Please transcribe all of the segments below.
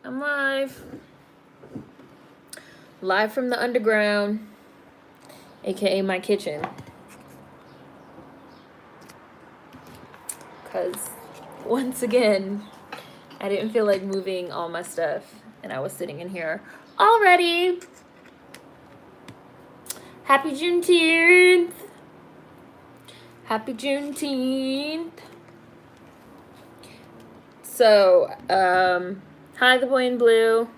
I'm live. Live from the underground, aka my kitchen. Because, once again, I didn't feel like moving all my stuff, and I was sitting in here already. Happy Juneteenth! Happy Juneteenth! So, hi, the boy in blue.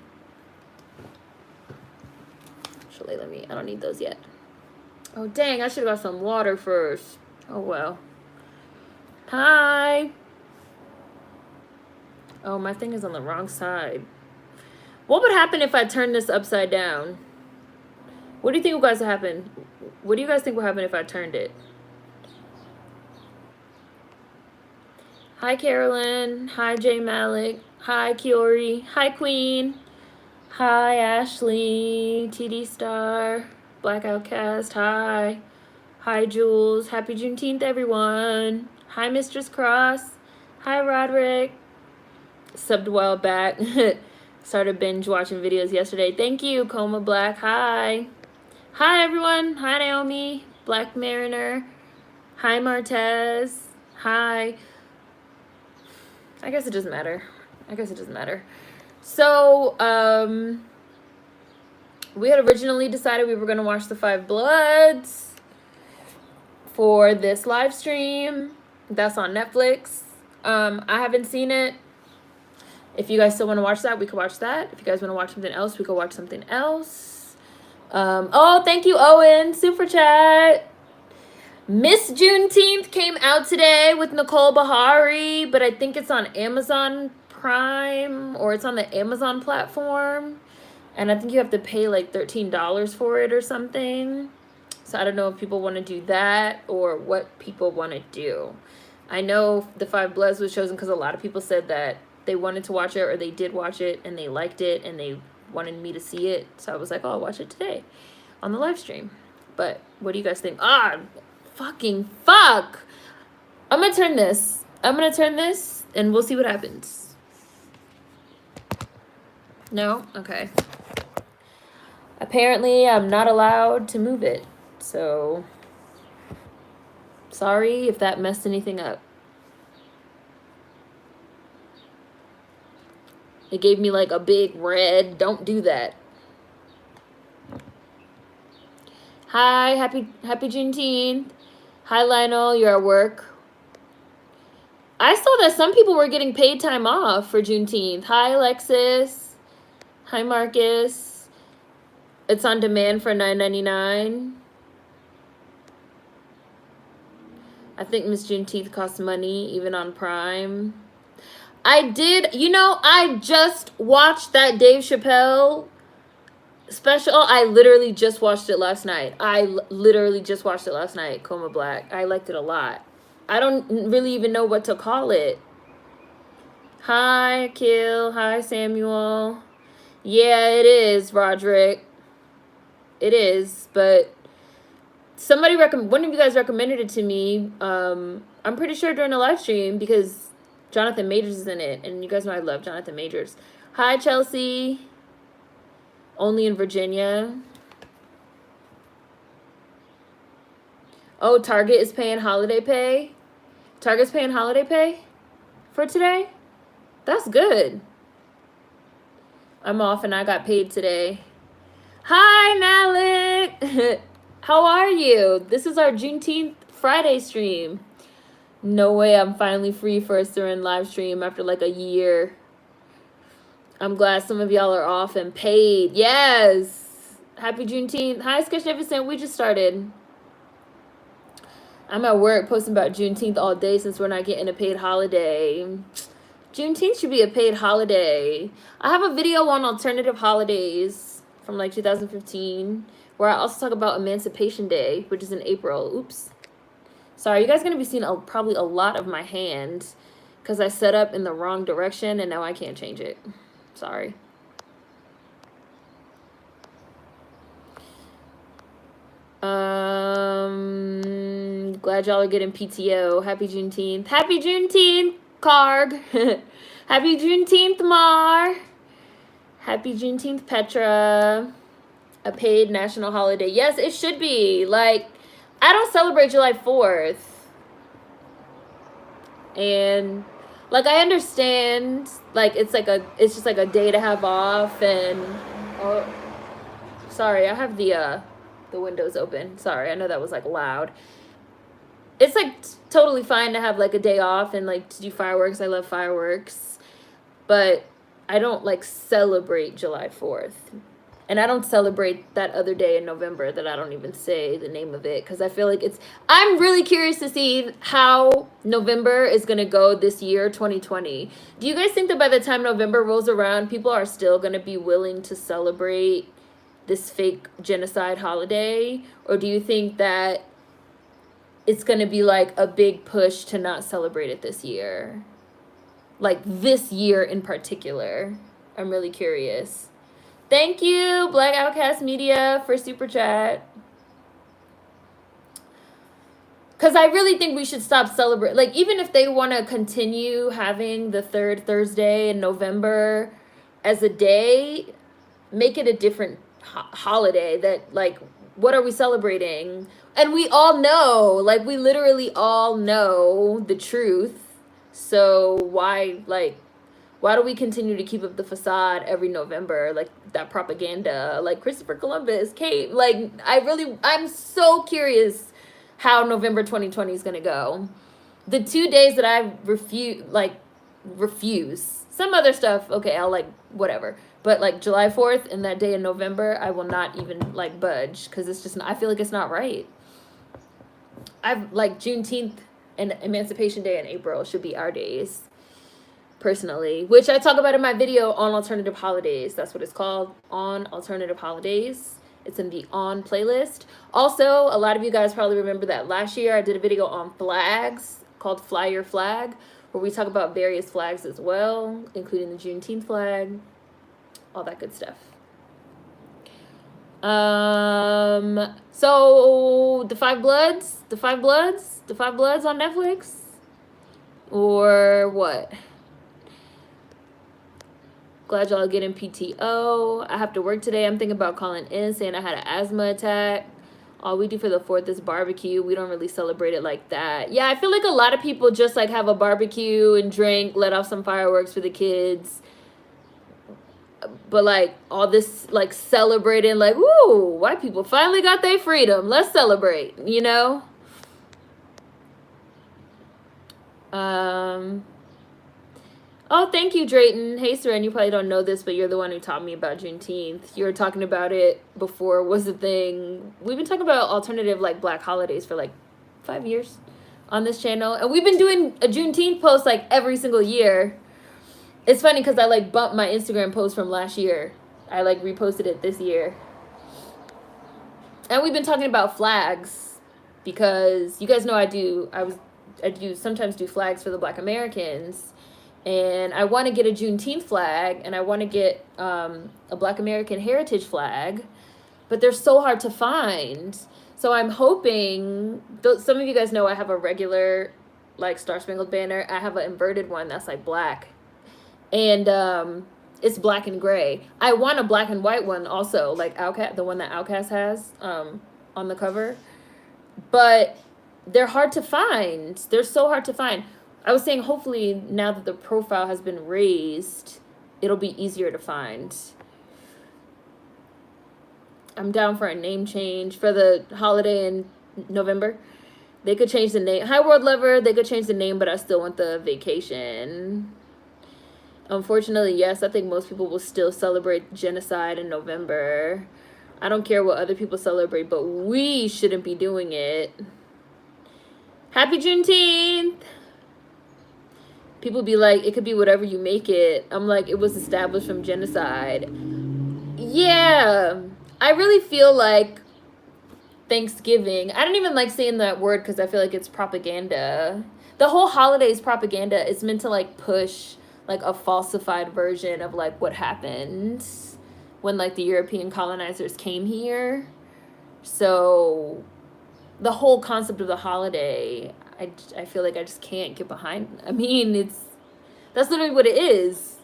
Actually, I don't need those yet. Oh, dang, I should have got some water first. Oh, well. Hi. Oh, my thing is on the wrong side. What would happen if I turned this upside down? What do you think will guys happen? What do you guys think will happen if I turned it? Hi, Carolyn. Hi, J Malik. Hi, Kiori. Hi, Queen. Hi, Ashley. TD Star. Black Outcast. Hi. Hi, Jules. Happy Juneteenth, everyone. Hi, Mistress Cross. Hi, Roderick. Subbed a while back. Started binge watching videos yesterday. Thank you, Coma Black. Hi. Hi, everyone. Hi, Naomi. Black Mariner. Hi, Martez. Hi. I guess it doesn't matter. So, we had originally decided we were going to watch The Five Bloods for this live stream. That's on Netflix. I haven't seen it. If you guys still want to watch that, we could watch that. If you guys want to watch something else, we could watch something else. Oh, thank you, Owen. Super chat. Miss Juneteenth came out today with Nicole Bahari, but I think it's on Amazon Prime, or it's on the Amazon platform. And I think you have to pay like $13 for it or something. So I don't know if people want to do that or what people want to do. I know The Five Bloods was chosen because a lot of people said that they wanted to watch it, or they did watch it and they liked it and they wanted me to see it. So I was like, oh, I'll watch it today on the live stream. But what do you guys think? Fucking fuck. I'm gonna turn this and we'll see what happens. No? Okay. Apparently I'm not allowed to move it. So sorry if that messed anything up. It gave me like a big red, don't do that. Hi, happy Juneteenth. Hi, Lionel, you're at work. I saw that some people were getting paid time off for Juneteenth. Hi, Alexis. Hi, Marcus. It's on demand for $9.99. I think Miss Juneteenth costs money, even on Prime. I just watched that Dave Chappelle special. I literally just watched it last night. Coma Black. I liked it a lot. I don't really even know what to call it. Hi, Kill. Hi, Samuel. Yeah, it is, Roderick. It is, but one of you guys recommended it to me. I'm pretty sure during the live stream, because Jonathan Majors is in it, and you guys know I love Jonathan Majors. Hi, Chelsea. Only in Virginia. Oh, Target is paying holiday pay. Target's paying holiday pay for today? That's good. I'm off and I got paid today. Hi, Malik. How are you? This is our Juneteenth Friday stream. No way I'm finally free for a Seren live stream after like a year. I'm glad some of y'all are off and paid. Yes. Happy Juneteenth. Hi, Sketch Jefferson. We just started. I'm at work posting about Juneteenth all day since we're not getting a paid holiday. Juneteenth should be a paid holiday. I have a video on alternative holidays from like 2015 where I also talk about Emancipation Day, which is in April. Oops. Sorry, you guys are going to be seeing probably a lot of my hand because I set up in the wrong direction and now I can't change it. Sorry. Glad y'all are getting PTO. Happy Juneteenth. Happy Juneteenth, Karg. Happy Juneteenth, Mar. Happy Juneteenth, Petra. A paid national holiday. Yes, it should be. Like, I don't celebrate July 4th. And like I understand, like it's just like a day to have off. And oh, sorry, I have the windows open. Sorry, I know that was like loud. It's like totally fine to have like a day off and like to do fireworks. I love fireworks, but I don't like celebrate July 4th. And I don't celebrate that other day in November that I don't even say the name of it, because I feel like I'm really curious to see how November is going to go this year, 2020. Do you guys think that by the time November rolls around, people are still going to be willing to celebrate this fake genocide holiday? Or do you think that it's going to be like a big push to not celebrate it this year? Like this year in particular. I'm really curious. Thank you, Black Outcast Media, for Super Chat. Because I really think we should stop celebrating. Like, even if they want to continue having the third Thursday in November as a day, make it a different holiday. That, like, what are we celebrating? And we all know, like, we literally all know the truth. So why do we continue to keep up the facade every November? Like, that propaganda, like Christopher Columbus, Kate, like, I'm so curious how November 2020 is going to go. The 2 days that I refuse. Some other stuff, okay, I'll like, whatever. But like July 4th and that day in November, I will not even like budge, because it's just, I feel like it's not right. I've like Juneteenth and Emancipation Day in April should be our days. Personally, which I talk about in my video on alternative holidays. That's what it's called, on alternative holidays. It's in the on playlist. Also, a lot of you guys probably remember that last year I did a video on flags called Fly Your Flag, where we talk about various flags as well, including the Juneteenth flag, all that good stuff. So the Five Bloods on Netflix, or what? Glad y'all getting PTO. I have to work today. I'm thinking about calling in, saying I had an asthma attack. All we do for the 4th is barbecue. We don't really celebrate it like that. Yeah, I feel like a lot of people just like have a barbecue and drink, let off some fireworks for the kids. But like all this like celebrating, like, woo, white people finally got their freedom. Let's celebrate, you know? Oh, thank you, Drayton. Hey, Seren, you probably don't know this, but you're the one who taught me about Juneteenth. You were talking about it before it was a thing. We've been talking about alternative, like, black holidays for, like, 5 years on this channel. And we've been doing a Juneteenth post, like, every single year. It's funny because I, like, bumped my Instagram post from last year. I, like, reposted it this year. And we've been talking about flags because you guys know I sometimes do flags for the Black Americans. And I want to get a Juneteenth flag, and I want to get a Black American heritage flag, but they're so hard to find. So I'm hoping, some of you guys know I have a regular, like, Star Spangled Banner. I have an inverted one that's, like, black. And it's black and gray. I want a black and white one also, like the one that Outkast has on the cover. But they're hard to find. They're so hard to find. I was saying, hopefully, now that the profile has been raised, it'll be easier to find. I'm down for a name change for the holiday in November. They could change the name. Hi, World Lover. They could change the name, but I still want the vacation. Unfortunately, yes, I think most people will still celebrate genocide in November. I don't care what other people celebrate, but we shouldn't be doing it. Happy Juneteenth! People be like, it could be whatever you make it. I'm like, it was established from genocide. Yeah, I really feel like Thanksgiving. I don't even like saying that word because I feel like it's propaganda. The whole holiday is propaganda. It's meant to like push like a falsified version of like what happened when like the European colonizers came here. So the whole concept of the holiday, I feel like I just can't get behind. I mean, that's literally what it is.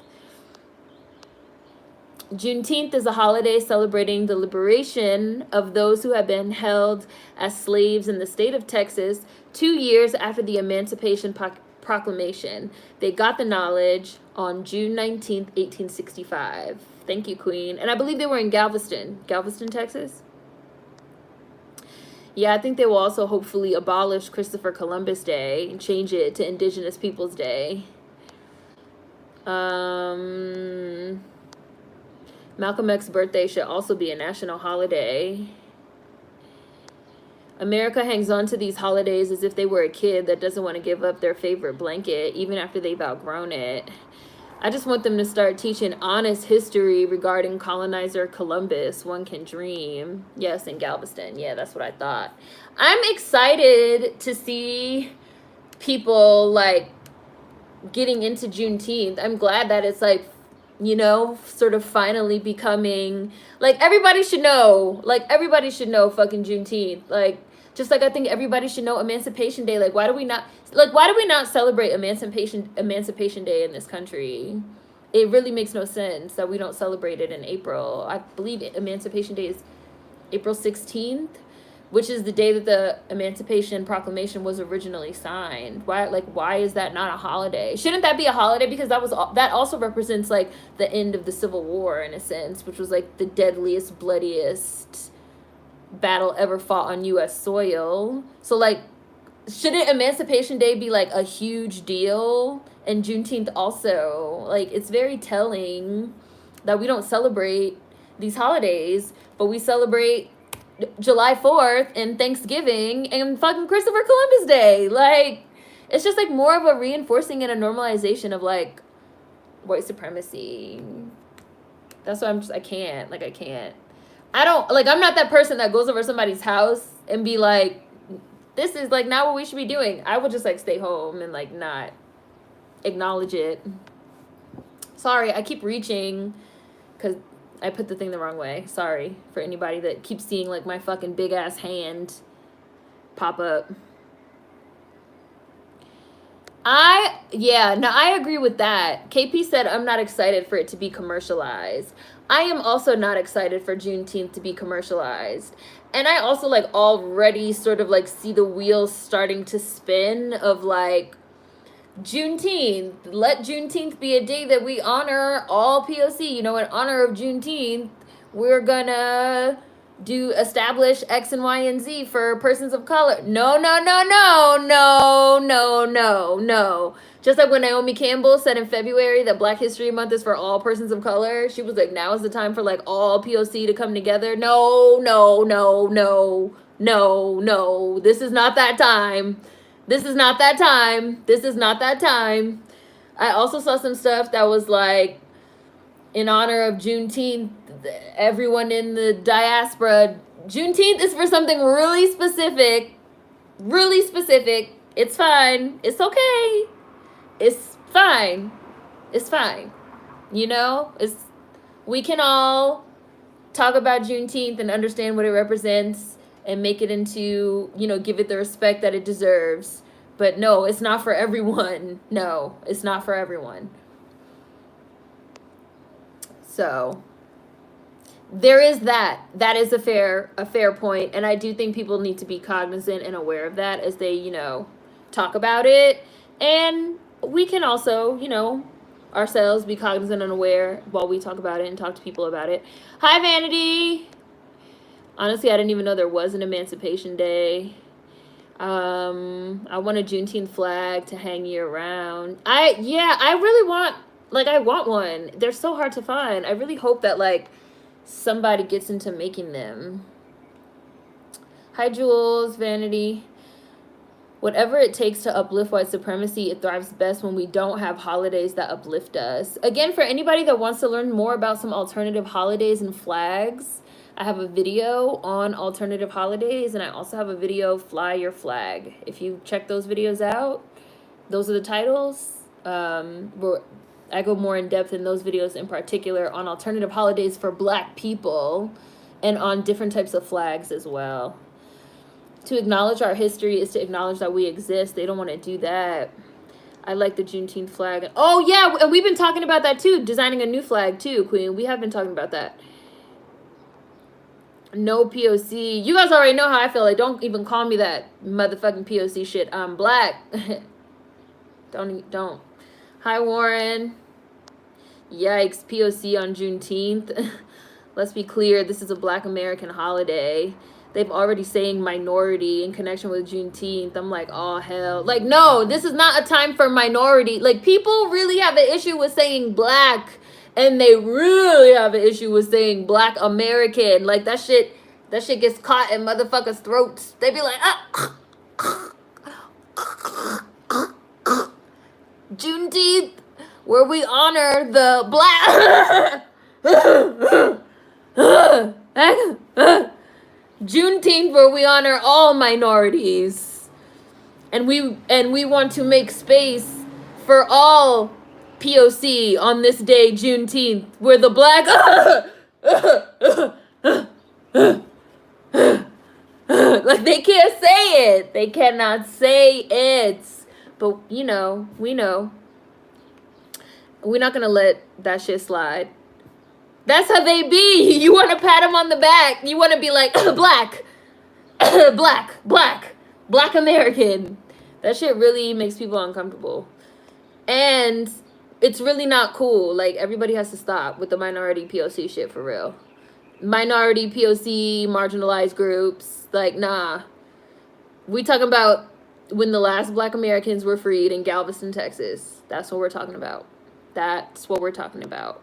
Juneteenth is a holiday celebrating the liberation of those who have been held as slaves in the state of Texas 2 years after the Emancipation Proclamation. They got the knowledge on June 19th, 1865. Thank you, Queen. And I believe they were in Galveston, Texas. Yeah, I think they will also hopefully abolish Christopher Columbus Day and change it to Indigenous Peoples Day. Malcolm X's birthday should also be a national holiday. America hangs on to these holidays as if they were a kid that doesn't want to give up their favorite blanket, even after they've outgrown it. I just want them to start teaching honest history regarding colonizer Columbus. One can dream. Yes, in Galveston. Yeah, that's what I thought. I'm excited to see people, like, getting into Juneteenth. I'm glad that it's, like, you know, sort of finally becoming, like, everybody should know fucking Juneteenth. Like, just like I think everybody should know Emancipation Day. Like, why do we not celebrate Emancipation Day in this country? It really makes no sense that we don't celebrate it in April. I believe Emancipation Day is April 16th, which is the day that the Emancipation Proclamation was originally signed. Why is that not a holiday? Shouldn't that be a holiday? Because that also represents, like, the end of the Civil War, in a sense, which was, like, the deadliest, bloodiest battle ever fought on U.S. soil. So, like, shouldn't Emancipation Day be, like, a huge deal? And Juneteenth also. Like, it's very telling that we don't celebrate these holidays, but we celebrate July 4th and Thanksgiving and fucking Christopher Columbus Day. Like, it's just, like, more of a reinforcing and a normalization of, like, white supremacy. That's why I can't. I'm not that person that goes over somebody's house and be like, this is, like, not what we should be doing. I would just, like, stay home and, like, not acknowledge it. Sorry, I keep reaching because I put the thing the wrong way. Sorry for anybody that keeps seeing, like, my fucking big ass hand pop up. I agree with that. KP said I'm not excited for it to be commercialized. I am also not excited for Juneteenth to be commercialized. And I also, like, already sort of, like, see the wheels starting to spin of, like, Juneteenth. Let Juneteenth be a day that we honor all POC. You know, in honor of Juneteenth, we're gonna establish X and Y and Z for persons of color. No. Just like when Naomi Campbell said in February that Black History Month is for all persons of color, she was like, now is the time for, like, all POC to come together. No. This is not that time. This is not that time. I also saw some stuff that was like, in honor of Juneteenth, everyone in the diaspora, Juneteenth is for something really specific. It's fine. It's okay. It's fine. You know, we can all talk about Juneteenth and understand what it represents and make it into, you know, give it the respect that it deserves. But no, it's not for everyone. No, it's not for everyone. So there is that. That is a fair point. And I do think people need to be cognizant and aware of that as they, you know, talk about it. And we can also, you know, ourselves be cognizant and aware while we talk about it and talk to people about it. Hi, Vanity. Honestly, I didn't even know there was an Emancipation Day. I want a Juneteenth flag to hang year round. I really want, like, I want one. They're so hard to find. I really hope that, like, somebody gets into making them. Hi, Jules, Vanity. Whatever it takes to uplift white supremacy, it thrives best when we don't have holidays that uplift us. Again, for anybody that wants to learn more about some alternative holidays and flags, I have a video on alternative holidays, and I also have a video, Fly Your Flag. If you check those videos out, those are the titles. I go more in depth in those videos in particular on alternative holidays for Black people and on different types of flags as well. To acknowledge our history is to acknowledge that we exist. They don't want to do that. I like the Juneteenth flag. Oh, yeah, and we've been talking about that, too. Designing a new flag, too, Queen. We have been talking about that. No POC. You guys already know how I feel. Like, don't even call me that motherfucking POC shit. I'm black. Don't. Hi, Warren. Yikes. POC on Juneteenth. Let's be clear. This is a Black American holiday. They've already saying minority in connection with Juneteenth. I'm like, oh, hell. Like, no, this is not a time for minority. Like, people really have an issue with saying black, and they really have an issue with saying Black American. Like, that shit gets caught in motherfuckers' throats. They be like, Juneteenth, where we honor the black... Juneteenth, where we honor all minorities, and we want to make space for all POC on this day, Juneteenth, where the black like, they can't say it. They cannot say it. But we know. We're not gonna let that shit slide. That's how they be. You want to pat them on the back. You want to be like, black, black American. That shit really makes people uncomfortable. And it's really not cool. Like, everybody has to stop with the minority POC shit, for real. Minority POC, marginalized groups. Like, nah. We talking about when the last Black Americans were freed in Galveston, Texas. That's what we're talking about. That's what we're talking about.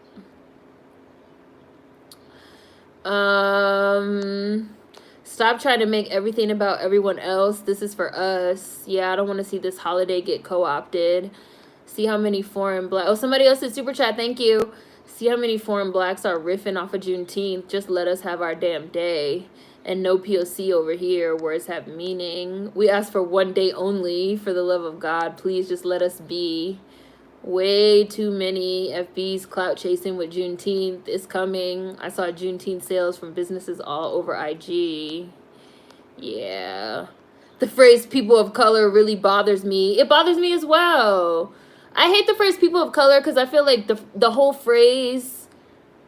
Stop trying to make everything about everyone else. This is for us. Yeah, I don't want to see this holiday get co-opted. See how many foreign black... Oh, somebody else did super chat. Thank you. See how many foreign blacks are riffing off of Juneteenth. Just let us have our damn day. And no POC over here. Words have meaning. We ask for one day only. For the love of God, please just let us be. Way too many FBs clout chasing with Juneteenth is coming. I saw Juneteenth sales from businesses all over IG. Yeah. The phrase people of color really bothers me. It bothers me as well. I hate the phrase people of color because I feel like the whole phrase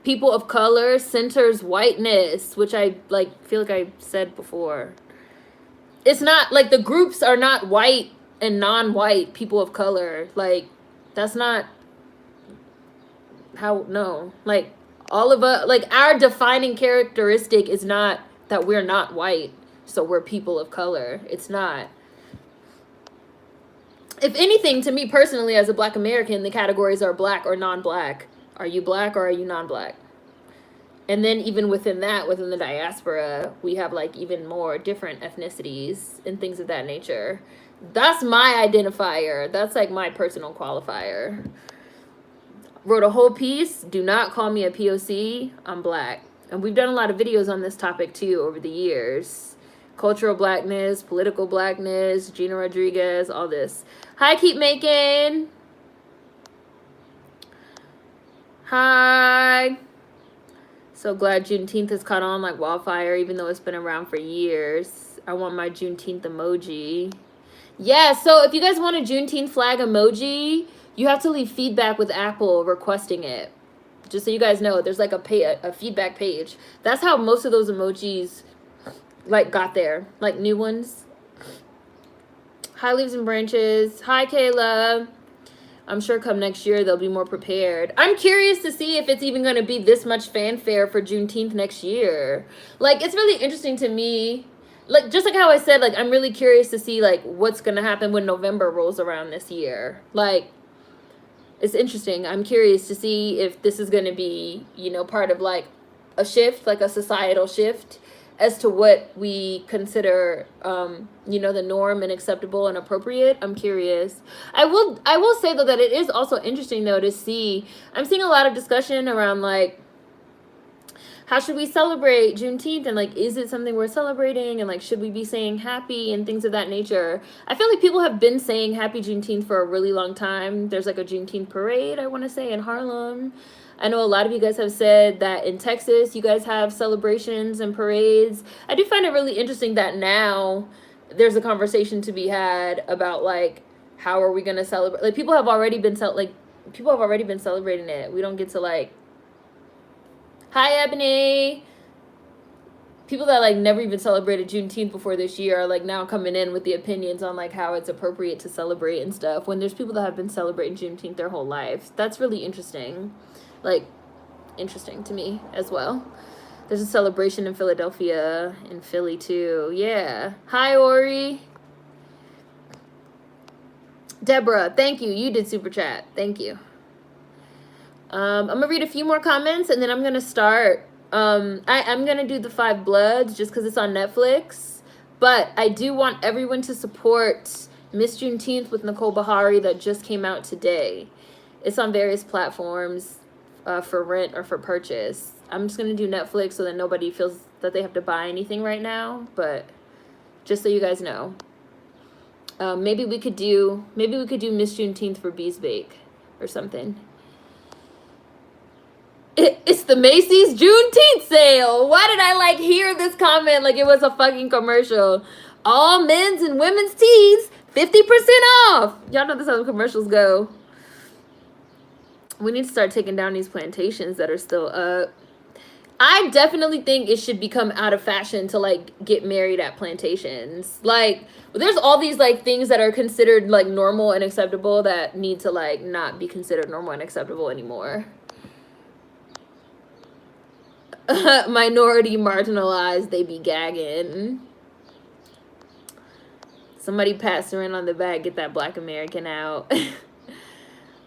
people of color centers whiteness, which I feel like I said before. It's not like the groups are not white and non-white people of color. Like, that's not how, no. Like, all of us, like, our defining characteristic is not that we're not white, so we're people of color. It's not. If anything, to me personally, as a Black American, the categories are black or non-black. Are you black or are you non-black? And then even within that, within the diaspora, we have, like, even more different ethnicities and things of that nature. That's my identifier. That's like my personal qualifier. Wrote a whole piece. Do not call me a POC. I'm black. And we've done a lot of videos on this topic too over the years. Cultural blackness, political blackness, Gina Rodriguez, all this. Hi, Keep Making. Hi. So glad Juneteenth has caught on like wildfire, even though it's been around for years. I want my Juneteenth emoji. Yeah, so if you guys want a Juneteenth flag emoji, you have to leave feedback with Apple requesting it. Just so you guys know, there's like a feedback page. That's how most of those emojis like got there, like new ones. Hi, Leaves and Branches. Hi, Kayla. I'm sure come next year they'll be more prepared. I'm curious to see if it's even going to be this much fanfare for Juneteenth next year. Like, it's really interesting to me. Like, just like how I said, like, I'm really curious to see, like, what's going to happen when November rolls around this year. Like, it's interesting. I'm curious to see if this is going to be, you know, part of, like, a shift, like a societal shift as to what we consider, you know, the norm and acceptable and appropriate. I'm curious. I will say, though, that it is also interesting, though, to see. I'm seeing a lot of discussion around, like, how should we celebrate Juneteenth, and like, is it something we're celebrating, and like, should we be saying happy and things of that nature? I feel like people have been saying happy Juneteenth for a really long time. There's like a Juneteenth parade, I want to say, in Harlem. I know a lot of you guys have said that in Texas, you guys have celebrations and parades. I do find it really interesting that now there's a conversation to be had about like how are we gonna celebrate? Like, people have already been celebrating it. We don't get to like, hi Ebony. People that like never even celebrated Juneteenth before this year are like now coming in with the opinions on like how it's appropriate to celebrate and stuff, when there's people that have been celebrating Juneteenth their whole lives. That's really interesting. Like, interesting to me as well. There's a celebration in Philadelphia, in Philly too. Yeah. Hi Ori. Deborah, thank you. You did super chat. Thank you. I'm gonna read a few more comments and then I'm gonna start. I'm gonna do the Five Bloods just because it's on Netflix, but I do want everyone to support Miss Juneteenth with Nicole Bahari that just came out today. It's on various platforms for rent or for purchase. I'm just gonna do Netflix so that nobody feels that they have to buy anything right now, but just so you guys know. Maybe we could do Miss Juneteenth for Bees Bake or something. It's the Macy's Juneteenth sale. Why did I like hear this comment like it was a fucking commercial? All men's and women's tees, 50% off. Y'all know this is how the commercials go. We need to start taking down these plantations that are still up. I definitely think it should become out of fashion to like get married at plantations. Like, there's all these like things that are considered like normal and acceptable that need to like not be considered normal and acceptable anymore. Minority marginalized, they be gagging. Somebody pass Seren on the back, get that Black American out.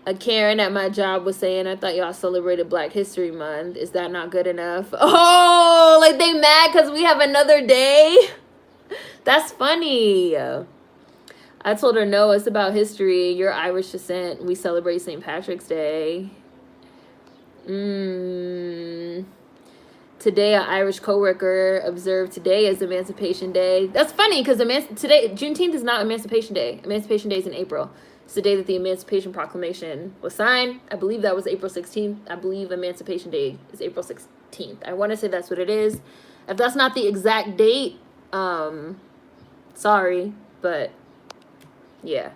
A Karen at my job was saying, I thought y'all celebrated Black History Month. Is that not good enough? Oh, like they mad because we have another day? That's funny. I told her, no, it's about history. You're Irish descent. We celebrate St. Patrick's Day. Today, an Irish coworker observed today as Emancipation Day. That's funny because today, Juneteenth is not Emancipation Day. Emancipation Day is in April. It's the day that the Emancipation Proclamation was signed. I believe that was April 16th. I believe Emancipation Day is April 16th. I want to say that's what it is. If that's not the exact date, sorry, but yeah.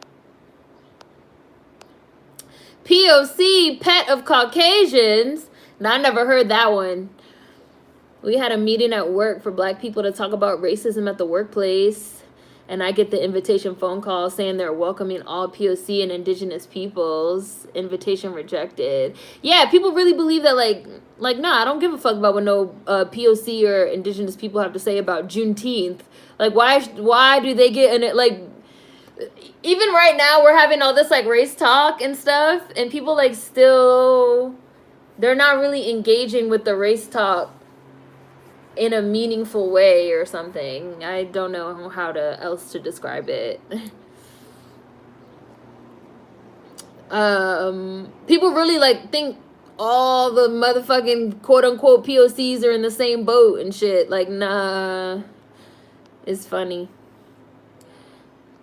POC, pet of Caucasians. Now, I never heard that one. We had a meeting at work for Black people to talk about racism at the workplace. And I get the invitation phone call saying they're welcoming all POC and indigenous peoples. Invitation rejected. Yeah, people really believe that, like, nah, I don't give a fuck about what no POC or indigenous people have to say about Juneteenth. Like, why do they get in it? Like, even right now, we're having all this, like, race talk and stuff. And people, like, still, they're not really engaging with the race talk in a meaningful way or something. I don't know how else to describe it. People really like think all the motherfucking quote unquote POCs are in the same boat and shit. Like, nah. It's funny.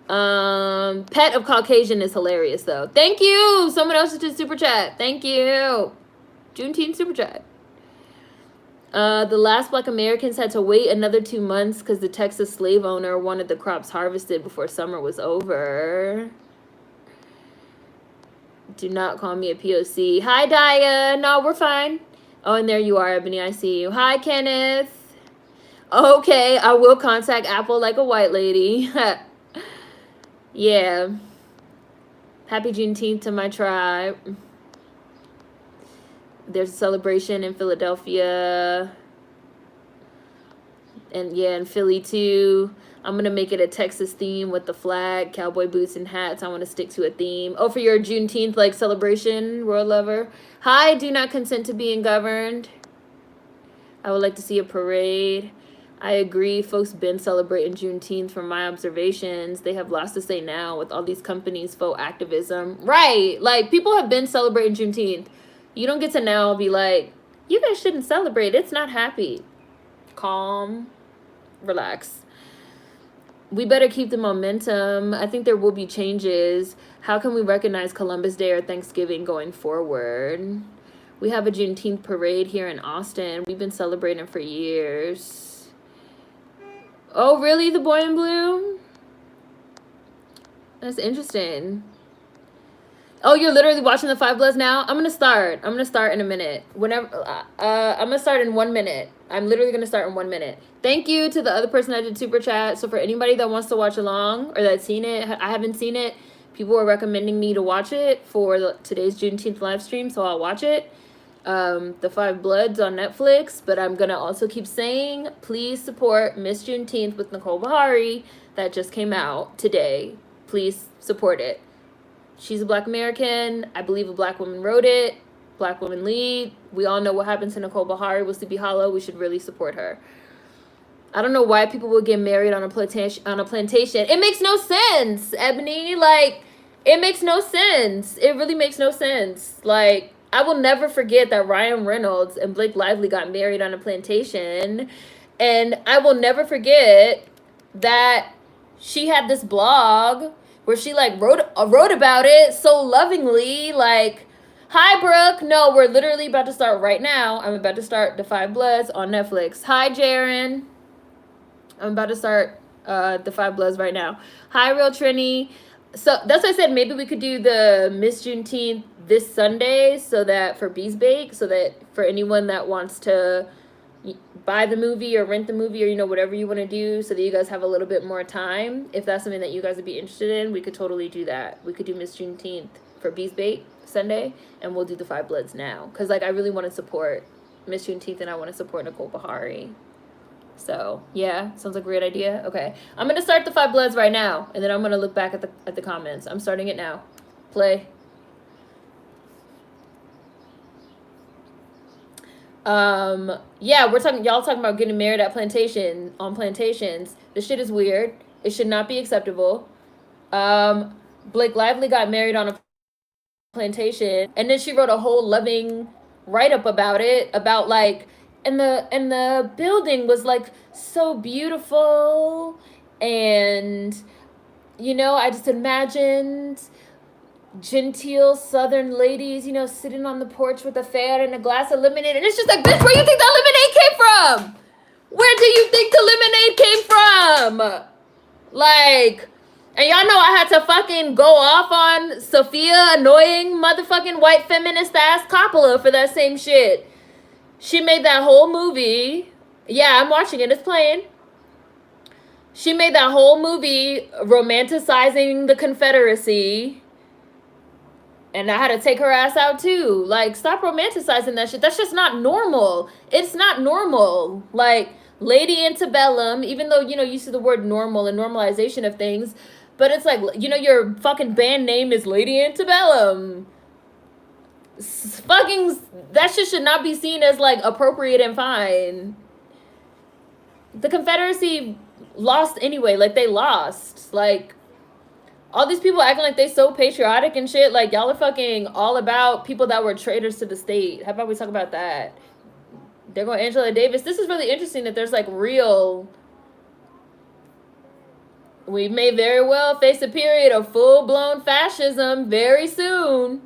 Pet of Caucasian is hilarious though. Thank you. Someone else did super chat. Thank you. Juneteenth super chat. The last Black Americans had to wait another 2 months because the Texas slave owner wanted the crops harvested before summer was over. Do not call me a POC. Hi, Daya. No, we're fine. Oh, and there you are, Ebony. I see you. Hi, Kenneth. Okay, I will contact Apple like a white lady. Yeah. Happy Juneteenth to my tribe. There's a celebration in Philadelphia. And yeah, in Philly too. I'm going to make it a Texas theme with the flag, cowboy boots and hats. I want to stick to a theme. Oh, for your Juneteenth like celebration, world lover. Hi, do not consent to being governed. I would like to see a parade. I agree. Folks been celebrating Juneteenth from my observations. They have lots to say now with all these companies, faux activism. Right. Like, people have been celebrating Juneteenth. You don't get to now be like, you guys shouldn't celebrate. It's not happy. Calm. Relax. We better keep the momentum. I think there will be changes. How can we recognize Columbus Day or Thanksgiving going forward? We have a Juneteenth parade here in Austin. We've been celebrating for years. Oh, really? The boy in blue? That's interesting. Oh, you're literally watching the Five Bloods now? I'm gonna start in a minute. Whenever I'm gonna start in 1 minute. I'm literally gonna start in 1 minute. Thank you to the other person that did super chat. So for anybody that wants to watch along or that's seen it, I haven't seen it. People are recommending me to watch it for today's Juneteenth live stream, so I'll watch it. The Five Bloods on Netflix, but I'm gonna also keep saying, please support Miss Juneteenth with Nicole Bahari that just came out today. Please support it. She's a Black American. I believe a Black woman wrote it. Black woman lead. We all know what happened to Nicole Bahari with Sleepy Hollow. We should really support her. I don't know why people would get married on a plantation. It makes no sense, Ebony. Like, it makes no sense. It really makes no sense. Like, I will never forget that Ryan Reynolds and Blake Lively got married on a plantation. And I will never forget that she had this blog where she like wrote about it so lovingly, like, hi Brooke. No, we're literally about to start right now. I'm about to start The Five Bloods on Netflix. Hi Jaren. I'm about to start The Five Bloods right now. Hi Real Trini. So that's why I said maybe we could do the Miss Juneteenth this Sunday, so that for Bees Bake, so that for anyone that wants to buy the movie or rent the movie, or you know, whatever you want to do, so that you guys have a little bit more time. If that's something that you guys would be interested in, we could totally do that. We could do Miss Juneteenth for Bees Bake Sunday, and we'll do the Five Bloods now, because like I really want to support Miss Juneteenth and I want to support Nicole Bahari. So yeah, sounds like a great idea. Okay, I'm gonna start the Five Bloods right now, and then I'm gonna look back at the comments. I'm starting it now. Play. Yeah, y'all talking about getting married at plantations. This shit is weird. It should not be acceptable. Blake Lively got married on a plantation, and then she wrote a whole loving write-up about it, about like, and the building was like so beautiful, and you know, I just imagined genteel southern ladies, you know, sitting on the porch with a fan and a glass of lemonade, and it's just like, bitch, where you think that lemonade came from? Where do you think the lemonade came from? Like, and y'all know I had to fucking go off on Sophia, annoying motherfucking white feminist ass Coppola for that same shit. She made that whole movie. Yeah, I'm watching it. It's playing. She made that whole movie romanticizing the Confederacy. And I had to take her ass out too. Like, stop romanticizing that shit. That's just not normal. It's not normal. Like, Lady Antebellum, even though, you know, you see the word normal and normalization of things, but it's like, you know, your fucking band name is Lady Antebellum. Fucking, that shit should not be seen as, like, appropriate and fine. The Confederacy lost anyway. Like, they lost. Like, all these people acting like they so patriotic and shit. Like, y'all are fucking all about people that were traitors to the state. How about we talk about that? They're going Angela Davis. This is really interesting that there's like real... We may very well face a period of full-blown fascism very soon.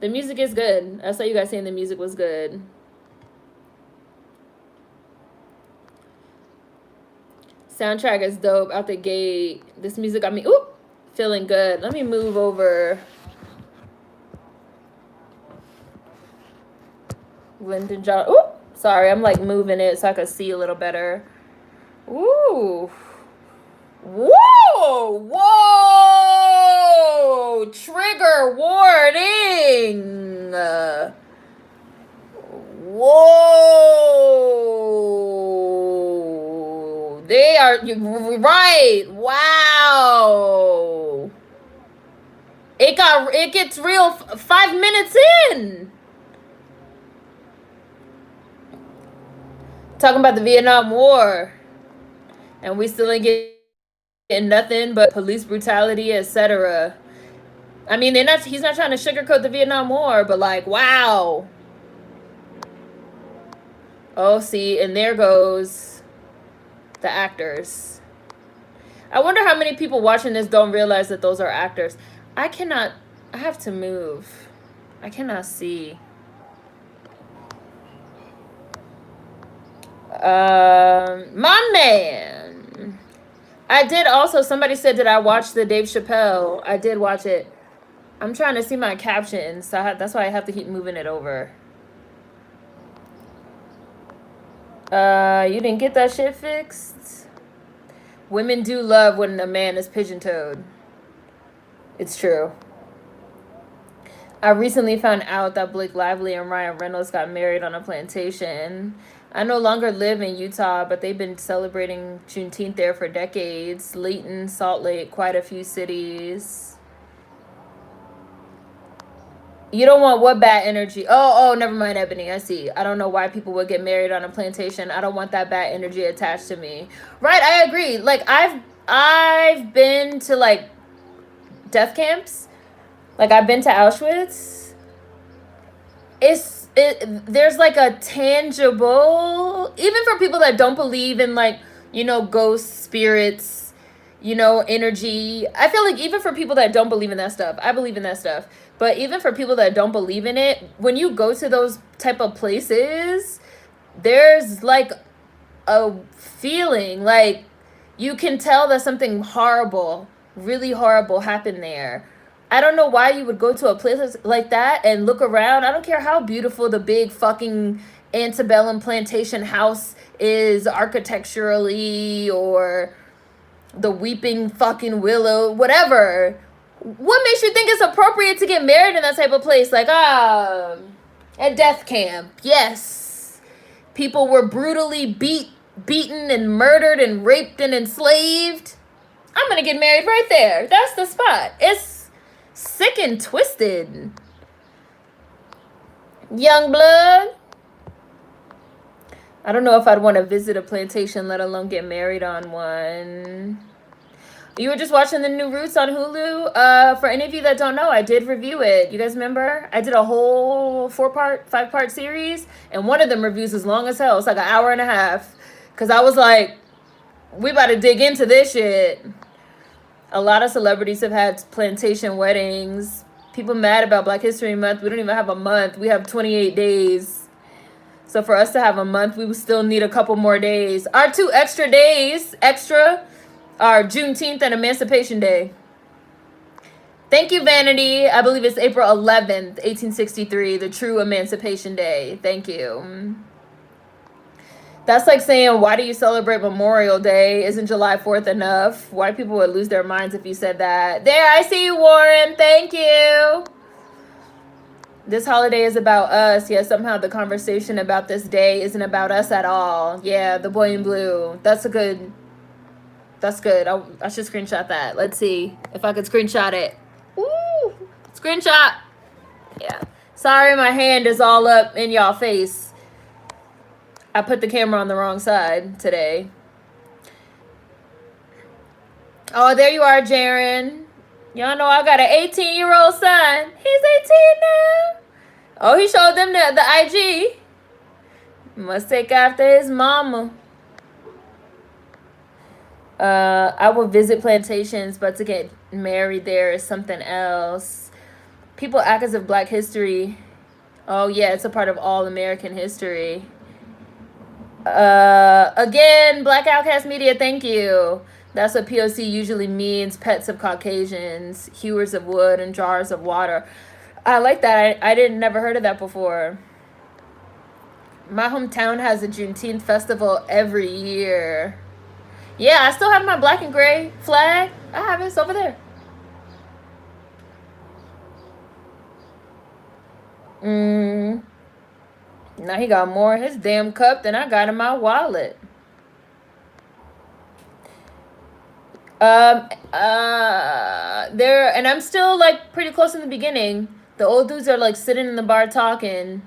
The music is good. I saw you guys saying the music was good. Soundtrack is dope out the gate. This music got me feeling good. Let me move over. Lyndon John. Ooh, sorry, I'm like moving it so I can see a little better. Ooh. Whoa! Whoa! Trigger warning! Whoa! They are right. Wow. It gets real 5 minutes in. Talking about the Vietnam War, and we still ain't getting nothing but police brutality, etc. I mean, he's not trying to sugarcoat the Vietnam War, but like, wow. Oh, see, and there goes the actors. I wonder how many people watching this don't realize that those are actors. I have to move. I cannot see. My man. I did also, somebody said, did I watch the Dave Chappelle? I did watch it. I'm trying to see my captions, so that's why I have to keep moving it over. You didn't get that shit fixed? Women do love when a man is pigeon-toed. It's true. I recently found out that Blake Lively and Ryan Reynolds got married on a plantation. I no longer live in Utah, but they've been celebrating Juneteenth there for decades. Layton, Salt Lake, quite a few cities. You don't want what bad energy? Oh, never mind, Ebony. I see. I don't know why people would get married on a plantation. I don't want that bad energy attached to me. Right, I agree. Like I've been to like death camps. Like I've been to Auschwitz. There's like a tangible, even for people that don't believe in like, ghost spirits, energy. I feel like even for people that don't believe in that stuff, I believe in that stuff. But even for people that don't believe in it, when you go to those type of places, there's like a feeling, like you can tell that something horrible, really horrible happened there. I don't know why you would go to a place like that and look around. I don't care how beautiful the big fucking antebellum plantation house is architecturally, or the weeping fucking willow, whatever. What makes you think it's appropriate to get married in that type of place? Like, a death camp. Yes. People were brutally beaten and murdered and raped and enslaved. I'm gonna get married right there. That's the spot. It's sick and twisted. Young blood. I don't know if I'd want to visit a plantation, let alone get married on one. You were just watching the new Roots on Hulu. For any of you that don't know, I did review it. You guys remember? I did a whole 5-part series, and one of them reviews as long as hell. It's like an hour and a half. Because I was like, we about to dig into this shit. A lot of celebrities have had plantation weddings. People mad about Black History Month. We don't even have a month. We have 28 days. So for us to have a month, we would still need a couple more days. Our 2 extra days, are Juneteenth and Emancipation Day. Thank you, Vanity. I believe it's April 11th, 1863, the true Emancipation Day. Thank you. That's like saying, why do you celebrate Memorial Day? Isn't July 4th enough? White people would lose their minds if you said that. There, I see you, Warren. Thank you. This holiday is about us. Yeah, somehow the conversation about this day isn't about us at all. Yeah, the boy in blue. That's good. I should screenshot that. Let's see if I could screenshot it. Woo! Screenshot. Yeah. Sorry, my hand is all up in y'all face. I put the camera on the wrong side today. Oh, there you are, Jaren. Y'all know I got an 18-year-old son. He's 18 now. Oh, he showed them the IG. Must take after his mama. I will visit plantations, but to get married there is something else. People act as if Black history. Oh, yeah, it's a part of all American history. Again, Black Outcast Media, thank you. That's what POC usually means. Pets of Caucasians, hewers of wood, and jars of water. I like that. I didn't never heard of that before. My hometown has a Juneteenth festival every year. Yeah, I still have my black and gray flag. I have it. It's over there. Now he got more in his damn cup than I got in my wallet. And I'm still like pretty close in the beginning. The old dudes are like sitting in the bar talking.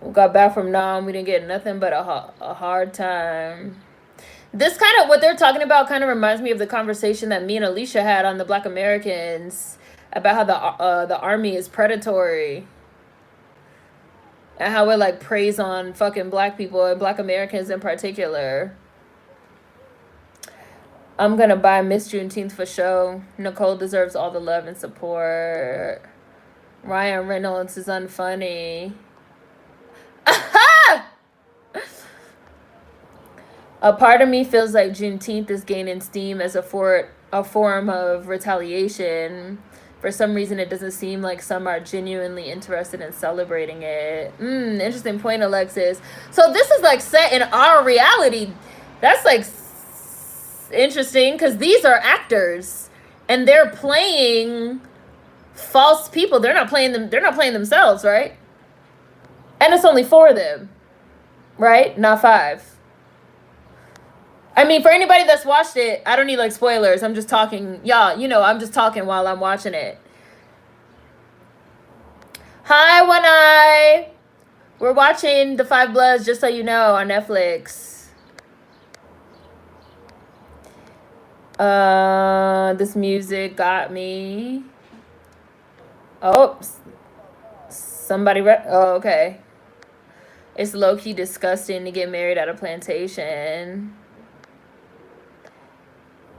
We got back from Nam. We didn't get nothing but a hard time. This kind of, what they're talking about kind of reminds me of the conversation that me and Alicia had on the Black Americans about how the army is predatory. And how it like preys on fucking Black people and Black Americans in particular. I'm gonna buy Miss Juneteenth for show. Nicole deserves all the love and support. Ryan Reynolds is unfunny. A part of me feels like Juneteenth is gaining steam as a form of retaliation. For some reason, it doesn't seem like some are genuinely interested in celebrating it. Interesting point, Alexis. So this is like set in our reality. That's like interesting because these are actors and they're playing false people. They're not playing them. They're not playing themselves, right? And it's only 4 of them, right? Not 5. I mean, for anybody that's watched it, I don't need like spoilers. I'm just talking, y'all, I'm just talking while I'm watching it. Hi, One Eye. We're watching The Five Bloods, just so you know, on Netflix. This music got me. Oh, somebody oh, okay. It's low-key disgusting to get married at a plantation.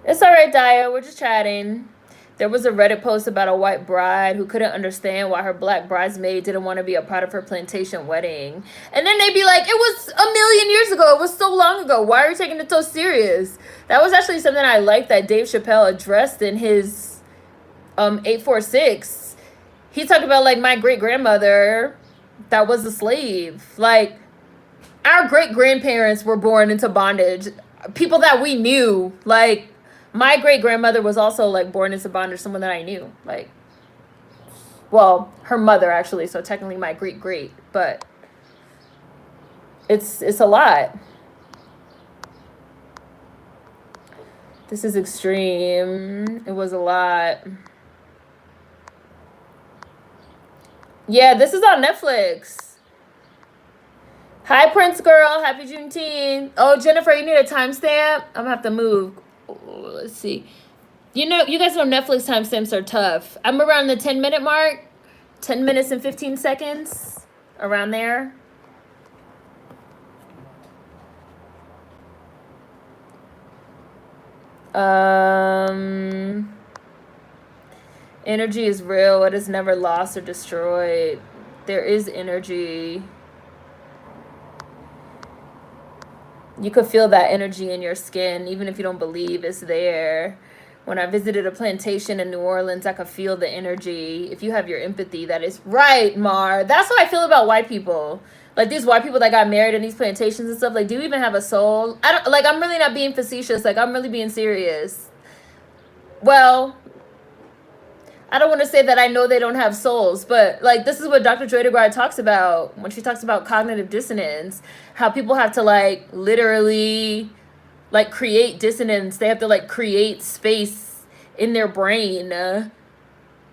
It's all right, Daya. We're just chatting. There was a Reddit post about a white bride who couldn't understand why her black bridesmaid didn't want to be a part of her plantation wedding. And then they'd be like, it was a million years ago. It was so long ago. Why are you taking it so serious? That was actually something I liked that Dave Chappelle addressed in his 846. He talked about, like, my great-grandmother that was a slave. Like, our great-grandparents were born into bondage. People that we knew, like, my great-grandmother was also, like, born into bondage, someone that I knew. Like, well, her mother, actually, so technically my great-great. But it's a lot. This is extreme. It was a lot. Yeah, this is on Netflix. Hi, Prince Girl. Happy Juneteenth. Oh, Jennifer, you need a timestamp? I'm going to have to move. Let's see. You guys know Netflix timestamps are tough. I'm around the 10-minute mark. 10 minutes and 15 seconds. Around there. Energy is real. It is never lost or destroyed. There is energy. You could feel that energy in your skin, even if you don't believe it's there. When I visited a plantation in New Orleans, I could feel the energy. If you have your empathy, that is right, Mar. That's how I feel about white people. Like, these white people that got married in these plantations and stuff, like, do you even have a soul? I'm really not being facetious. Like, I'm really being serious. Well, I don't want to say that I know they don't have souls, but, like, this is what Dr. Joy DeGrasse talks about when she talks about cognitive dissonance, how people have to, like, literally, like, create dissonance. They have to, like, create space in their brain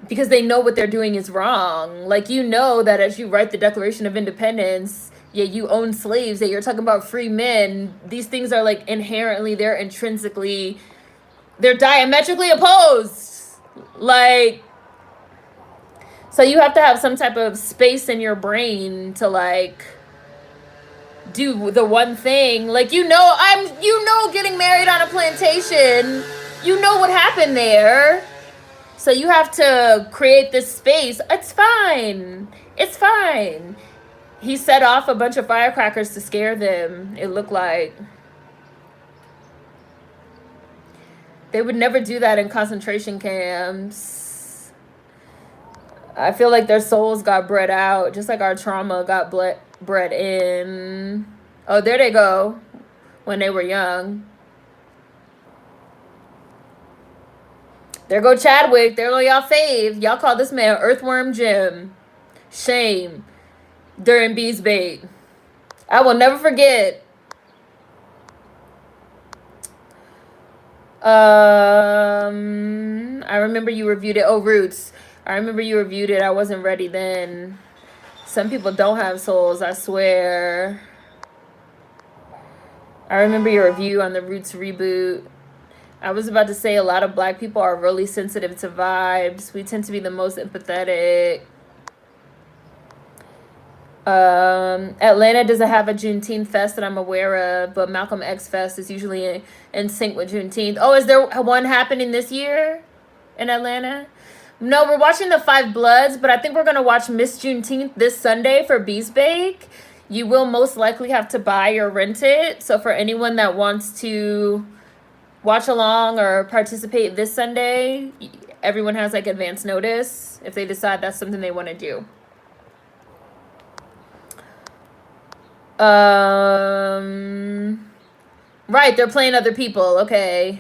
because they know what they're doing is wrong. Like, you know that as you write the Declaration of Independence, yeah, you own slaves, that you're talking about free men. These things are, like, inherently, they're diametrically opposed. Like, so you have to have some type of space in your brain to, like, do the one thing. Like, getting married on a plantation, you know what happened there. So you have to create this space. It's fine. It's fine. He set off a bunch of firecrackers to scare them, it looked like. They would never do that in concentration camps. I feel like their souls got bred out, just like our trauma got bred in. Oh, there they go. When they were young. There go Chadwick. There go y'all fave. Y'all call this man Earthworm Jim. Shame. During Bees Bait. I will never forget. I remember you reviewed it. Oh, Roots. I remember you reviewed it. I wasn't ready then. Some people don't have souls, I swear. I remember your review on the Roots reboot. I was about to say a lot of Black people are really sensitive to vibes. We tend to be the most empathetic. Atlanta doesn't have a Juneteenth fest that I'm aware of, but Malcolm X Fest is usually in sync with Juneteenth. Oh, is there one happening this year in Atlanta? No, we're watching The Five Bloods, but I think we're going to watch Miss Juneteenth this Sunday for Beast Bake. You will most likely have to buy or rent it. So for anyone that wants to watch along or participate this Sunday, everyone has like advance notice if they decide that's something they want to do. Right, they're playing other people. Okay.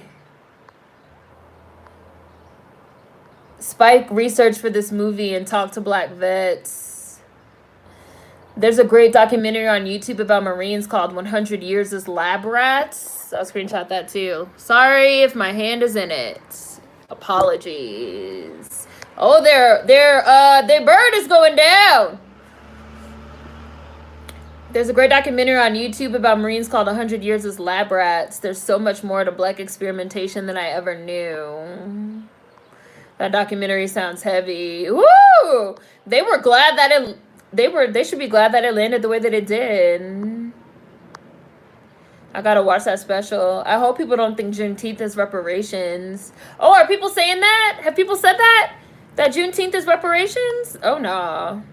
Spike researched for this movie and talked to black vets. There's a great documentary on YouTube about Marines called 100 Years as Lab Rats. I'll screenshot that too. Sorry if my hand is in it. Apologies. Oh, their bird is going down. There's a great documentary on YouTube about Marines called 100 Years as Lab Rats. There's so much more to black experimentation than I ever knew. That documentary sounds heavy. Woo! They were glad that it... They should be glad that it landed the way that it did. I gotta watch that special. I hope people don't think Juneteenth is reparations. Oh, are people saying that? Have people said that? That Juneteenth is reparations? Oh, no.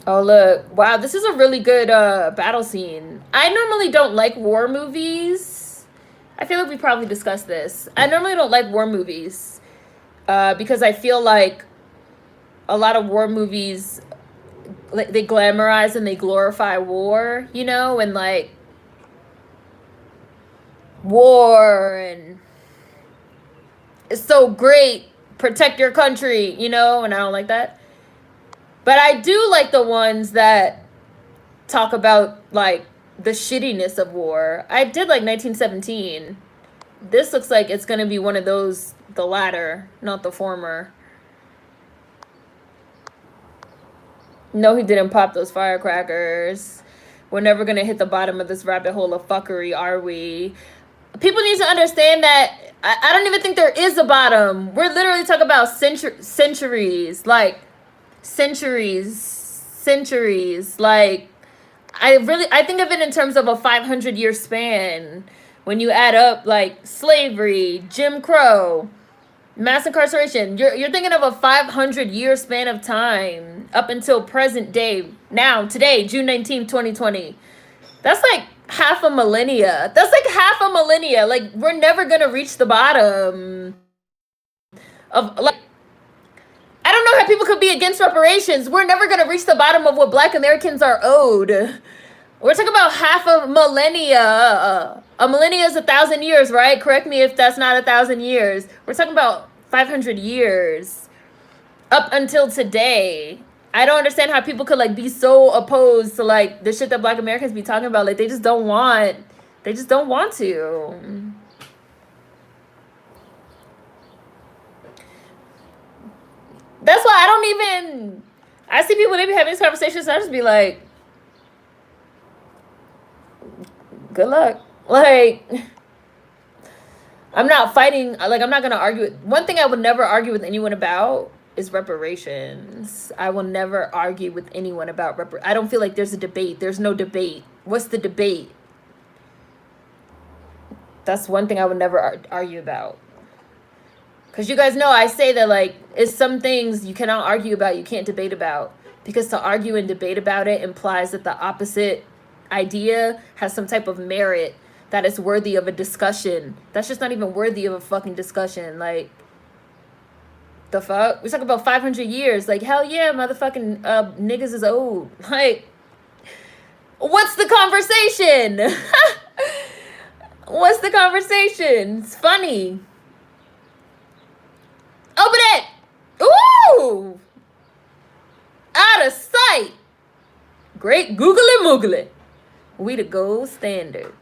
Oh, look. Wow, this is a really good battle scene. I normally don't like war movies. I feel like we probably discussed this. I normally don't like war movies because I feel like a lot of war movies, like, they glamorize and they glorify war, you know, and like war and it's so great, protect your country, you know, and I don't like that. But I do like the ones that talk about like the shittiness of war. I did like 1917. This looks like it's gonna be one of those, the latter, not the former. No, he didn't pop those firecrackers. We're never going to hit the bottom of this rabbit hole of fuckery, are we? People need to understand that I don't even think there is a bottom. We're literally talking about centuries. Like, centuries. Like, I think of it in terms of a 500-year span. When you add up, like, slavery, Jim Crow, mass incarceration, you're thinking of a 500-year span of time up until present day. Now, today, June 19th, 2020. That's like half a millennia. Like, we're never going to reach the bottom of, like, I don't know how people could be against reparations. We're never going to reach the bottom of what black Americans are owed. We're talking about half a millennia. A millennia is 1,000 years, right? Correct me if that's not 1,000 years. We're talking about 500 years up until today. I don't understand how people could like be so opposed to like the shit that black Americans be talking about. Like they just don't want to. That's why I see people, they be having these conversations, and I just be like, good luck. Like, I'm not fighting, like, I'm not going to argue with, one thing I would never argue with anyone about is reparations. I will never argue with anyone about I don't feel like there's a debate. There's no debate. What's the debate? That's one thing I would never argue about. Because you guys know I say that, like, it's some things you cannot argue about, you can't debate about. Because to argue and debate about it implies that the opposite idea has some type of merit that is worthy of a discussion. That's just not even worthy of a fucking discussion. Like, the fuck? We talk about 500 years. Like, hell yeah, motherfucking niggas is old. Like, what's the conversation? What's the conversation? It's funny. Open it! Ooh! Out of sight! Great googly moogly. We the gold standard.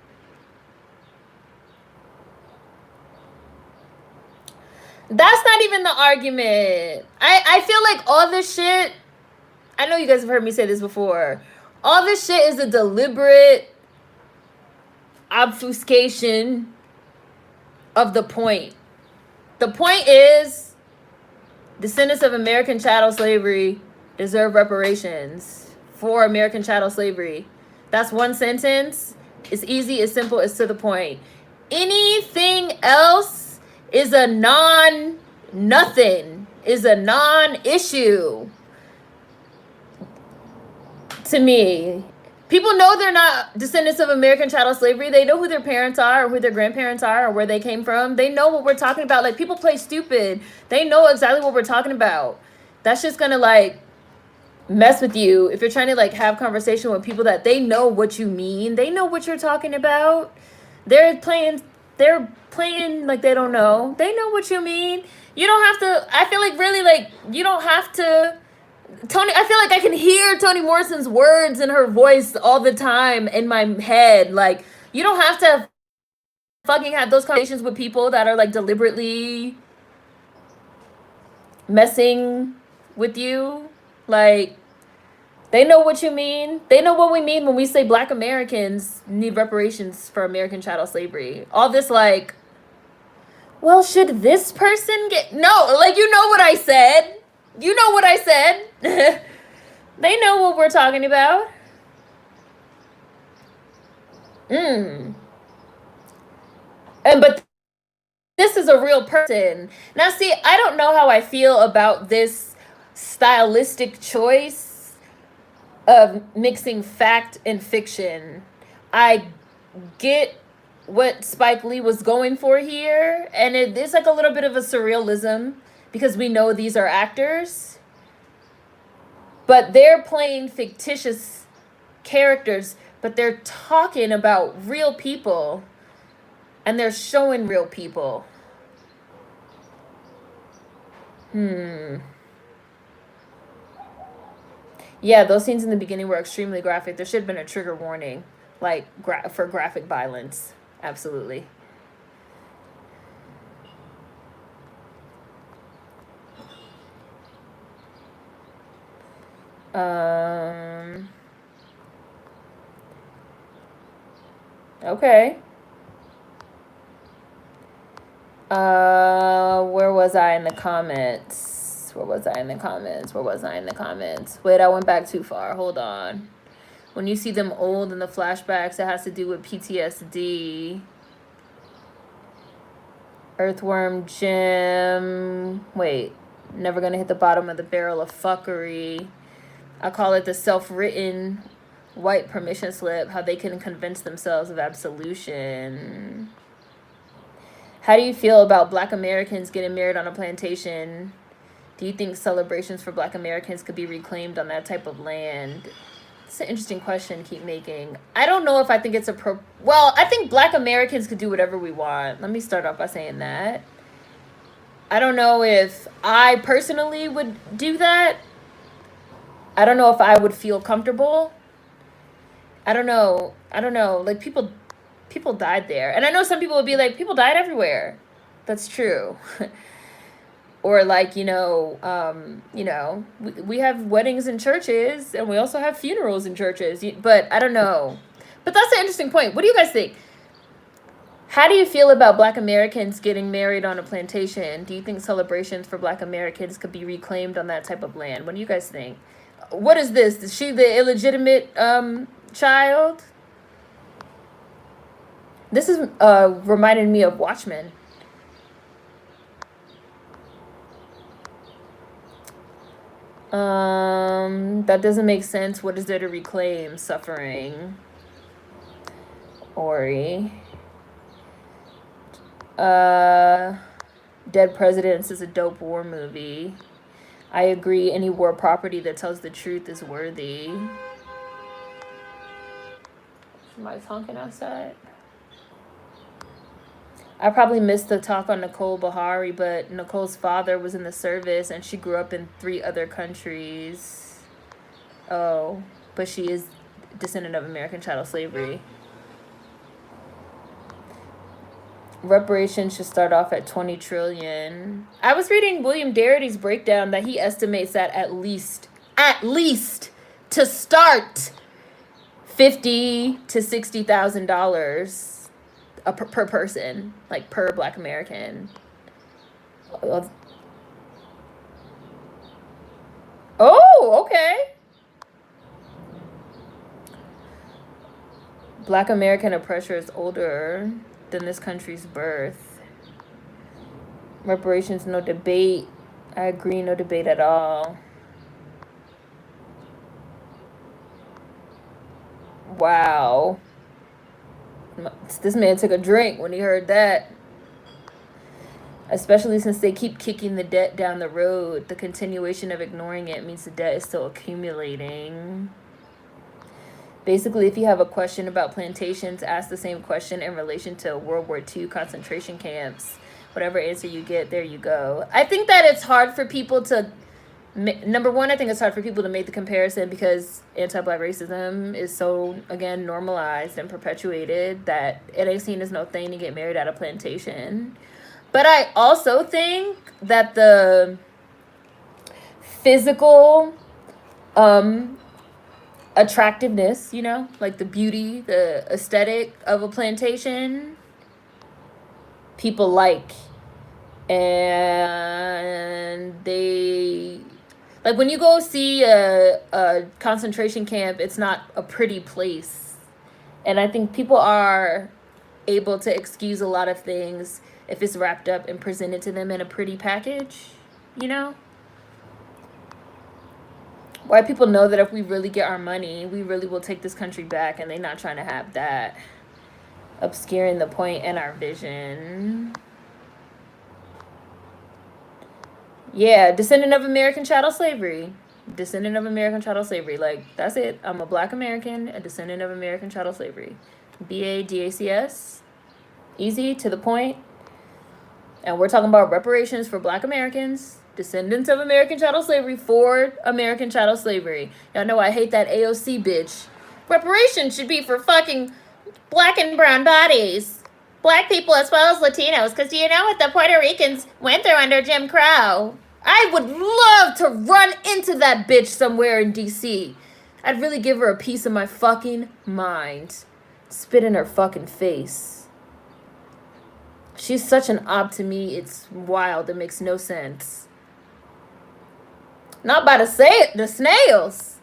That's not even the argument. I feel like all this shit, I know you guys have heard me say this before. All this shit is a deliberate obfuscation of the point. The point is, descendants of American chattel slavery deserve reparations for American chattel slavery. That's one sentence. It's easy, it's simple, it's to the point. Anything else is a nothing, is a non-issue. to me. People know they're not descendants of American chattel slavery. They know who their parents are or who their grandparents are or where they came from. They know what we're talking about. Like, people play stupid. They know exactly what we're talking about. That's just gonna, like, mess with you if you're trying to, like, have conversation with people that they know what you mean. They know what you're talking about. They're playing like they don't know. They know what you mean. You don't have to, I feel like, really, like, you don't have to. Toni, I feel like I can hear Toni Morrison's words in her voice all the time in my head. Like, you don't have to fucking have those conversations with people that are, like, deliberately messing with you. Like, they know what you mean. They know what we mean when we say Black Americans need reparations for American chattel slavery. All this, like, well, should this person get... No, like, you know what I said. You know what I said. They know what we're talking about. And but this is a real person. Now, see, I don't know how I feel about this stylistic choice of mixing fact and fiction. I get what Spike Lee was going for here, and it's like a little bit of a surrealism because we know these are actors, but they're playing fictitious characters, but they're talking about real people and they're showing real people. Yeah, those scenes in the beginning were extremely graphic. There should have been a trigger warning, like, for graphic violence. Absolutely. Okay. Where was I in the comments? Wait, I went back too far. Hold on. When you see them old in the flashbacks, it has to do with PTSD. Earthworm Jim. Wait. Never gonna hit the bottom of the barrel of fuckery. I call it the self-written white permission slip, how they can convince themselves of absolution. How do you feel about Black Americans getting married on a plantation? Do you think celebrations for Black Americans could be reclaimed on that type of land? It's an interesting question to keep making. I don't know if I think it's well, I think Black Americans could do whatever we want. Let me start off by saying that. I don't know if I personally would do that. I don't know if I would feel comfortable. I don't know. Like, people died there. And I know some people would be like, people died everywhere. That's true. Or, like, we have weddings in churches and we also have funerals in churches. But I don't know. But that's an interesting point. What do you guys think? How do you feel about Black Americans getting married on a plantation? Do you think celebrations for Black Americans could be reclaimed on that type of land? What do you guys think? What is this? Is she the illegitimate child? This is reminding me of Watchmen. That doesn't make sense. What is there to reclaim? Suffering. Ori. Dead Presidents is a dope war movie. I agree. Any war property that tells the truth is worthy. Somebody's honking outside. I probably missed the talk on Nicole Bahari, but Nicole's father was in the service and she grew up in 3 other countries. Oh, but she is descendant of American chattel slavery. Reparations should start off at 20 trillion. I was reading William Darity's breakdown that he estimates that at least to start $50,000 to $60,000 per person, like, per Black American. Oh, okay. Black American oppressor is older than this country's birth. Reparations, no debate. I agree, no debate at all. Wow. This man took a drink when he heard that. Especially since they keep kicking the debt down the road. The continuation of ignoring it means the debt is still accumulating. Basically, if you have a question about plantations, ask the same question in relation to World War II concentration camps. Whatever answer you get, there you go. I think that it's hard for people to... Number one, I think it's hard for people to make the comparison because anti-Black racism is so, again, normalized and perpetuated that it ain't seen as no thing to get married at a plantation. But I also think that the physical attractiveness, you know, like the beauty, the aesthetic of a plantation, people like. And they... Like, when you go see a concentration camp, it's not a pretty place. And I think people are able to excuse a lot of things if it's wrapped up and presented to them in a pretty package, you know? White people know that if we really get our money, we really will take this country back, and they're not trying to have that obscuring the point and our vision. Yeah, descendant of American chattel slavery. Descendant of American chattel slavery. Like, that's it. I'm a Black American, a descendant of American chattel slavery. BADACS. Easy, to the point. And we're talking about reparations for Black Americans, descendants of American chattel slavery for American chattel slavery. Y'all know I hate that AOC bitch. Reparations should be for fucking Black and brown bodies. Black people as well as Latinos, because do you know what the Puerto Ricans went through under Jim Crow? I would love to run into that bitch somewhere in D.C. I'd really give her a piece of my fucking mind. Spit in her fucking face. She's such an op to me, it's wild. It makes no sense. Not by the snails.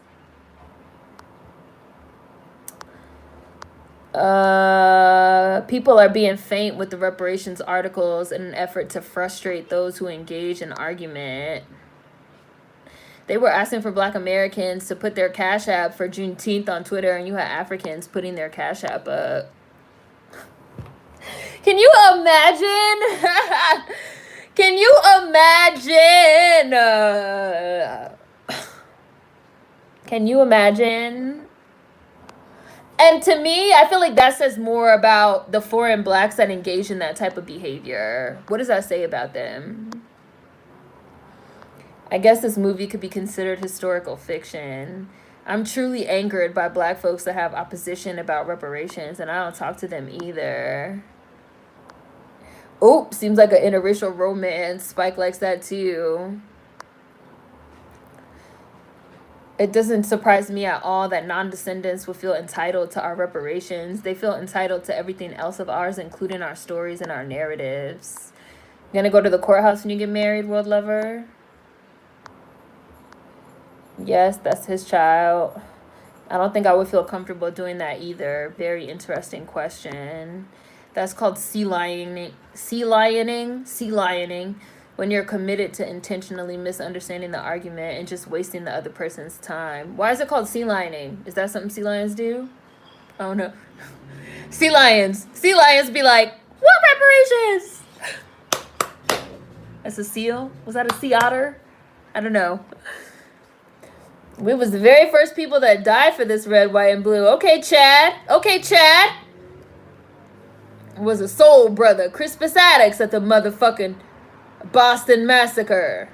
People are being faint with the reparations articles in an effort to frustrate those who engage in argument. They were asking for Black Americans to put their Cash App for Juneteenth on Twitter, and you had Africans putting their Cash App up. Can you imagine? Can you imagine? Can you imagine? And to me, I feel like that says more about the foreign Blacks that engage in that type of behavior. What does that say about them? I guess this movie could be considered historical fiction. I'm truly angered by Black folks that have opposition about reparations, and I don't talk to them either. Oh, seems like an interracial romance. Spike likes that too. It doesn't surprise me at all that non-descendants will feel entitled to our reparations. They feel entitled to everything else of ours, including our stories and our narratives. You gonna go to the courthouse when you get married, world lover? Yes, that's his child. I don't think I would feel comfortable doing that either. Very interesting question. That's called sea lioning. Sea lioning. When you're committed to intentionally misunderstanding the argument and just wasting the other person's time. Why is it called sea lioning? Is that something sea lions do? Oh no. Sea lions. Sea lions be like, what reparations? That's a seal? Was that a sea otter? I don't know. We was the very first people that died for this red, white, and blue. Okay, Chad. Okay, Chad. Was a soul brother. Crispus Attucks at the motherfucking Boston Massacre.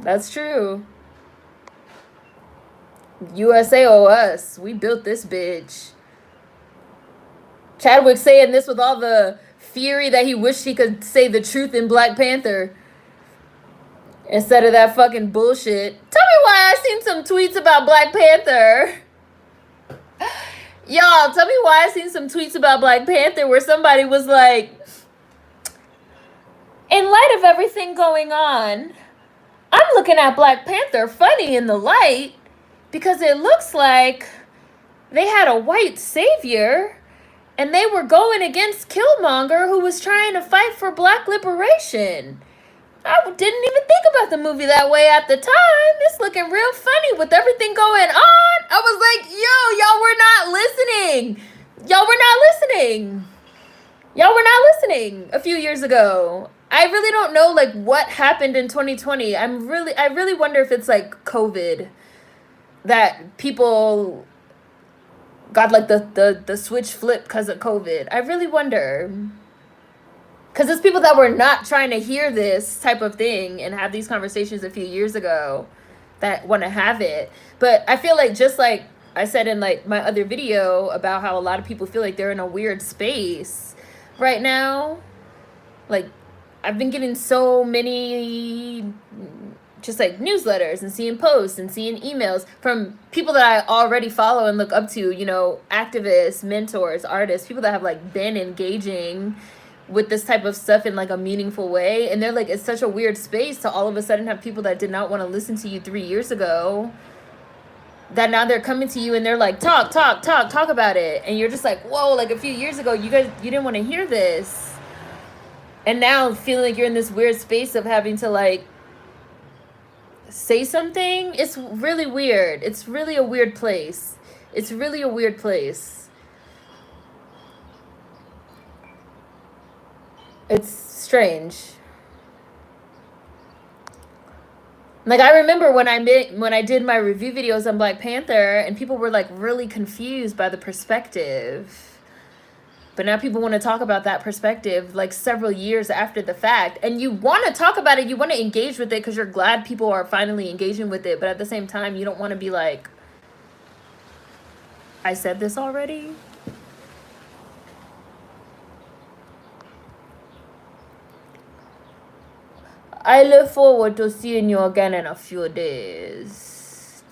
That's true. USA owe us. We built this bitch. Chadwick saying this with all the fury that he wished he could say the truth in Black Panther instead of that fucking bullshit. Tell me why I seen some tweets about Black Panther. Y'all, tell me why I seen some tweets about Black Panther where somebody was like, in light of everything going on, I'm looking at Black Panther funny in the light because it looks like they had a white savior and they were going against Killmonger, who was trying to fight for Black liberation. I didn't even think about the movie that way at the time. It's looking real funny with everything going on. I was like, yo, y'all were not listening. Y'all were not listening. Y'all were not listening a few years ago. I really don't know like what happened in 2020. I really wonder if it's like COVID that people got like the switch flipped because of COVID. I really wonder. Because it's people that were not trying to hear this type of thing and have these conversations a few years ago that want to have it. But I feel like, just like I said in like my other video about how a lot of people feel like they're in a weird space right now. Like, I've been getting so many just like newsletters and seeing posts and seeing emails from people that I already follow and look up to, you know, activists, mentors, artists, people that have like been engaging with this type of stuff in like a meaningful way. And they're like, it's such a weird space to all of a sudden have people that did not want to listen to you 3 years ago, that now they're coming to you and they're like, talk about it. And you're just like, whoa, like a few years ago, you didn't want to hear this. And now feeling like you're in this weird space of having to like say something. It's really weird. It's really a weird place. It's really a weird place. It's strange. Like, I remember when I did my review videos on Black Panther, and people were like really confused by the perspective. But now people want to talk about that perspective like several years after the fact. And you want to talk about it, you want to engage with it because you're glad people are finally engaging with it. But at the same time, you don't want to be like, I said this already. I look forward to seeing you again in a few days.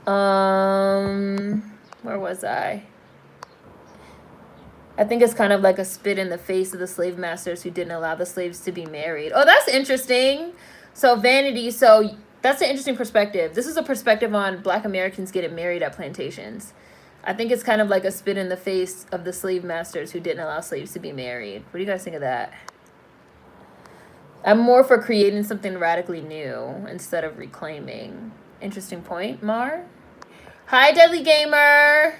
Where was I? I think it's kind of like a spit in the face of the slave masters who didn't allow the slaves to be married. Oh, that's interesting. So vanity. So that's an interesting perspective. This is a perspective on Black Americans getting married at plantations. I think it's kind of like a spit in the face of the slave masters who didn't allow slaves to be married. What do you guys think of that? I'm more for creating something radically new instead of reclaiming. Interesting point, Mar. Hi, Deadly Gamer.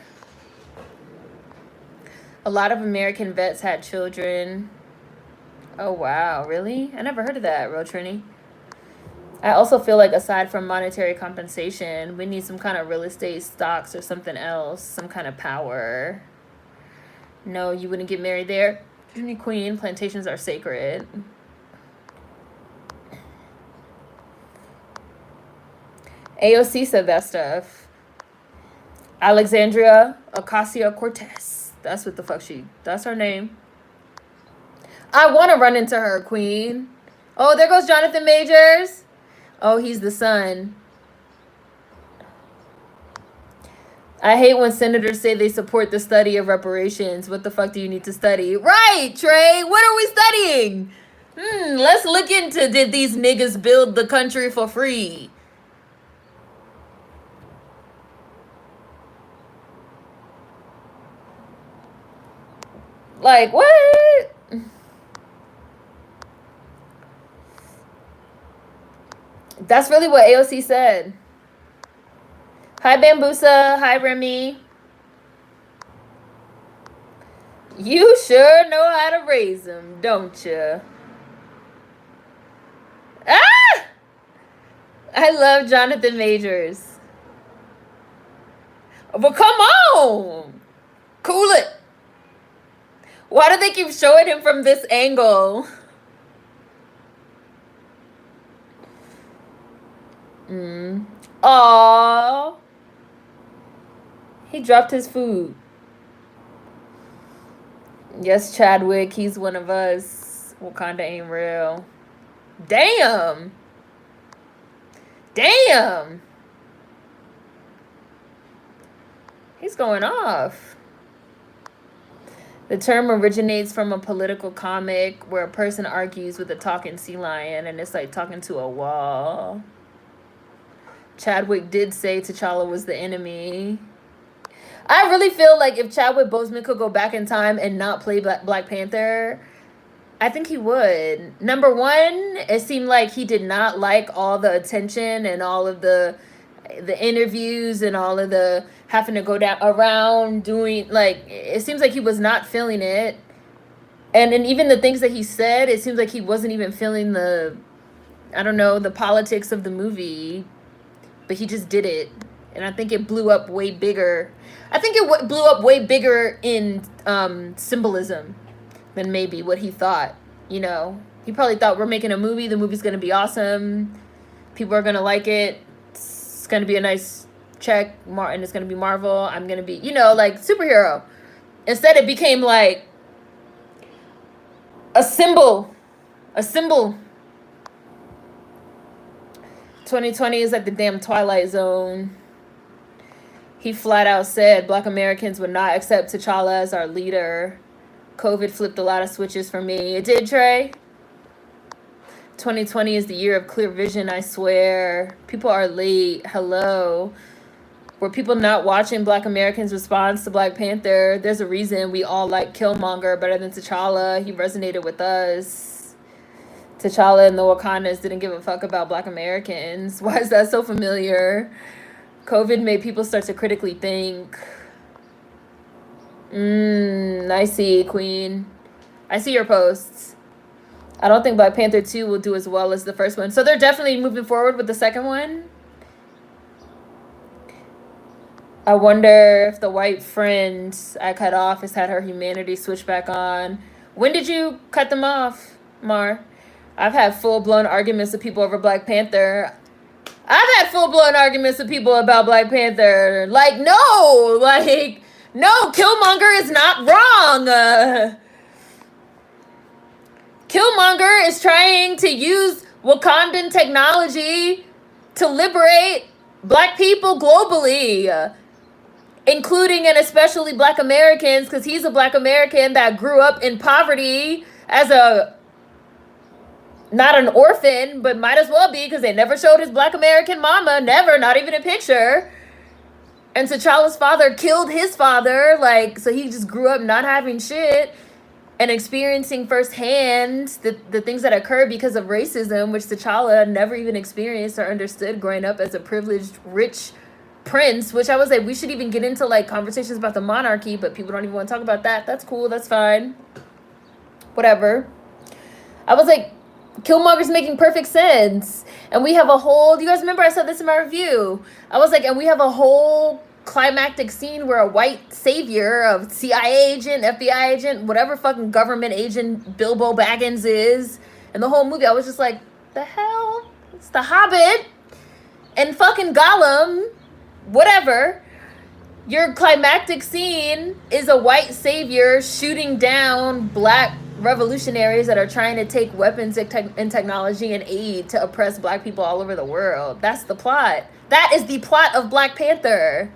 A lot of American vets had children. Oh, wow. Really? I never heard of that, Real Trini. I also feel like aside from monetary compensation, we need some kind of real estate stocks or something else. Some kind of power. No, you wouldn't get married there. Junior Queen, plantations are sacred. AOC said that stuff. Alexandria Ocasio-Cortez. That's what the fuck that's her name. I want to run into her, Queen. Oh, there goes Jonathan Majors. Oh, he's the son. I hate when senators say they support the study of reparations. What the fuck do you need to study? Right, Trey. What are we studying? Let's look into, did these niggas build the country for free? Like, what? That's really what AOC said. Hi, Bambusa. Hi, Remy. You sure know how to raise them, don't you? Ah! I love Jonathan Majors. But come on! Cool it. Why do they keep showing him from this angle? Aww. He dropped his food. Yes, Chadwick, he's one of us. Wakanda ain't real. Damn. Damn. He's going off. The term originates from a political comic where a person argues with a talking sea lion and it's like talking to a wall. Chadwick did say T'Challa was the enemy. I really feel like if Chadwick Boseman could go back in time and not play Black Panther, I think he would. Number one, it seemed like he did not like all the attention and all of the interviews and all of the having to go down around doing, like, it seems like he was not feeling it. And even the things that he said, it seems like he wasn't even feeling the, I don't know, the politics of the movie, but he just did it. And I think it blew up way bigger. I think it blew up way bigger in symbolism than maybe what he thought. You know, he probably thought, we're making a movie, the movie's going to be awesome, people are going to like it, it's going to be a nice check, and it's going to be Marvel, I'm going to be, you know, like, superhero. Instead, it became like a symbol. 2020 is like the damn Twilight Zone. He flat out said Black Americans would not accept T'Challa as our leader. COVID flipped a lot of switches for me. It did, Trey. 2020 is the year of clear vision, I swear. People are late. Hello. Were people not watching Black Americans' response to Black Panther? There's a reason we all like Killmonger better than T'Challa. He resonated with us. T'Challa and the Wakandas didn't give a fuck about Black Americans. Why is that so familiar? COVID made people start to critically think. I see, Queen. I see your posts. I don't think Black Panther 2 will do as well as the first one. So they're definitely moving forward with the second one. I wonder if the white friend I cut off has had her humanity switch back on. When did you cut them off, Mar? I've had full-blown arguments with people over Black Panther. I've had full-blown arguments with people about Black Panther. Like, no! Like, no, Killmonger is not wrong. Killmonger is trying to use Wakandan technology to liberate Black people globally, including and especially Black Americans, because he's a Black American that grew up in poverty as a, not an orphan, but might as well be, because they never showed his Black American mama, never, not even a picture. And T'Challa's father killed his father, like, so he just grew up not having shit and experiencing firsthand the things that occurred because of racism, which T'Challa never even experienced or understood growing up as a privileged, rich prince, which I was like, we should even get into, like, conversations about the monarchy, but people don't even want to talk about that. That's cool. That's fine. Whatever. I was like, Killmonger's making perfect sense. And we have a whole, do you guys remember I said this in my review? I was like, and we have a whole climactic scene where a white savior of CIA agent, FBI agent, whatever fucking government agent Bilbo Baggins is, and the whole movie, I was just like, the hell? It's the Hobbit and fucking Gollum, whatever. Your climactic scene is a white savior shooting down Black revolutionaries that are trying to take weapons and technology and aid to oppress Black people all over the world. That's the plot. That is the plot of Black Panther.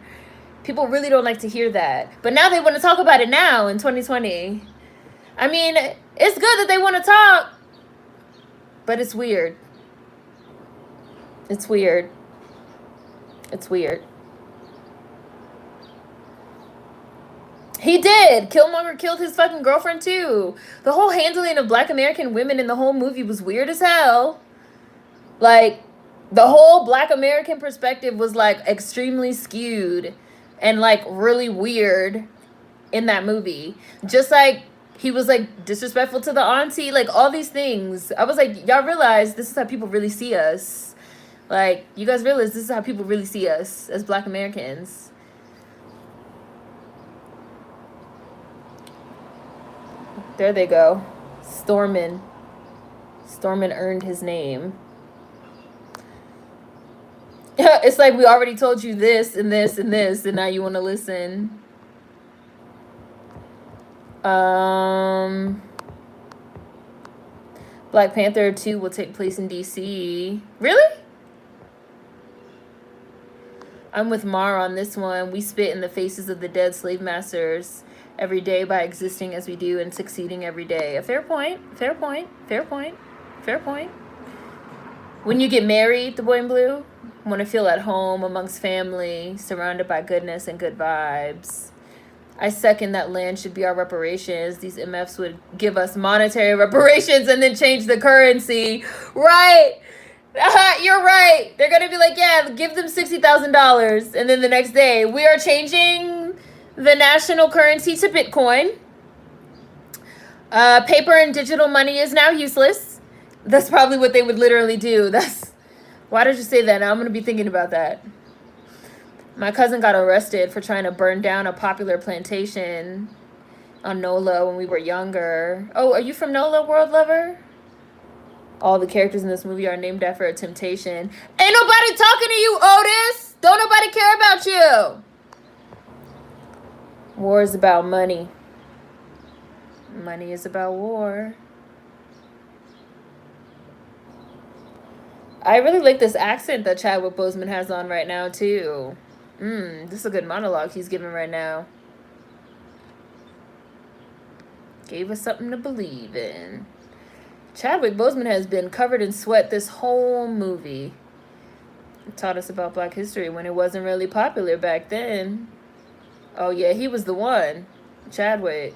People really don't like to hear that. But now they want to talk about it now in 2020. I mean, it's good that they want to talk, but it's weird. It's weird. It's weird. He did. Killmonger killed his fucking girlfriend too. The whole handling of Black American women in the whole movie was weird as hell. Like, the whole Black American perspective was, like, extremely skewed and, like, really weird in that movie. Just like he was, like, disrespectful to the auntie, like, all these things. I was like, y'all realize this is how people really see us. Like, you guys realize this is how people really see us as Black Americans. There they go. Stormin earned his name. It's like, we already told you this and this and this, and now you want to listen. Black Panther 2 will take place in DC. Really? I'm with Mar on this one. We spit in the faces of the dead slave masters every day by existing as we do and succeeding every day. A fair point. Fair point. Fair point. Fair point. When you get married, the boy in blue, want to feel at home amongst family, surrounded by goodness and good vibes. I second that land should be our reparations. These MFs would give us monetary reparations and then change the currency. Right. You're right. They're going to be like, yeah, give them $60,000. And then the next day, we are changing the national currency to Bitcoin. Paper and digital money is now useless. That's probably what they would literally do. Why did you say that? Now I'm going to be thinking about that. My cousin got arrested for trying to burn down a popular plantation on NOLA when we were younger. Oh, are you from NOLA, World Lover? All the characters in this movie are named after a temptation. Ain't nobody talking to you, Otis! Don't nobody care about you! War is about money. Money is about war. I really like this accent that Chadwick Boseman has on right now, too. This is a good monologue he's giving right now. Gave us something to believe in. Chadwick Boseman has been covered in sweat this whole movie. It taught us about Black history when it wasn't really popular back then. Oh, yeah, he was the one. Chadwick.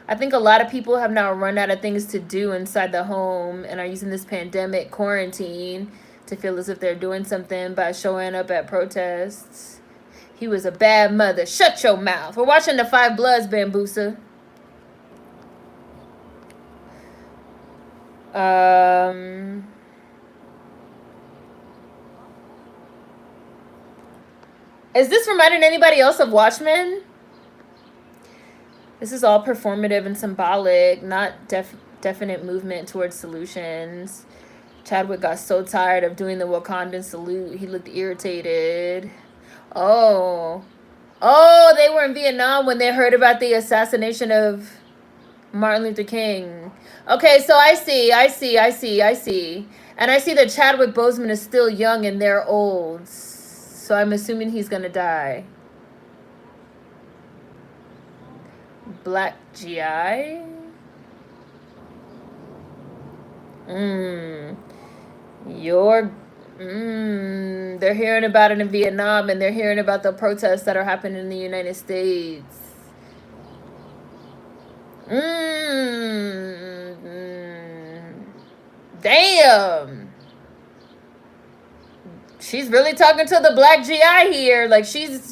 I think a lot of people have now run out of things to do inside the home and are using this pandemic quarantine to feel as if they're doing something by showing up at protests. He was a bad mother. Shut your mouth. We're watching the Five Bloods, Bambusa. Is this reminding anybody else of Watchmen? This is all performative and symbolic, not definite movement towards solutions. Chadwick got so tired of doing the Wakandan salute, he looked irritated. Oh, they were in Vietnam when they heard about the assassination of Martin Luther King. Okay, so I see. And I see that Chadwick Boseman is still young and they're old. So I'm assuming he's going to die. Black GI? They're hearing about it in Vietnam and they're hearing about the protests that are happening in the United States. Damn. She's really talking to the Black GI here. Like she's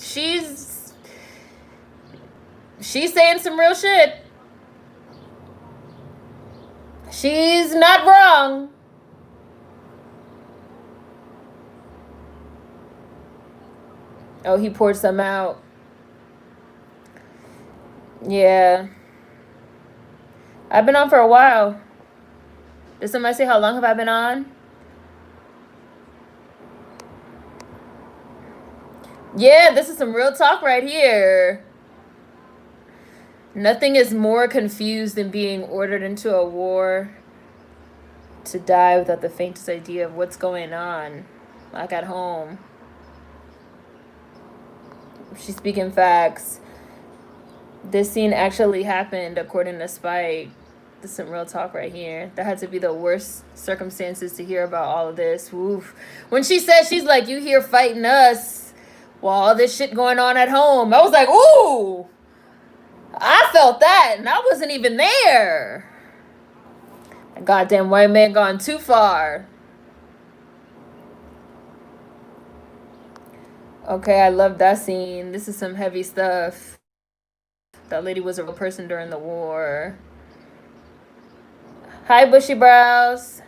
saying some real shit. She's not wrong. Oh, he poured some out. Yeah. I've been on for a while. Did somebody say how long have I been on? Yeah, this is some real talk right here. Nothing is more confused than being ordered into a war to die without the faintest idea of what's going on, like at home. She's speaking facts. This scene actually happened, according to Spike. This is some real talk right here. That had to be the worst circumstances to hear about all of this. Oof. When she said, she's like, you here fighting us while all this shit going on at home. I was like, ooh. I felt that, and I wasn't even there. That goddamn white man gone too far. Okay, I love that scene. This is some heavy stuff. That lady was a real person during the war. Hi, Bushy Brows.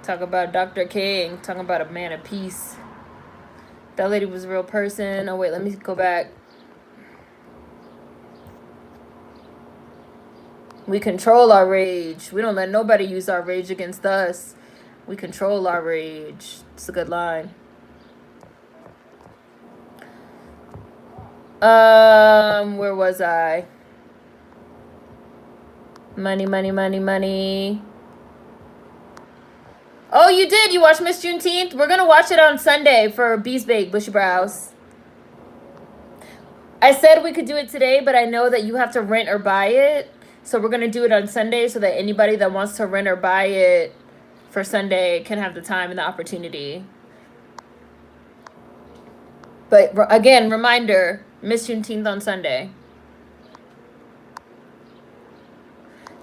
Talk about Dr. King. Talking about a man of peace. That lady was a real person. Oh, wait, let me go back. We control our rage. We don't let nobody use our rage against us. We control our rage. It's a good line. Where was I? Money, money, money, money. Oh, you did? You watched Miss Juneteenth? We're going to watch it on Sunday for Bees Bake, Bushy Brows. I said we could do it today, but I know that you have to rent or buy it. So we're going to do it on Sunday so that anybody that wants to rent or buy it for Sunday can have the time and the opportunity. But again, reminder, Miss Juneteenth on Sunday.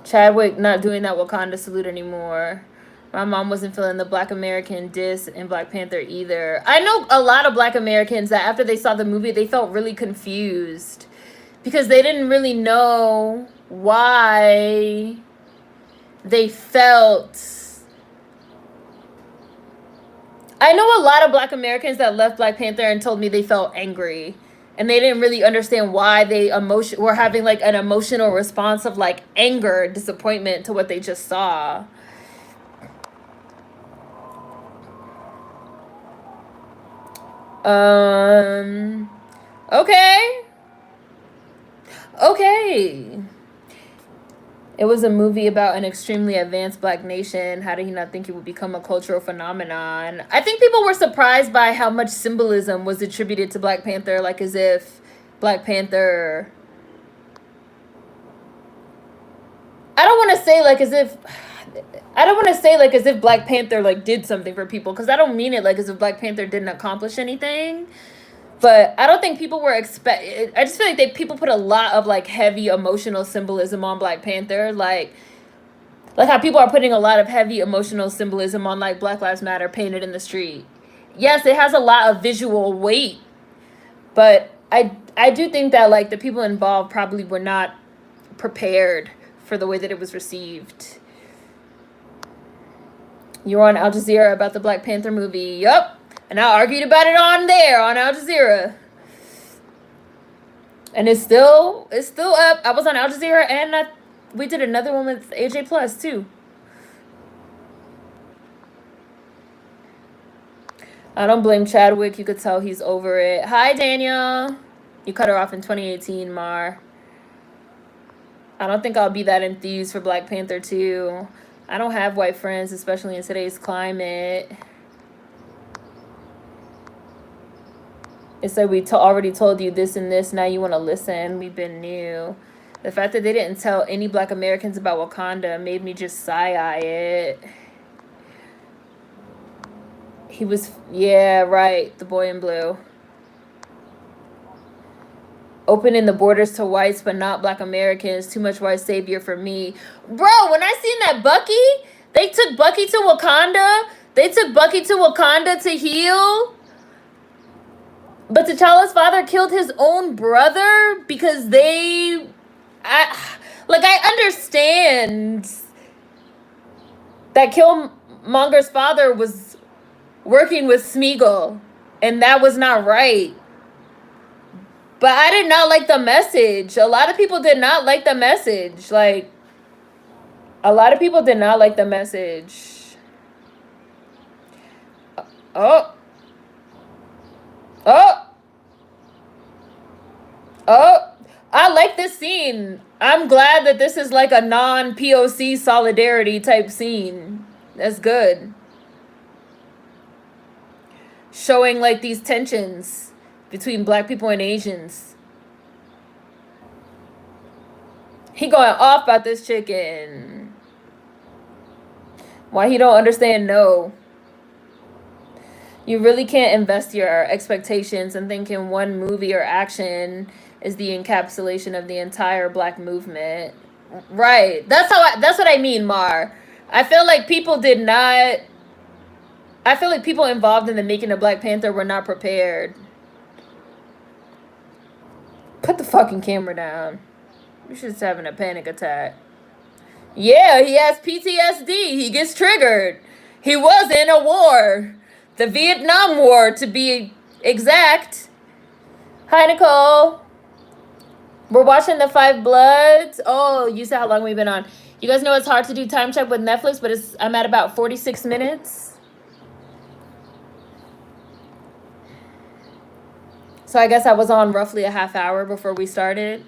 Chadwick not doing that Wakanda salute anymore. My mom wasn't feeling the Black American diss in Black Panther either. I know a lot of Black Americans that after they saw the movie, they felt really confused because they didn't really know why they felt. I know a lot of Black Americans that left Black Panther and told me they felt angry. And they didn't really understand why they were having like an emotional response of like anger, disappointment to what they just saw. Okay. It was a movie about an extremely advanced Black nation. How did he not think it would become a cultural phenomenon? I think people were surprised by how much symbolism was attributed to Black Panther, like as if Black Panther... I don't want to say like as if Black Panther like did something for people, because I don't mean it like as if Black Panther didn't accomplish anything. But I don't think people were I just feel like people put a lot of like heavy emotional symbolism on Black Panther, like how people are putting a lot of heavy emotional symbolism on like Black Lives Matter painted in the street. Yes, it has a lot of visual weight, but I do think that like the people involved probably were not prepared for the way that it was received. You were on Al Jazeera about the Black Panther movie. Yup. And I argued about it on Al Jazeera. And it's still up. I was on Al Jazeera and we did another one with AJ Plus too. I don't blame Chadwick. You could tell he's over it. Hi, Daniel. You cut her off in 2018, Mar. I don't think I'll be that enthused for Black Panther 2. I don't have white friends, especially in today's climate. It said we already told you this and this. Now you want to listen. We've been new. The fact that they didn't tell any Black Americans about Wakanda made me just sigh it. He was, yeah, right. The boy in blue. Opening the borders to whites, but not Black Americans. Too much white savior for me. Bro, when I seen that Bucky, they took Bucky to Wakanda. They took Bucky to Wakanda to heal. But T'Challa's father killed his own brother because I understand that Killmonger's father was working with Smeagol, and that was not right. But I did not like the message. A lot of people did not like the message. Like, a lot of people did not like the message. Oh. I like this scene. I'm glad that this is like a non-POC solidarity type scene. That's good. Showing like these tensions between Black people and Asians. He going off about this chicken. Why he don't understand no. You really can't invest your expectations and think in one movie or action is the encapsulation of the entire Black movement. Right. That's what I mean, Mar. I feel like people involved in the making of Black Panther were not prepared. Put the fucking camera down. You're just having a panic attack. Yeah, he has PTSD. He gets triggered. He was in a war. The Vietnam War, to be exact. Hi, Nicole. We're watching The Five Bloods. Oh, you said how long we've been on. You guys know it's hard to do time check with Netflix, but I'm at about 46 minutes. So I guess I was on roughly a half hour before we started.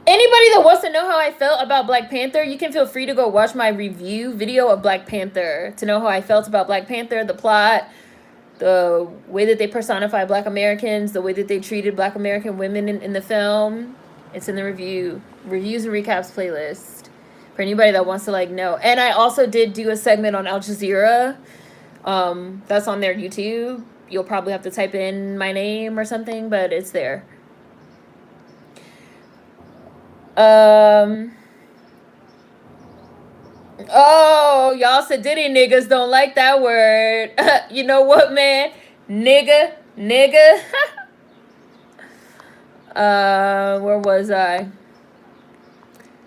Anybody that wants to know how I felt about Black Panther, you can feel free to go watch my review video of Black Panther to know how I felt about Black Panther, the plot, the way that they personify Black Americans, the way that they treated Black American women in the film. It's in the reviews and recaps playlist for anybody that wants to like know. And I also did do a segment on Al Jazeera That's on their YouTube. You'll probably have to type in my name or something, but it's there. Oh, y'all Sadiddy niggas don't like that word. You know what, man? Nigga. Where was I?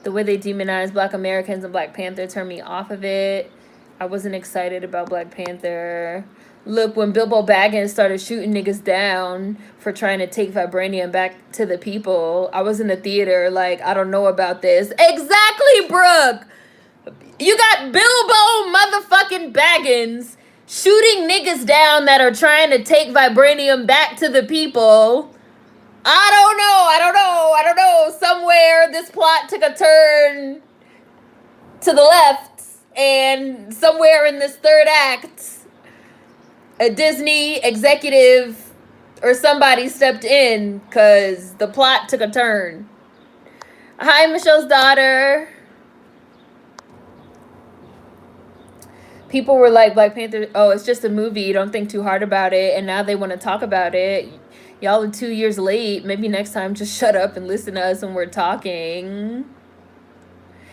The way they demonize Black Americans and Black Panther turned me off of it. I wasn't excited about Black Panther. Look, when Bilbo Baggins started shooting niggas down for trying to take vibranium back to the people, I was in the theater like, I don't know about this. Exactly, Brooke! You got Bilbo motherfucking Baggins shooting niggas down that are trying to take vibranium back to the people. I don't know. Somewhere this plot took a turn to the left, and somewhere in this third act, a Disney executive or somebody stepped in because the plot took a turn. Hi, Michelle's daughter. People were like, Black Panther, oh, it's just a movie. You don't think too hard about it. And now they want to talk about it. Y'all are 2 years late. Maybe next time just shut up and listen to us when we're talking.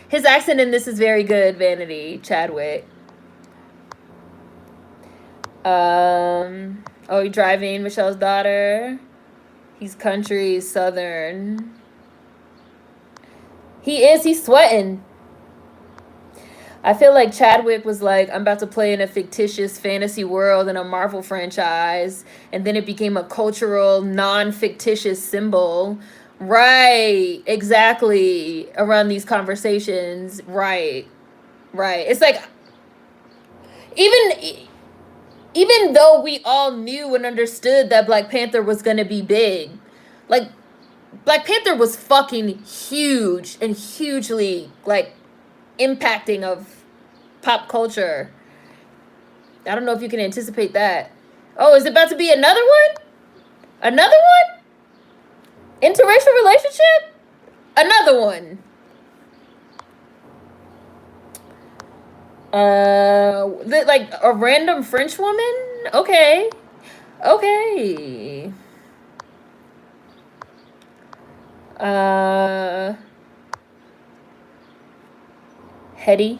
His accent in this is very good, Vanity. Chadwick. Oh, you're driving, Michelle's daughter. He's country, southern. He's sweating. I feel like Chadwick was like, I'm about to play in a fictitious fantasy world in a Marvel franchise, and then it became a cultural, non-fictitious symbol. Right, exactly, around these conversations. Right. It's like, even though we all knew and understood that Black Panther was going to be big, like, Black Panther was fucking huge and hugely, like, impacting of pop culture. I don't know if you can anticipate that. Oh, is it about to be another one? Another one? Interracial relationship? Another one. Like a random French woman? Okay. Hetty.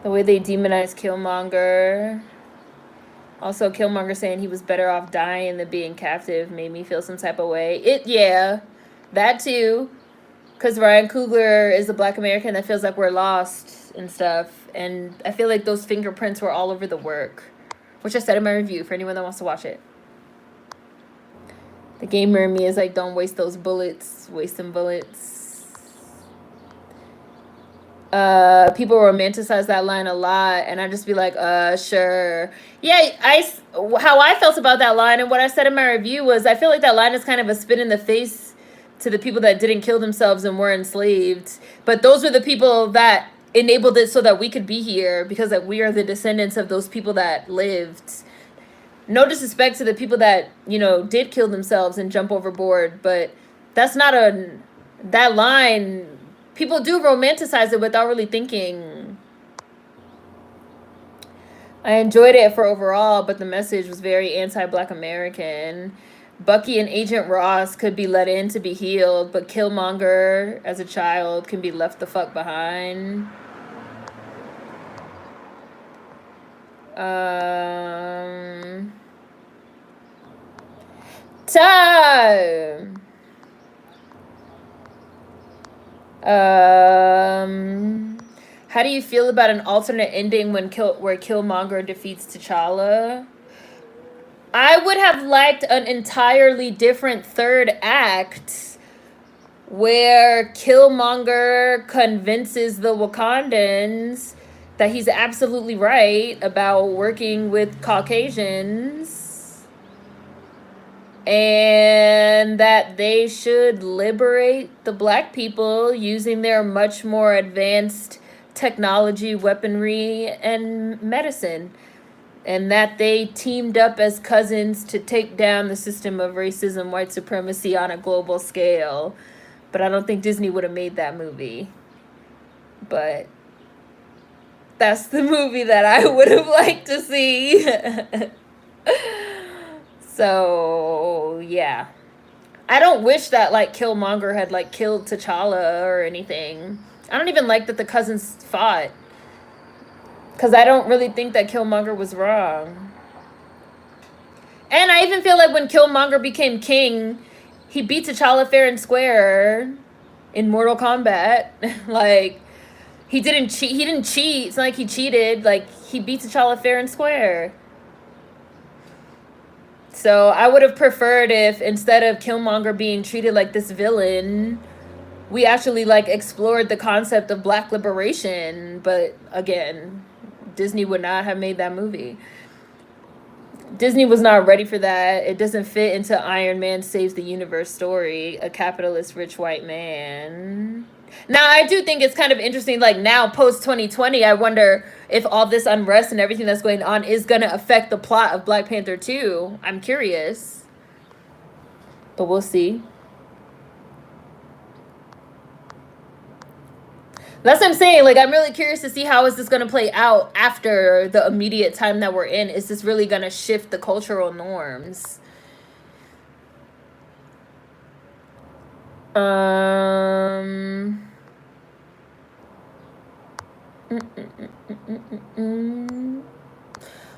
The way they demonize Killmonger. Also, Killmonger saying he was better off dying than being captive made me feel some type of way. Yeah, that too. Because Ryan Coogler is a Black American that feels like we're lost and stuff. And I feel like those fingerprints were all over the work, which I said in my review for anyone that wants to watch it. The gamer in me is like, don't waste those bullets. Waste them bullets. People romanticize that line a lot, and I just be like, sure. Yeah, how I felt about that line and what I said in my review was I feel like that line is kind of a spit in the face to the people that didn't kill themselves and were enslaved. But those were the people that enabled it so that we could be here, because like, we are the descendants of those people that lived. No disrespect to the people that, you know, did kill themselves and jump overboard, but that's not that line. People do romanticize it without really thinking. I enjoyed it for overall, but the message was very anti-Black American. Bucky and Agent Ross could be let in to be healed, but Killmonger as a child can be left the fuck behind. Time. How do you feel about an alternate ending where Killmonger defeats T'Challa? I would have liked an entirely different third act where Killmonger convinces the Wakandans that he's absolutely right about working with Caucasians and that they should liberate the Black people using their much more advanced technology, weaponry, and medicine, and that they teamed up as cousins to take down the system of racism, white supremacy on a global scale. But I don't think Disney would have made that movie. But that's the movie that I would have liked to see. So, yeah. I don't wish that, like, Killmonger had, like, killed T'Challa or anything. I don't even like that the cousins fought. Because I don't really think that Killmonger was wrong. And I even feel like when Killmonger became king, he beat T'Challa fair and square in Mortal Kombat. Like, he didn't cheat. He didn't cheat. It's not like he cheated. Like, he beat T'Challa fair and square. So I would have preferred if, instead of Killmonger being treated like this villain, we actually, like, explored the concept of Black liberation. But again, Disney would not have made that movie. Disney was not ready for that. It doesn't fit into Iron Man saves the universe story, a capitalist rich white man. Now, I do think it's kind of interesting, like, now, post-2020, I wonder if all this unrest and everything that's going on is going to affect the plot of Black Panther 2. I'm curious. But we'll see. That's what I'm saying. Like, I'm really curious to see how is this going to play out after the immediate time that we're in. Is this really going to shift the cultural norms?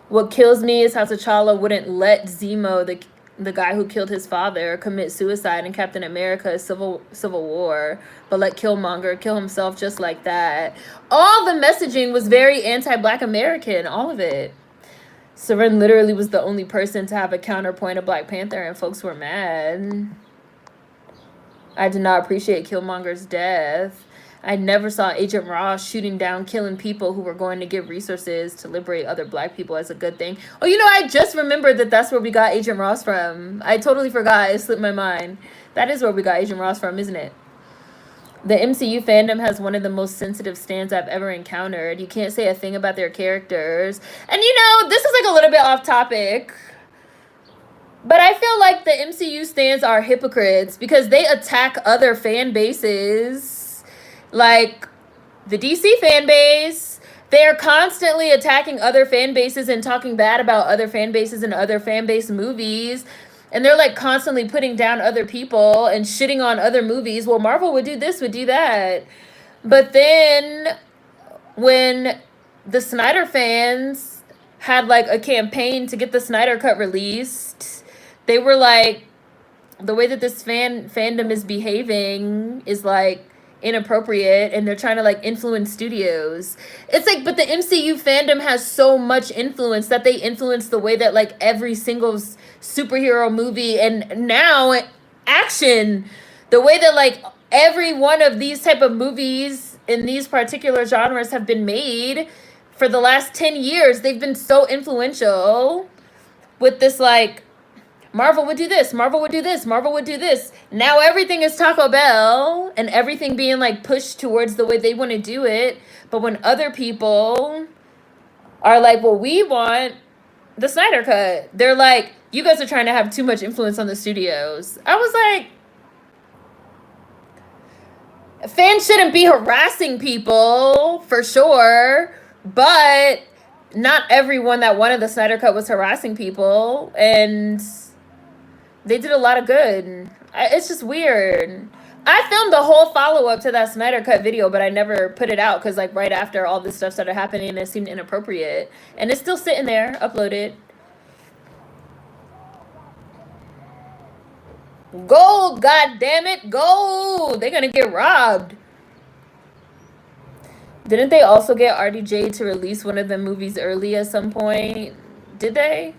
What kills me is how T'Challa wouldn't let Zemo, the guy who killed his father, commit suicide in Captain America's Civil War, but let Killmonger kill himself just like that. All the messaging was very anti-Black American, all of it. Seren literally was the only person to have a counterpoint of Black Panther, and folks were mad. I did not appreciate Killmonger's death. I never saw Agent Ross shooting down, killing people who were going to give resources to liberate other Black people as a good thing. Oh, you know, I just remembered that that's where we got Agent Ross from. I totally forgot. It slipped my mind. That is where we got Agent Ross from, isn't it? The MCU fandom has one of the most sensitive stands I've ever encountered. You can't say a thing about their characters. And, you know, this is like a little bit off topic, but I feel like the MCU stands are hypocrites because they attack other fan bases. Like, the DC fan base, they're constantly attacking other fan bases and talking bad about other fan bases and other fan base movies. And they're, like, constantly putting down other people and shitting on other movies. Well, Marvel would do this, would do that. But then when the Snyder fans had, like, a campaign to get the Snyder Cut released, they were like, the way that this fandom is behaving is, like, inappropriate, and they're trying to, like, influence studios. It's like, but the MCU fandom has so much influence that they influence the way that, like, every single superhero movie and now action, the way that, like, every one of these type of movies in these particular genres have been made for the last 10 years. They've been so influential with this, like, Marvel would do this, Marvel would do this, Marvel would do this. Now everything is Taco Bell and everything being, like, pushed towards the way they want to do it. But when other people are like, well, we want the Snyder Cut, they're like, you guys are trying to have too much influence on the studios. I was like, fans shouldn't be harassing people, for sure, but not everyone that wanted the Snyder Cut was harassing people, and they did a lot of good. It's just weird. I filmed the whole follow-up to that Snyder Cut video, but I never put it out because, like, right after all this stuff started happening, it seemed inappropriate. And it's still sitting there, uploaded. Gold, goddammit, gold! They're gonna get robbed. Didn't they also get RDJ to release one of the movies early at some point? Did they?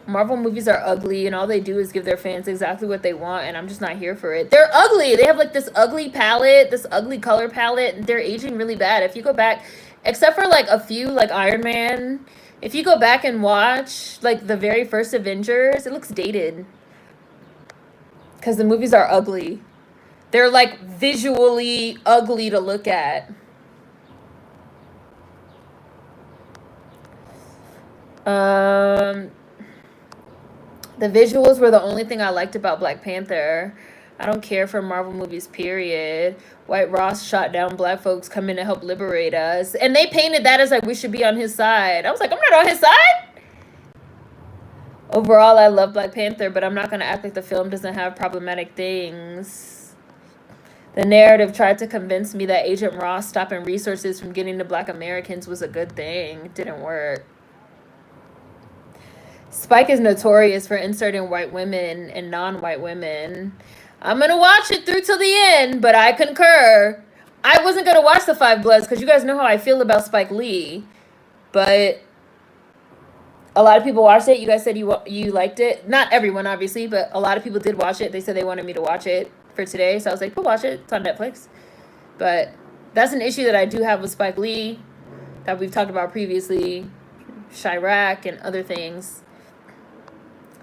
Marvel movies are ugly, and all they do is give their fans exactly what they want, and I'm just not here for it. They're ugly. They have, like, this ugly palette, this ugly color palette, and they're aging really bad. If you go back, except for, like, a few, like, Iron Man, if you go back and watch, like, the very first Avengers, it looks dated. Because the movies are ugly. They're, like, visually ugly to look at. The visuals were the only thing I liked about Black Panther. I don't care for Marvel movies, period. White Ross shot down black folks coming to help liberate us. And they painted that as like we should be on his side. I was like, I'm not on his side. Overall, I love Black Panther, but I'm not going to act like the film doesn't have problematic things. The narrative tried to convince me that Agent Ross stopping resources from getting to black Americans was a good thing. It didn't work. Spike is notorious for inserting white women and non-white women. I'm going to watch it through till the end, but I concur. I wasn't going to watch The Five Bloods because you guys know how I feel about Spike Lee. But a lot of people watched it. You guys said you liked it. Not everyone, obviously, but a lot of people did watch it. They said they wanted me to watch it for today. So I was like, we'll watch it. It's on Netflix. But that's an issue that I do have with Spike Lee that we've talked about previously. Chirac and other things.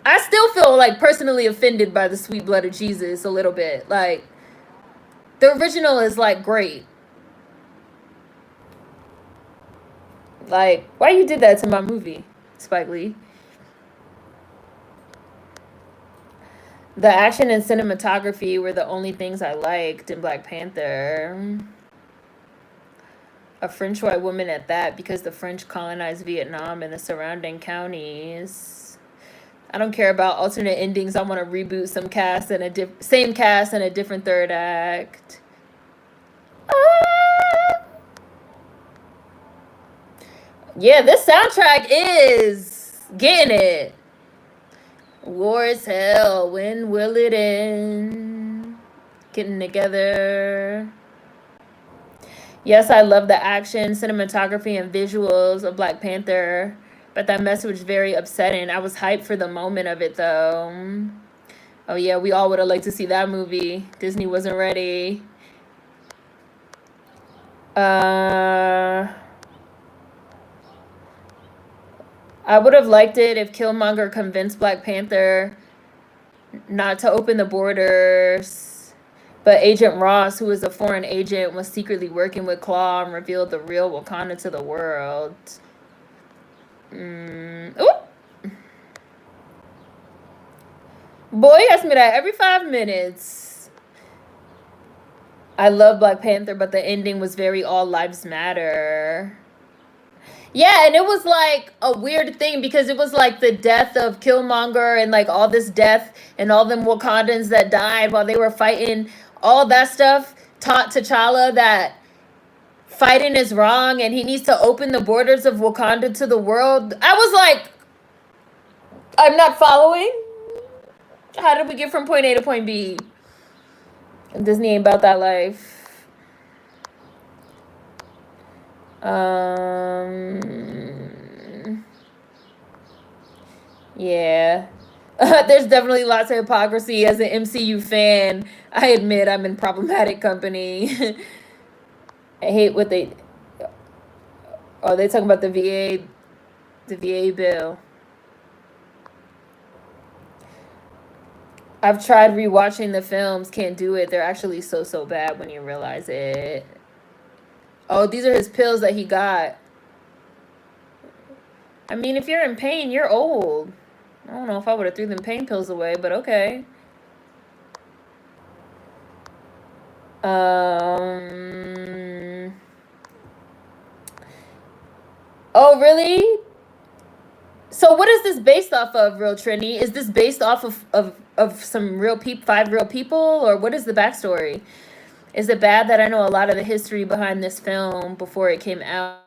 I still feel like personally offended by the Sweet Blood of Jesus a little bit. Like, the original is like great. Like, why you did that to my movie, Spike Lee? The action and cinematography were the only things I liked in Black Panther. A French white woman at that, because the French colonized Vietnam and the surrounding counties. I don't care about alternate endings. I want to reboot some cast and same cast and a different third act. Yeah, this soundtrack is getting it. War is hell. When will it end? Getting together. Yes, I love the action, cinematography, and visuals of Black Panther. But that message was very upsetting. I was hyped for the moment of it, though. Oh, yeah, we all would have liked to see that movie. Disney wasn't ready. I would have liked it if Killmonger convinced Black Panther not to open the borders. But Agent Ross, who was a foreign agent, was secretly working with Claw and revealed the real Wakanda to the world. Ooh. Boy, he asks me that every 5 minutes. I love Black Panther, but the ending was very all lives matter. Yeah, and it was like a weird thing because it was like the death of Killmonger and like all this death and all them Wakandans that died while they were fighting. All that stuff taught T'Challa that fighting is wrong and he needs to open the borders of Wakanda to the world. I was like, I'm not following. How did we get from point A to point B? Disney ain't about that life. Yeah. There's definitely lots of hypocrisy as an MCU fan. I admit I'm in problematic company. I hate what they... Oh, they talking about the VA bill. I've tried rewatching the films, can't do it. They're actually so bad when you realize it. Oh, these are his pills that he got. I mean, if you're in pain, you're old. I don't know if I would have threw them pain pills away, but okay. Oh, really? So what is this based off of, Real Trini? Is this based off of some real 5 real people, or what is the backstory? Is it bad that I know a lot of the history behind this film before it came out,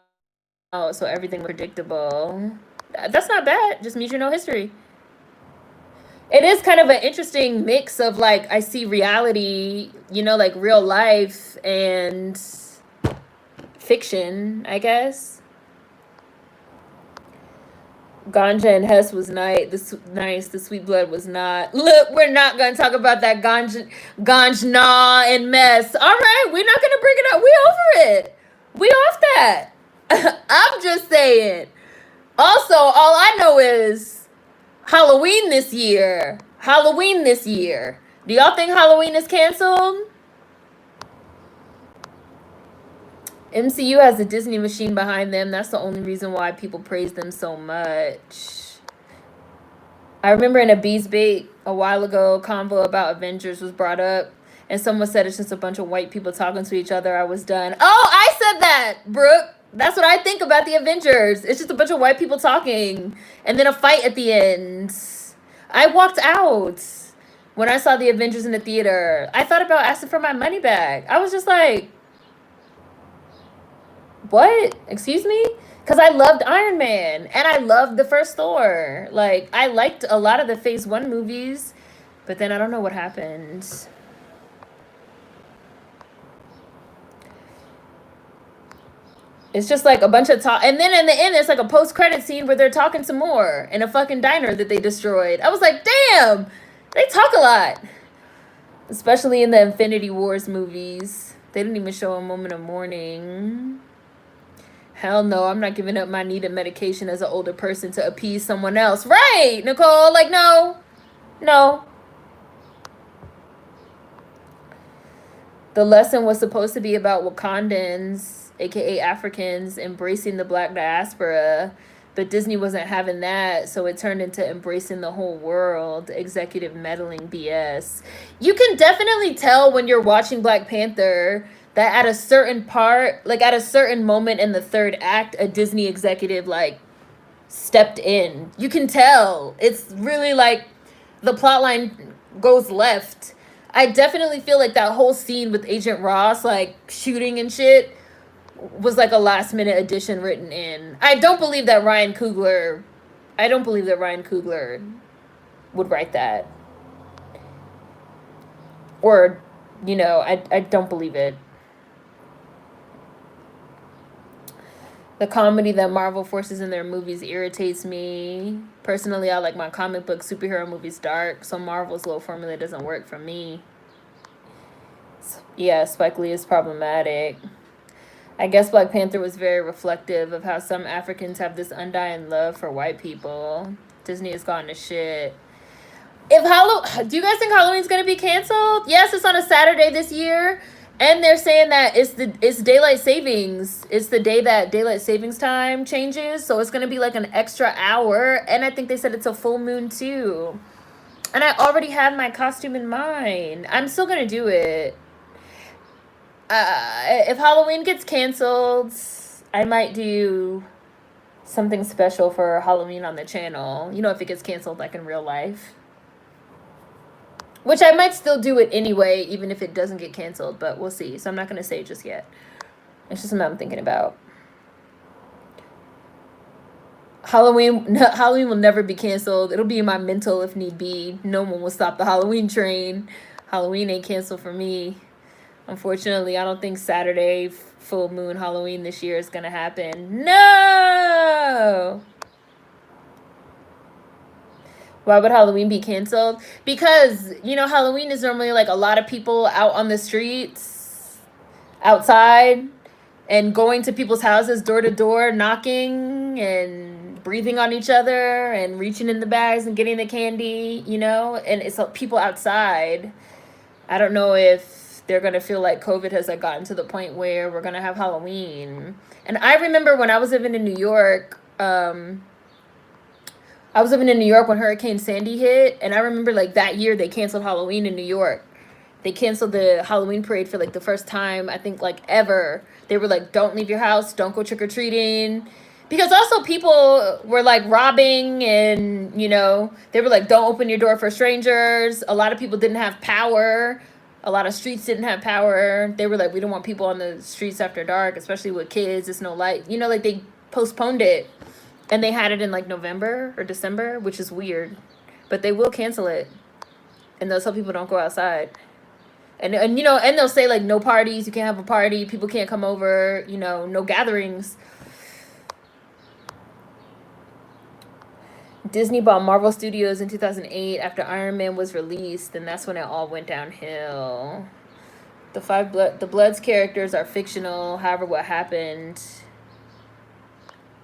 so everything was predictable? That's not bad. Just means you know history. It is kind of an interesting mix of, like, I see reality, you know, like real life and fiction, I guess. Ganja and Hess was nice. The Sweet Blood was not. Look, we're not going to talk about that Ganjna and mess. All right, we're not going to bring it up. We over it. We off that. I'm just saying. Also, all I know is Halloween this year. Do y'all think Halloween is canceled? MCU has a Disney machine behind them. That's the only reason why people praise them so much. I remember in A Bee's Bait, a while ago, convo about Avengers was brought up, and someone said it's just a bunch of white people talking to each other. I was done. Oh, I said that, Brooke. That's what I think about the Avengers. It's just a bunch of white people talking, and then a fight at the end. I walked out when I saw the Avengers in the theater. I thought about asking for my money back. I was just like, what? Excuse me? Because I loved Iron Man, and I loved the first Thor. Like, I liked a lot of the Phase 1 movies, but then I don't know what happened. It's just like a bunch of talk. And then in the end, there's like a post-credit scene where they're talking some more in a fucking diner that they destroyed. I was like, damn, they talk a lot. Especially in the Infinity Wars movies. They didn't even show a moment of mourning. Hell no, I'm not giving up my needed medication as an older person to appease someone else. Right, Nicole? Like, no. No. The lesson was supposed to be about Wakandans, aka Africans, embracing the black diaspora, but Disney wasn't having that, so it turned into embracing the whole world. Executive meddling BS. You can definitely tell when you're watching Black Panther that at a certain part, like at a certain moment in the third act, a Disney executive like stepped in. You can tell. It's really like the plot line goes left. I definitely feel like that whole scene with Agent Ross like shooting and shit was like a last minute addition written in. I don't believe that Ryan Coogler would write that. Or, you know, I don't believe it. The comedy that Marvel forces in their movies irritates me. Personally, I like my comic book superhero movies dark, so Marvel's little formula doesn't work for me. Yeah, Spike Lee is problematic. I guess Black Panther was very reflective of how some Africans have this undying love for white people. Disney has gone to shit. Do you guys think Halloween's gonna be canceled? Yes, it's on a Saturday this year, and they're saying that it's daylight savings. It's the day that daylight savings time changes, so it's gonna be like an extra hour. And I think they said it's a full moon too. And I already have my costume in mind. I'm still gonna do it. If Halloween gets canceled, I might do something special for Halloween on the channel. You know, if it gets canceled, like in real life. Which I might still do it anyway, even if it doesn't get canceled, but we'll see. So I'm not going to say it just yet. It's just something I'm thinking about. Halloween will never be canceled. It'll be in my mental if need be. No one will stop the Halloween train. Halloween ain't canceled for me. Unfortunately, I don't think Saturday full moon Halloween this year is going to happen. No! Why would Halloween be canceled? Because, you know, Halloween is normally like a lot of people out on the streets, outside, and going to people's houses door to door, knocking and breathing on each other and reaching in the bags and getting the candy, you know? And it's people outside. I don't know if they're going to feel like COVID has like gotten to the point where we're going to have Halloween. And I remember when I was living in New York, when Hurricane Sandy hit, and I remember like that year they canceled Halloween in New York. They canceled the Halloween parade for like the first time, I think like ever. They were like, don't leave your house, don't go trick-or-treating. Because also people were like robbing and, you know, they were like, don't open your door for strangers. A lot of people didn't have power. A lot of streets didn't have power. They were like, we don't want people on the streets after dark, especially with kids. It's no light. You know, like they postponed it. And they had it in like November or December, which is weird. But they will cancel it. And they'll tell people don't go outside. And you know, and they'll say like no parties, you can't have a party, people can't come over, you know, no gatherings. Disney bought Marvel Studios in 2008 after Iron Man was released, and that's when it all went downhill. The Bloods characters are fictional, however what happened.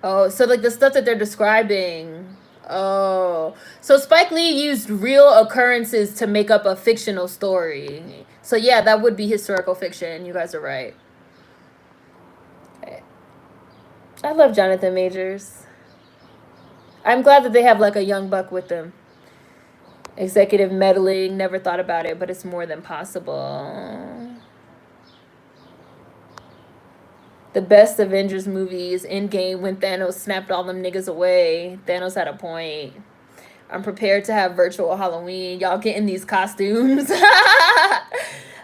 Oh, so like the stuff that they're describing. Oh, so Spike Lee used real occurrences to make up a fictional story. So yeah, that would be historical fiction. You guys are right. I love Jonathan Majors. I'm glad that they have like a young buck with them. Executive meddling, never thought about it, but it's more than possible. The best Avengers movie is Endgame when Thanos snapped all them niggas away. Thanos had a point. I'm prepared to have virtual Halloween. Y'all getting these costumes.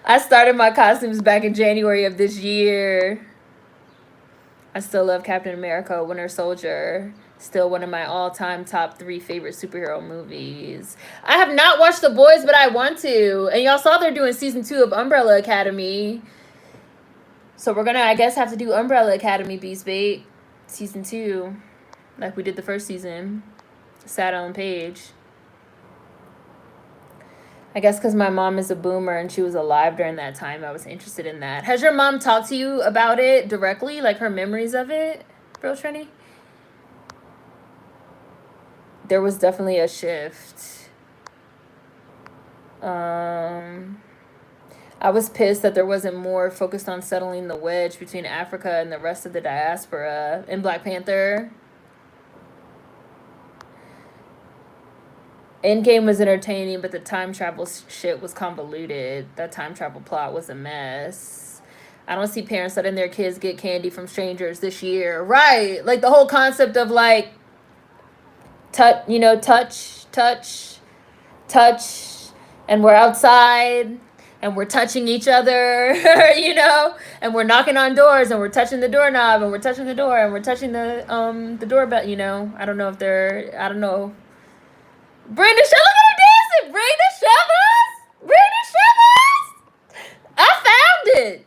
I started my costumes back in January of this year. I still love Captain America, Winter Soldier. Still one of my all-time top 3 favorite superhero movies. I have not watched The Boys, but I want to. And y'all saw they're doing season 2 of Umbrella Academy. So we're gonna, I guess, have to do Umbrella Academy, Beast Bait. Season 2. Like we did the first season. Sad on page. I guess because my mom is a boomer and she was alive during that time, I was interested in that. Has your mom talked to you about it directly? Like her memories of it, Bro Trini? There was definitely a shift. I was pissed that there wasn't more focused on settling the wedge between Africa and the rest of the diaspora in Black Panther. Endgame was entertaining, but the time travel shit was convoluted. That time travel plot was a mess. I don't see parents letting their kids get candy from strangers this year. Right. Like the whole concept of like, touch, and we're outside and we're touching each other, and we're knocking on doors and we're touching the doorknob and we're touching the door and we're touching the doorbell, I don't know. Bring the shovel. Look at her dancing. Bring the shovels. Bring the shovels. I found it.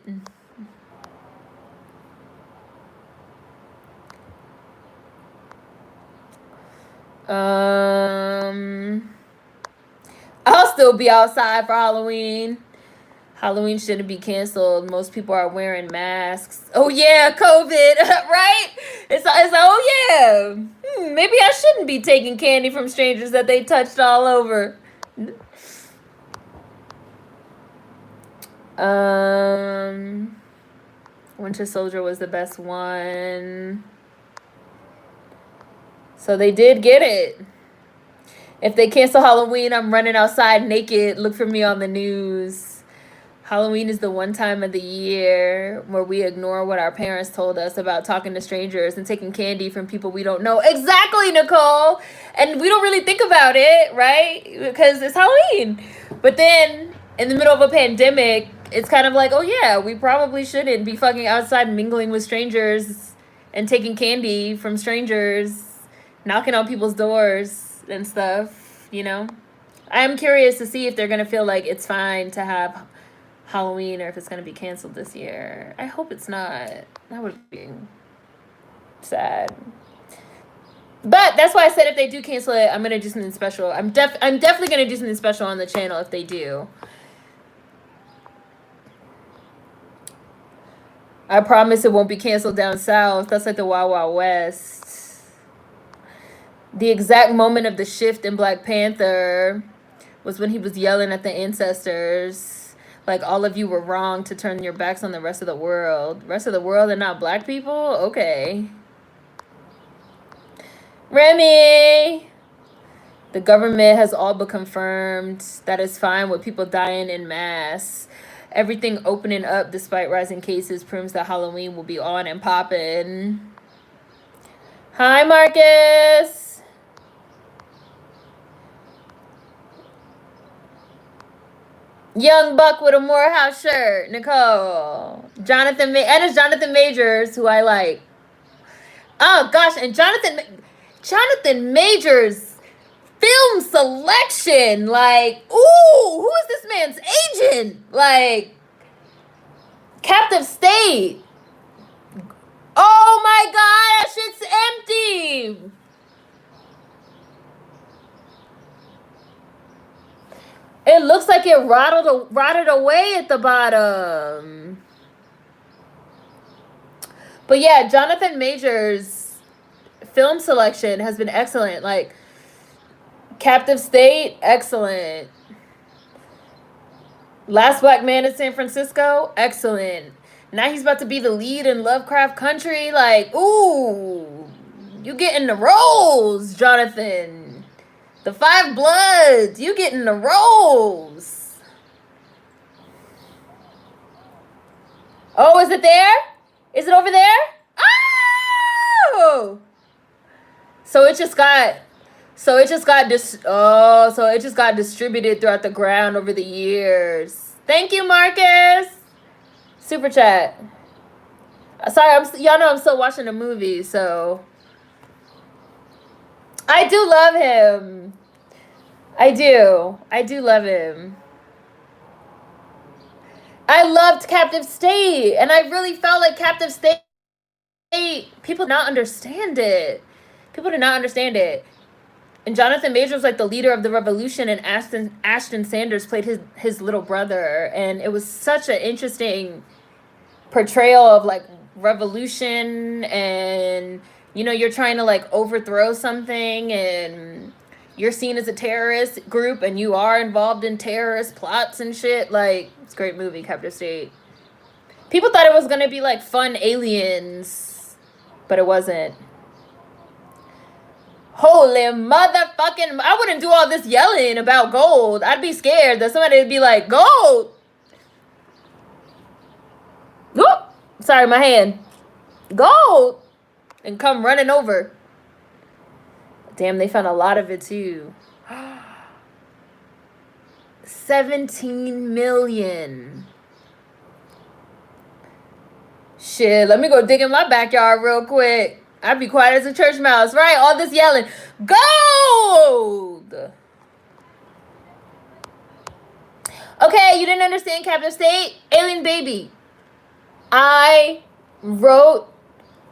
I'll still be outside for Halloween. Halloween shouldn't be canceled. Most people are wearing masks. Oh yeah, COVID, right? It's oh yeah. Maybe I shouldn't be taking candy from strangers that they touched all over. Winter Soldier was the best one. So they did get it. If they cancel Halloween, I'm running outside naked. Look for me on the news. Halloween is the one time of the year where we ignore what our parents told us about talking to strangers and taking candy from people we don't know. Exactly, Nicole. And we don't really think about it, right? Because it's Halloween. But then in the middle of a pandemic, it's kind of like, oh yeah, we probably shouldn't be fucking outside mingling with strangers and taking candy from strangers, knocking on people's doors and stuff, I'm curious to see if they're going to feel like it's fine to have Halloween or if it's going to be canceled this year. I hope it's not. That would be sad. But that's why I said if they do cancel it, I'm going to do something special. I'm definitely going to do something special on the channel if they do. I promise it won't be canceled down south. That's like the Wild Wild West. The exact moment of the shift in Black Panther was when he was yelling at the ancestors, like, all of you were wrong to turn your backs on the rest of the world. Rest of the world and not black people? Okay. Remy! The government has all but confirmed that it's fine with people dying in mass. Everything opening up despite rising cases proves that Halloween will be on and popping. Hi, Marcus! Young buck with a Morehouse shirt, Nicole. And it's Jonathan Majors, who I like. Oh gosh, and Jonathan Majors film selection, like, ooh, who is this man's agent? Like, Captive State. Oh my god, that shit's empty. It looks like it rotted away at the bottom. But yeah, Jonathan Majors' film selection has been excellent. Like, Captive State, excellent. Last Black Man in San Francisco, excellent. Now he's about to be the lead in Lovecraft Country. Like, ooh, you getting the roles, Jonathan. The Five Bloods. You getting the rose. Oh, is it there? Is it over there? Oh! So it just got distributed throughout the ground over the years. Thank you, Marcus. Super chat. Sorry, y'all know I'm still watching the movie, so I do love him. I do love him. I loved Captive State, and I really felt like Captive State, people did not understand it. And Jonathan Majors was like the leader of the revolution, and Ashton Sanders played his little brother, and it was such an interesting portrayal of like revolution, and you're trying to like overthrow something, and you're seen as a terrorist group, and you are involved in terrorist plots and shit. Like, it's a great movie, Captive State. People thought it was gonna be like fun aliens, but it wasn't. Holy motherfucking, I wouldn't do all this yelling about gold. I'd be scared that somebody would be like, gold. Whoop. Sorry, my hand. Gold. And come running over. Damn, they found a lot of it too. 17 million. Shit, let me go dig in my backyard real quick. I'd be quiet as a church mouse, right? All this yelling. Gold! Okay, you didn't understand Captive State? Alien Baby. I wrote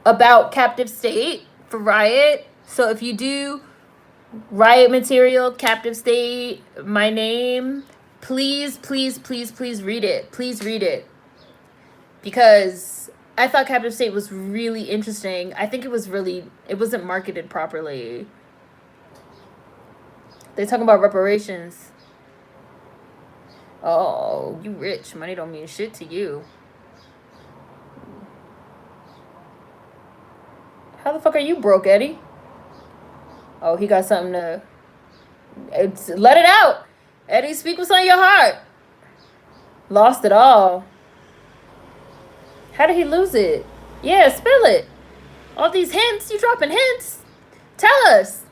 about Captive State for Riot. So if you do Riot material, Captive State, my name, please read it. Please read it. Because I thought Captive State was really interesting. I think it wasn't marketed properly. They talking about reparations. Oh, you rich. Money don't mean shit to you. How the fuck are you broke, Eddie? Oh, he got something to... let it out. Eddie, speak what's on your heart. Lost it all. How did he lose it? Yeah, spill it. All these hints. You dropping hints. Tell us.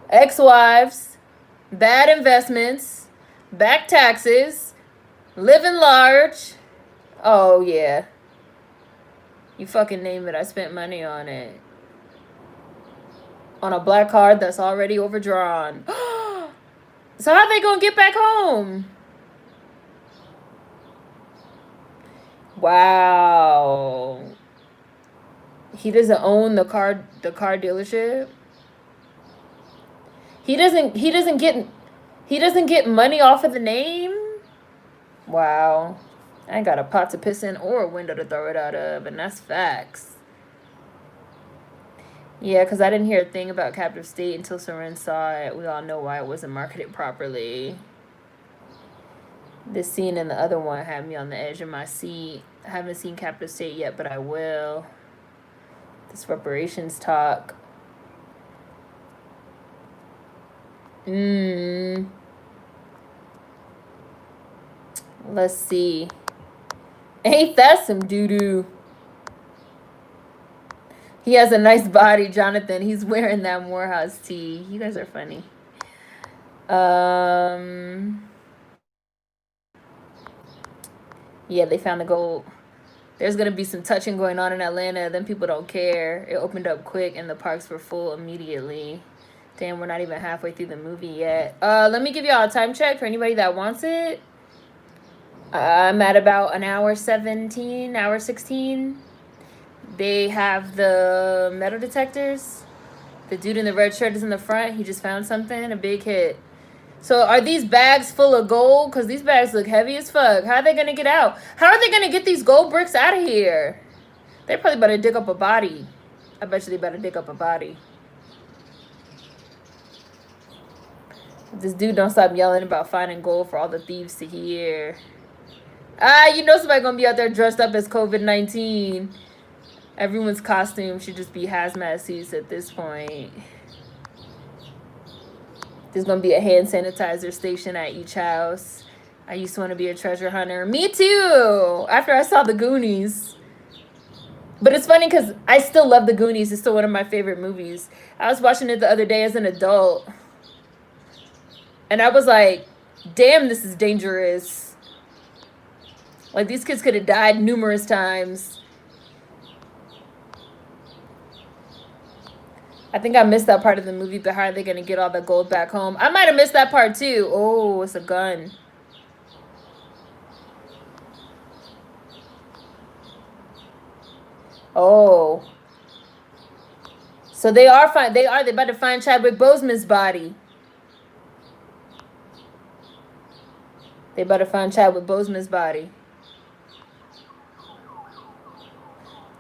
Ex-wives. Bad investments. Back taxes. Living large. Oh, yeah. You fucking name it. I spent money on it. On a black card that's already overdrawn. So how they gonna get back home? Wow. He doesn't own the car dealership. He doesn't get money off of the name. Wow. I ain't got a pot to piss in or a window to throw it out of, and that's facts. Yeah, because I didn't hear a thing about Captive State until Seren saw it. We all know why it wasn't marketed properly. This scene and the other one had me on the edge of my seat. I haven't seen Captive State yet, but I will. This reparations talk. Let's see. Ain't that some doo-doo? He has a nice body, Jonathan. He's wearing that Morehouse tee. You guys are funny. Yeah, they found the gold. There's going to be some touching going on in Atlanta. Then people don't care. It opened up quick and the parks were full immediately. Damn, we're not even halfway through the movie yet. Let me give y'all a time check for anybody that wants it. I'm at about an hour 17, hour 16. They have the metal detectors. The dude in the red shirt is in the front. He just found something, a big hit. So are these bags full of gold? Because these bags look heavy as fuck. How are they going to get out? How are they going to get these gold bricks out of here? They probably better dig up a body. I bet you they better dig up a body. This dude don't stop yelling about finding gold for all the thieves to hear. You know somebody going to be out there dressed up as COVID-19. Everyone's costume should just be hazmat suits at this point. There's gonna be a hand sanitizer station at each house. I used to want to be a treasure hunter. Me too! After I saw the Goonies. But it's funny because I still love the Goonies. It's still one of my favorite movies. I was watching it the other day as an adult. And I was like, damn, this is dangerous. Like, these kids could have died numerous times. I think I missed that part of the movie, but how are they going to get all the gold back home? I might have missed that part too. Oh, it's a gun. Oh. So they are fine. They about to find Chadwick Boseman's body. They about to find Chadwick Boseman's body.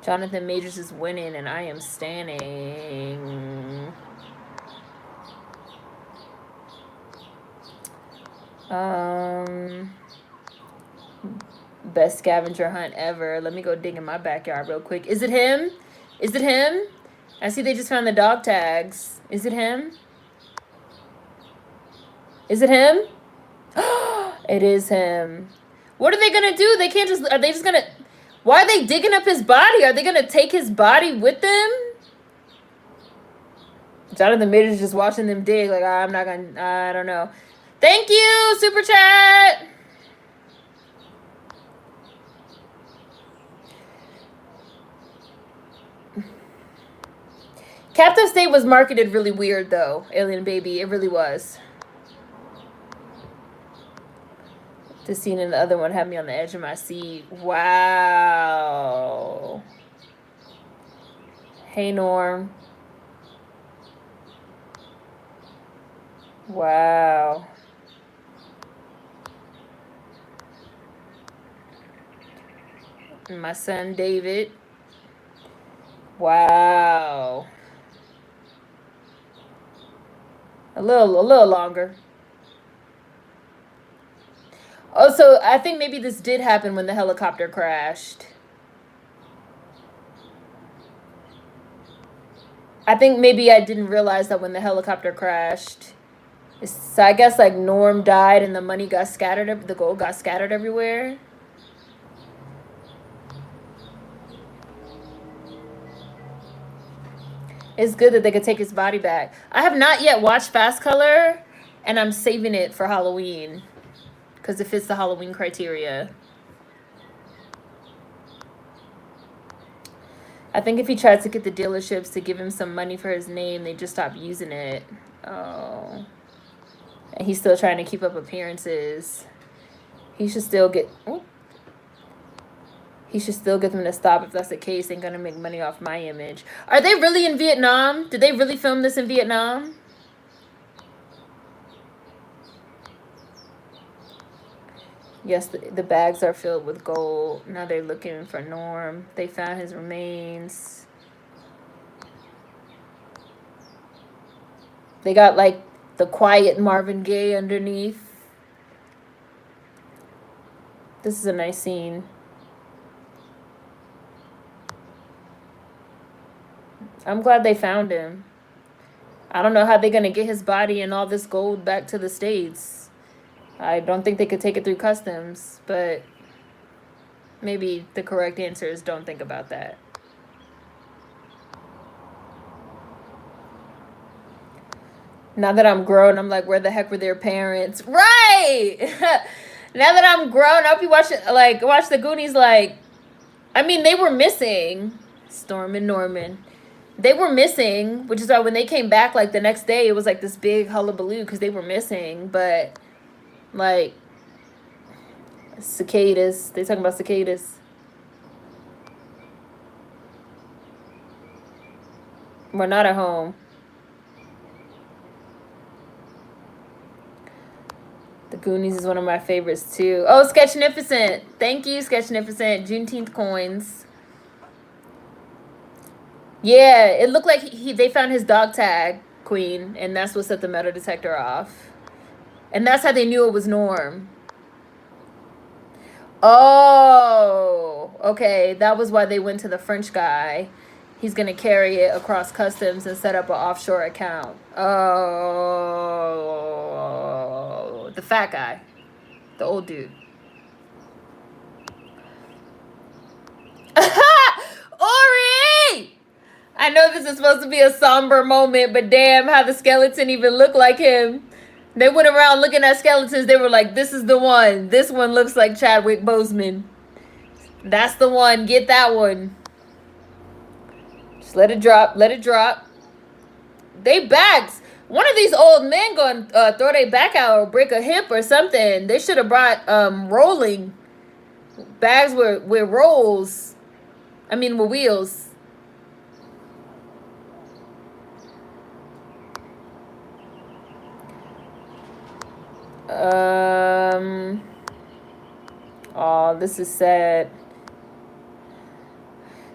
Jonathan Majors is winning, and I am standing. Best scavenger hunt ever. Let me go dig in my backyard real quick. Is it him? Is it him? I see they just found the dog tags. Is it him? Is it him? It is him. What are they gonna do? They can't just... Are they just gonna... Why are they digging up his body? Are they gonna take his body with them? Jonathan Majors just watching them dig. Like, I'm not gonna... I don't know. Thank you, Super Chat! Captive State was marketed really weird, though. Alien Baby. It really was. The scene in the other one had me on the edge of my seat. Wow. Hey, Norm. Wow. And my son, David. Wow. A little longer. Oh, so I think maybe this did happen when the helicopter crashed. I think maybe I didn't realize that when the helicopter crashed. So I guess like Norm died and the money got scattered, the gold got scattered everywhere. It's good that they could take his body back. I have not yet watched Fast Color, and I'm saving it for Halloween because it fits the Halloween criteria. I think if he tried to get the dealerships to give him some money for his name, they just stopped using it. Oh. And he's still trying to keep up appearances. He should still get... Oh. He should still get them to stop if that's the case. They're going to make money off my image. Are they really in Vietnam? Did they really film this in Vietnam? Yes, the bags are filled with gold. Now they're looking for Norm. They found his remains. They got like the quiet Marvin Gaye underneath. This is a nice scene. I'm glad they found him. I don't know how they're going to get his body and all this gold back to the States. I don't think they could take it through customs, but maybe the correct answer is don't think about that. Now that I'm grown, I'm like, where the heck were their parents? Right! Now that I'm grown, I'll be watching, like, watch the Goonies, like, I mean, they were missing. Storm and Norman. They were missing, which is why when they came back, like, the next day, it was, like, this big hullabaloo because they were missing. But, like, cicadas. They talking about cicadas. We're not at home. The Goonies is one of my favorites, too. Oh, Sketchnificent. Thank you, Sketchnificent. Juneteenth coins. Yeah, it looked like they found his dog tag, Queen, and that's what set the metal detector off. And that's how they knew it was Norm. Oh, okay, that was why they went to the French guy. He's going to carry it across customs and set up an offshore account. Oh, the fat guy. The old dude. Ori! I know this is supposed to be a somber moment, but damn, how the skeleton even looked like him. They went around looking at skeletons. They were like, this is the one. This one looks like Chadwick Boseman. That's the one. Get that one. Just let it drop. Let it drop. They backs. One of these old men going throw their back out or break a hip or something. They should have brought rolling bags with rolls. I mean, with wheels. Oh, this is sad.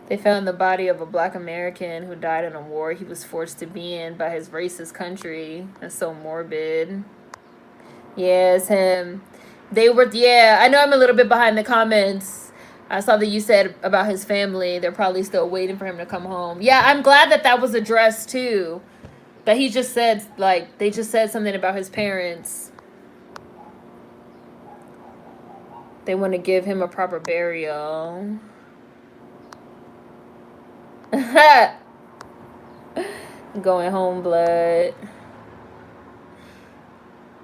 They found the body of a black American who died in a war he was forced to be in by his racist country. That's so morbid. Yeah, it's him. They were, yeah, I know I'm a little bit behind the comments. I saw that you said about his family. They're probably still waiting for him to come home. Yeah, I'm glad that that was addressed too. That he just said, like, they just said something about his parents. They want to give him a proper burial. Going home, blood.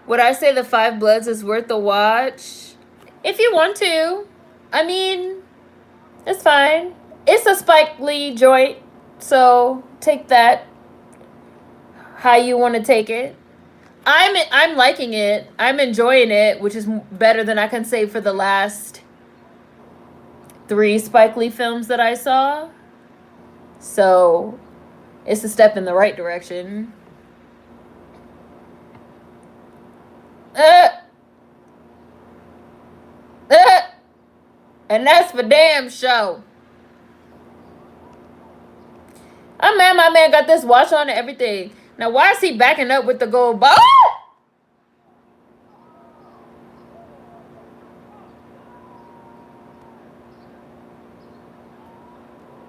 Would I say the Five Bloods is worth the watch? If you want to. I mean, it's fine. It's a Spike Lee joint, so take that how you want to take it. I'm liking it. I'm enjoying it, which is better than I can say for the last 3 Spike Lee films that I saw. So, it's a step in the right direction. And that's for damn show. I'm mad my man got this watch on and everything. Now, why is he backing up with the gold ball?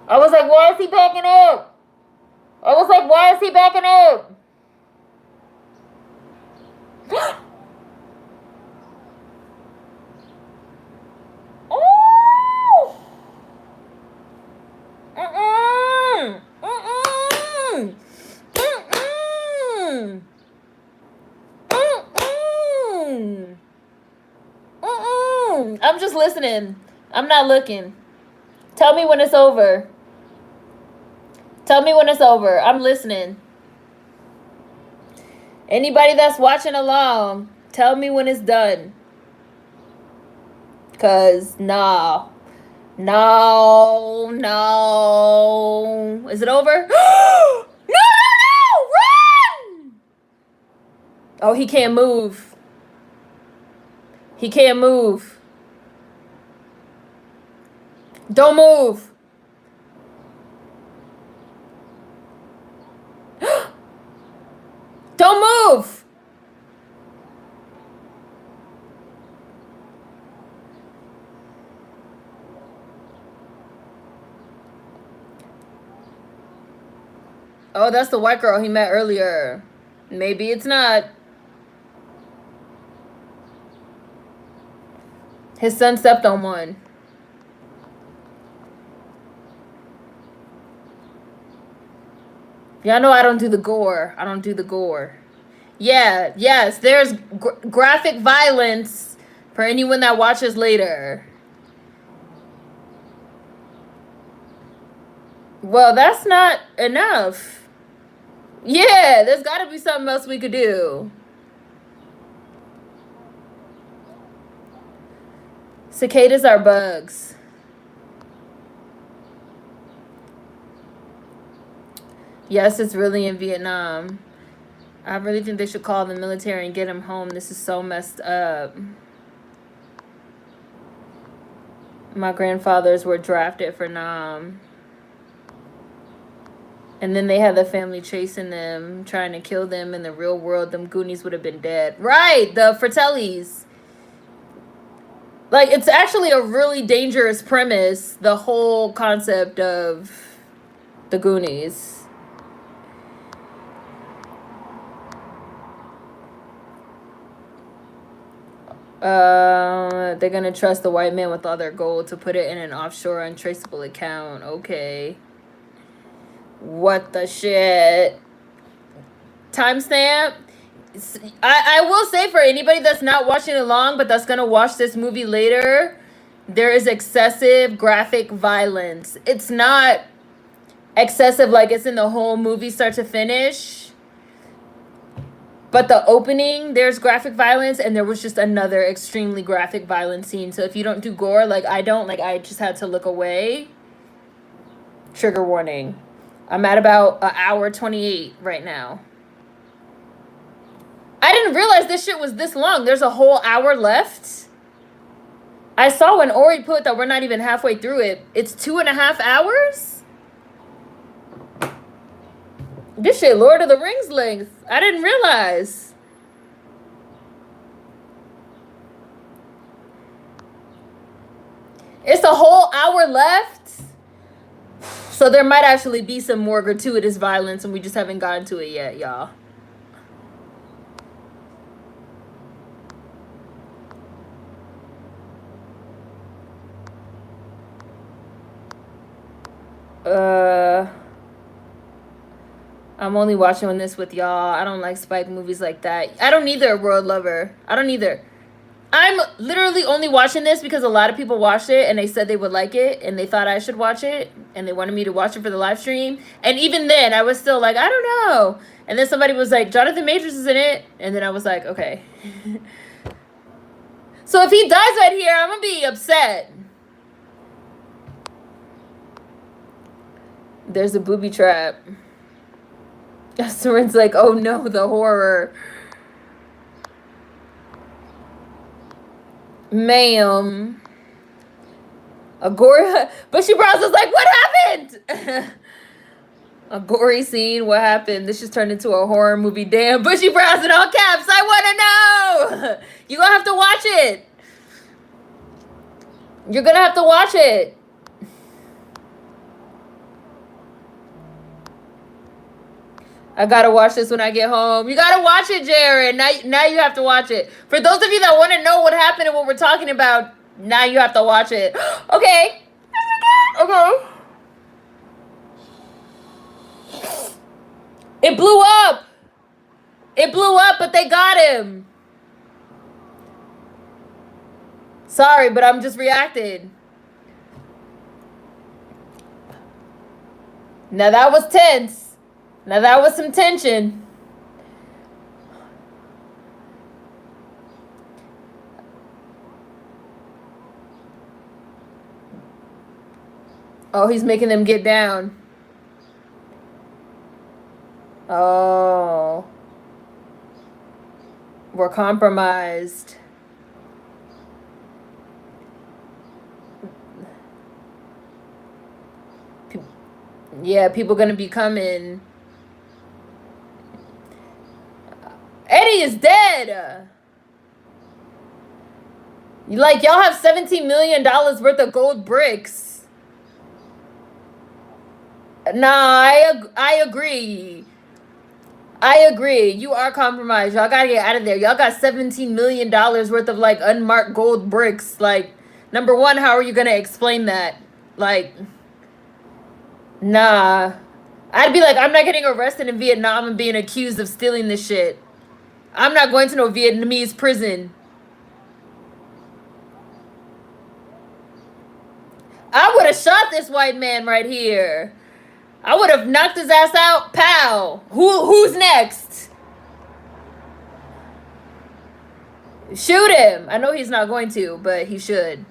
I was like, why is he backing up? I was like, why is he backing up? Oh! Mm-mm! Mm-mm! Mm-mm! Mm-mm! Mm-mm! I'm just listening. I'm not looking. Tell me when it's over. Tell me when it's over. I'm listening. Anybody that's watching along, tell me when it's done. Because, no. No. Is it over? No! Run! Oh, he can't move. He can't move. Don't move. Don't move. Oh, that's the white girl he met earlier. Maybe it's not. His son stepped on one. Y'all know I don't do the gore. I don't do the gore. Yeah, yes, there's graphic violence for anyone that watches later. Well, that's not enough. Yeah, there's got to be something else we could do. Cicadas are bugs. Yes, it's really in Vietnam. I really think they should call the military and get him home. This is so messed up. My grandfathers were drafted for Nam. And then they had the family chasing them, trying to kill them. In the real world, them Goonies would have been dead. Right, the Fratellis. Like, it's actually a really dangerous premise, the whole concept of the Goonies. They're gonna trust the white man with all their gold to put it in an offshore untraceable account. Okay. What the shit? Timestamp? I will say, for anybody that's not watching along but that's gonna watch this movie later, there is excessive graphic violence. It's not excessive like it's in the whole movie start to finish. But the opening, there's graphic violence, and there was just another extremely graphic violent scene. So if you don't do gore, like I don't, like I just had to look away. Trigger warning. I'm at about an hour 28 right now. I didn't realize this shit was this long. There's a whole hour left. I saw when Ori put that we're not even halfway through it. It's 2.5 hours? This shit Lord of the Rings length. I didn't realize. It's a whole hour left. So there might actually be some more gratuitous violence and we just haven't gotten to it yet, y'all. I'm only watching this with y'all. I don't like Spike movies like that. I don't either, World Lover. I don't either. I'm literally only watching this because a lot of people watched it and they said they would like it and they thought I should watch it and they wanted me to watch it for the live stream. And even then, I was still like, I don't know. And then somebody was like, Jonathan Majors is in it. And then I was like, okay. So if he dies right here, I'm going to be upset. There's a booby trap. Soren's like, oh no, the horror. Ma'am. A gory... Bushy Brows is like, what happened? A gory scene, what happened? This just turned into a horror movie. Damn, Bushy Brows in all caps. I want to know. You're going to have to watch it. You're going to have to watch it. I gotta watch this when I get home. You gotta watch it, Jared. Now you have to watch it. For those of you that want to know what happened and what we're talking about, now you have to watch it. Okay. Okay. It blew up. It blew up, but they got him. Sorry, but I'm just reacting. Now that was tense. Now that was some tension. Oh, he's making them get down. Oh. We're compromised. Yeah, people gonna be coming. Eddie is dead. Like, y'all have $17 million worth of gold bricks. Nah, I agree. I agree. You are compromised. Y'all gotta get out of there. Y'all got $17 million worth of, like, unmarked gold bricks. Like, number one, how are you gonna explain that? Like, nah. I'd be like, I'm not getting arrested in Vietnam and being accused of stealing this shit. I'm not going to no Vietnamese prison. I would have shot this white man right here. I would have knocked his ass out. Pow. Who's next? Shoot him. I know he's not going to, but he should.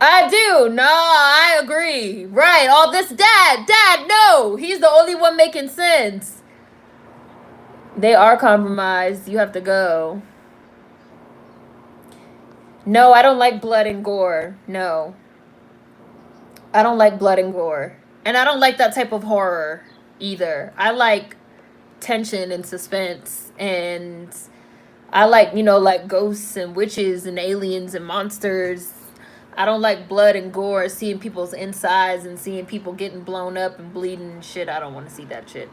I do. No, I agree. Right. All this dad, no. He's the only one making sense. They are compromised. You have to go. No, I don't like blood and gore. No. I don't like blood and gore. And I don't like that type of horror either. I like tension and suspense, and I like, you know, like ghosts and witches and aliens and monsters. I don't like blood and gore, seeing people's insides and seeing people getting blown up and bleeding and shit. I don't want to see that shit.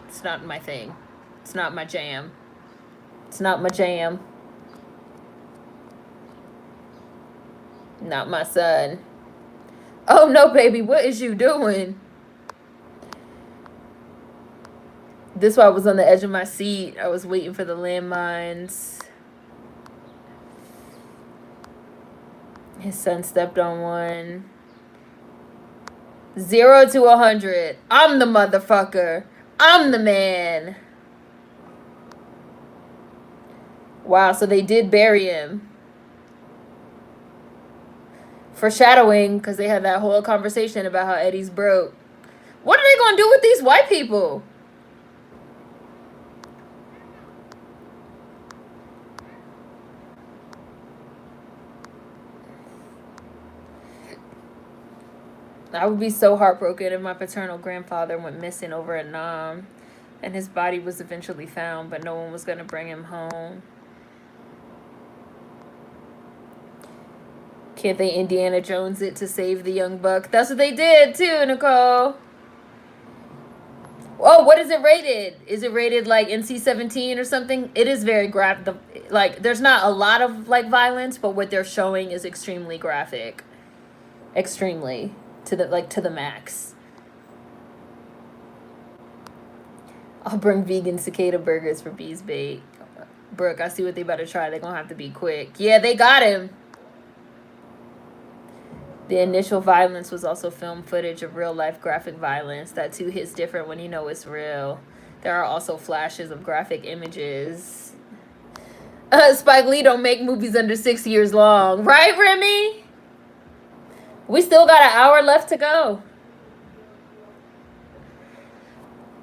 It's not my thing. It's not my jam. It's not my jam. Not my son. Oh no, baby, what is you doing? This why I was on the edge of my seat. I was waiting for the landmines. His son stepped on one. 0 to 100. I'm the motherfucker. I'm the man. Wow, so they did bury him. Foreshadowing, because they had that whole conversation about how Eddie's broke. What are they going to do with these white people? I would be so heartbroken if my paternal grandfather went missing over at Nam and his body was eventually found, but no one was going to bring him home. Can't they Indiana Jones it to save the young buck? That's what they did too, Nicole. Oh, what is it rated? Is it rated like NC-17 or something? It is very graphic. Like, there's not a lot of like violence, but what they're showing is extremely graphic. Extremely. To the max. I'll bring vegan cicada burgers for Bees Bait. Brooke, I see what they about to try. They're gonna have to be quick. Yeah, they got him. The initial violence was also film footage of real life graphic violence. That too hits different when you know it's real. There are also flashes of graphic images. Spike Lee don't make movies under 6 years long. Right, Remy? We still got an hour left to go.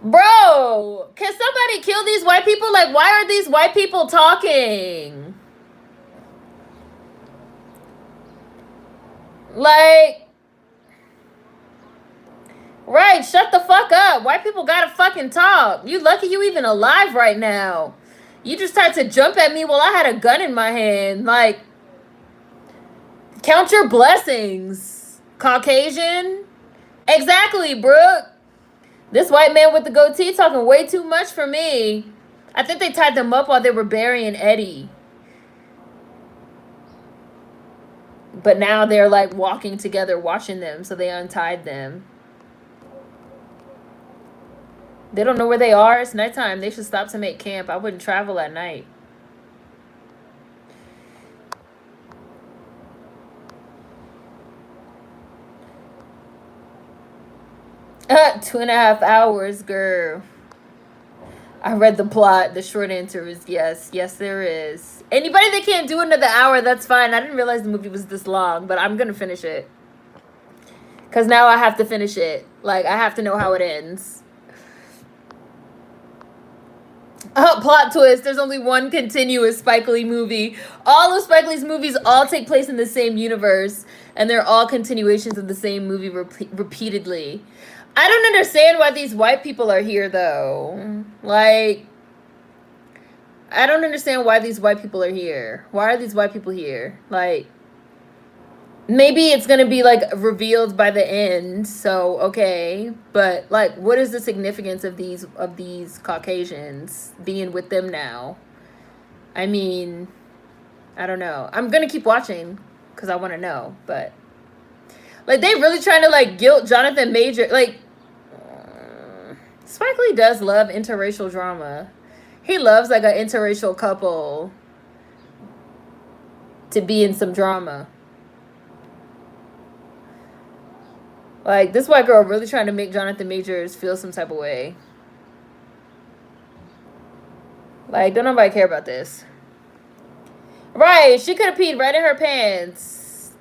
Bro, can somebody kill these white people? Like, why are these white people talking? Like, right, shut the fuck up. White people gotta fucking talk. You lucky you even alive right now. You just tried to jump at me while I had a gun in my hand. Like, count your blessings, Caucasian. Exactly, Brooke. This white man with the goatee talking way too much for me. I think they tied them up while they were burying Eddie. But now they're like walking together, watching them, so they untied them. They don't know where they are. It's nighttime. They should stop to make camp. I wouldn't travel at night. Two and a half hours, girl. I read the plot. The short answer is yes. Yes, there is. Anybody that can't do another hour, that's fine. I didn't realize the movie was this long, but I'm going to finish it. Because now I have to finish it. Like, I have to know how it ends. Plot twist. There's only one continuous Spike Lee movie. All of Spike Lee's movies all take place in the same universe. And they're all continuations of the same movie repeatedly. I don't understand why these white people are here, though. Like, I don't understand why these white people are here. Why are these white people here? Like, maybe it's going to be, like, revealed by the end. So, okay. But, like, what is the significance of these Caucasians being with them now? I mean, I don't know. I'm going to keep watching because I want to know. But, like, they really trying to, like, guilt Jonathan Major. Like, Spike Lee does love interracial drama. He loves, like, an interracial couple to be in some drama. Like, this white girl really trying to make Jonathan Majors feel some type of way. Like, don't nobody care about this. Right, she could have peed right in her pants.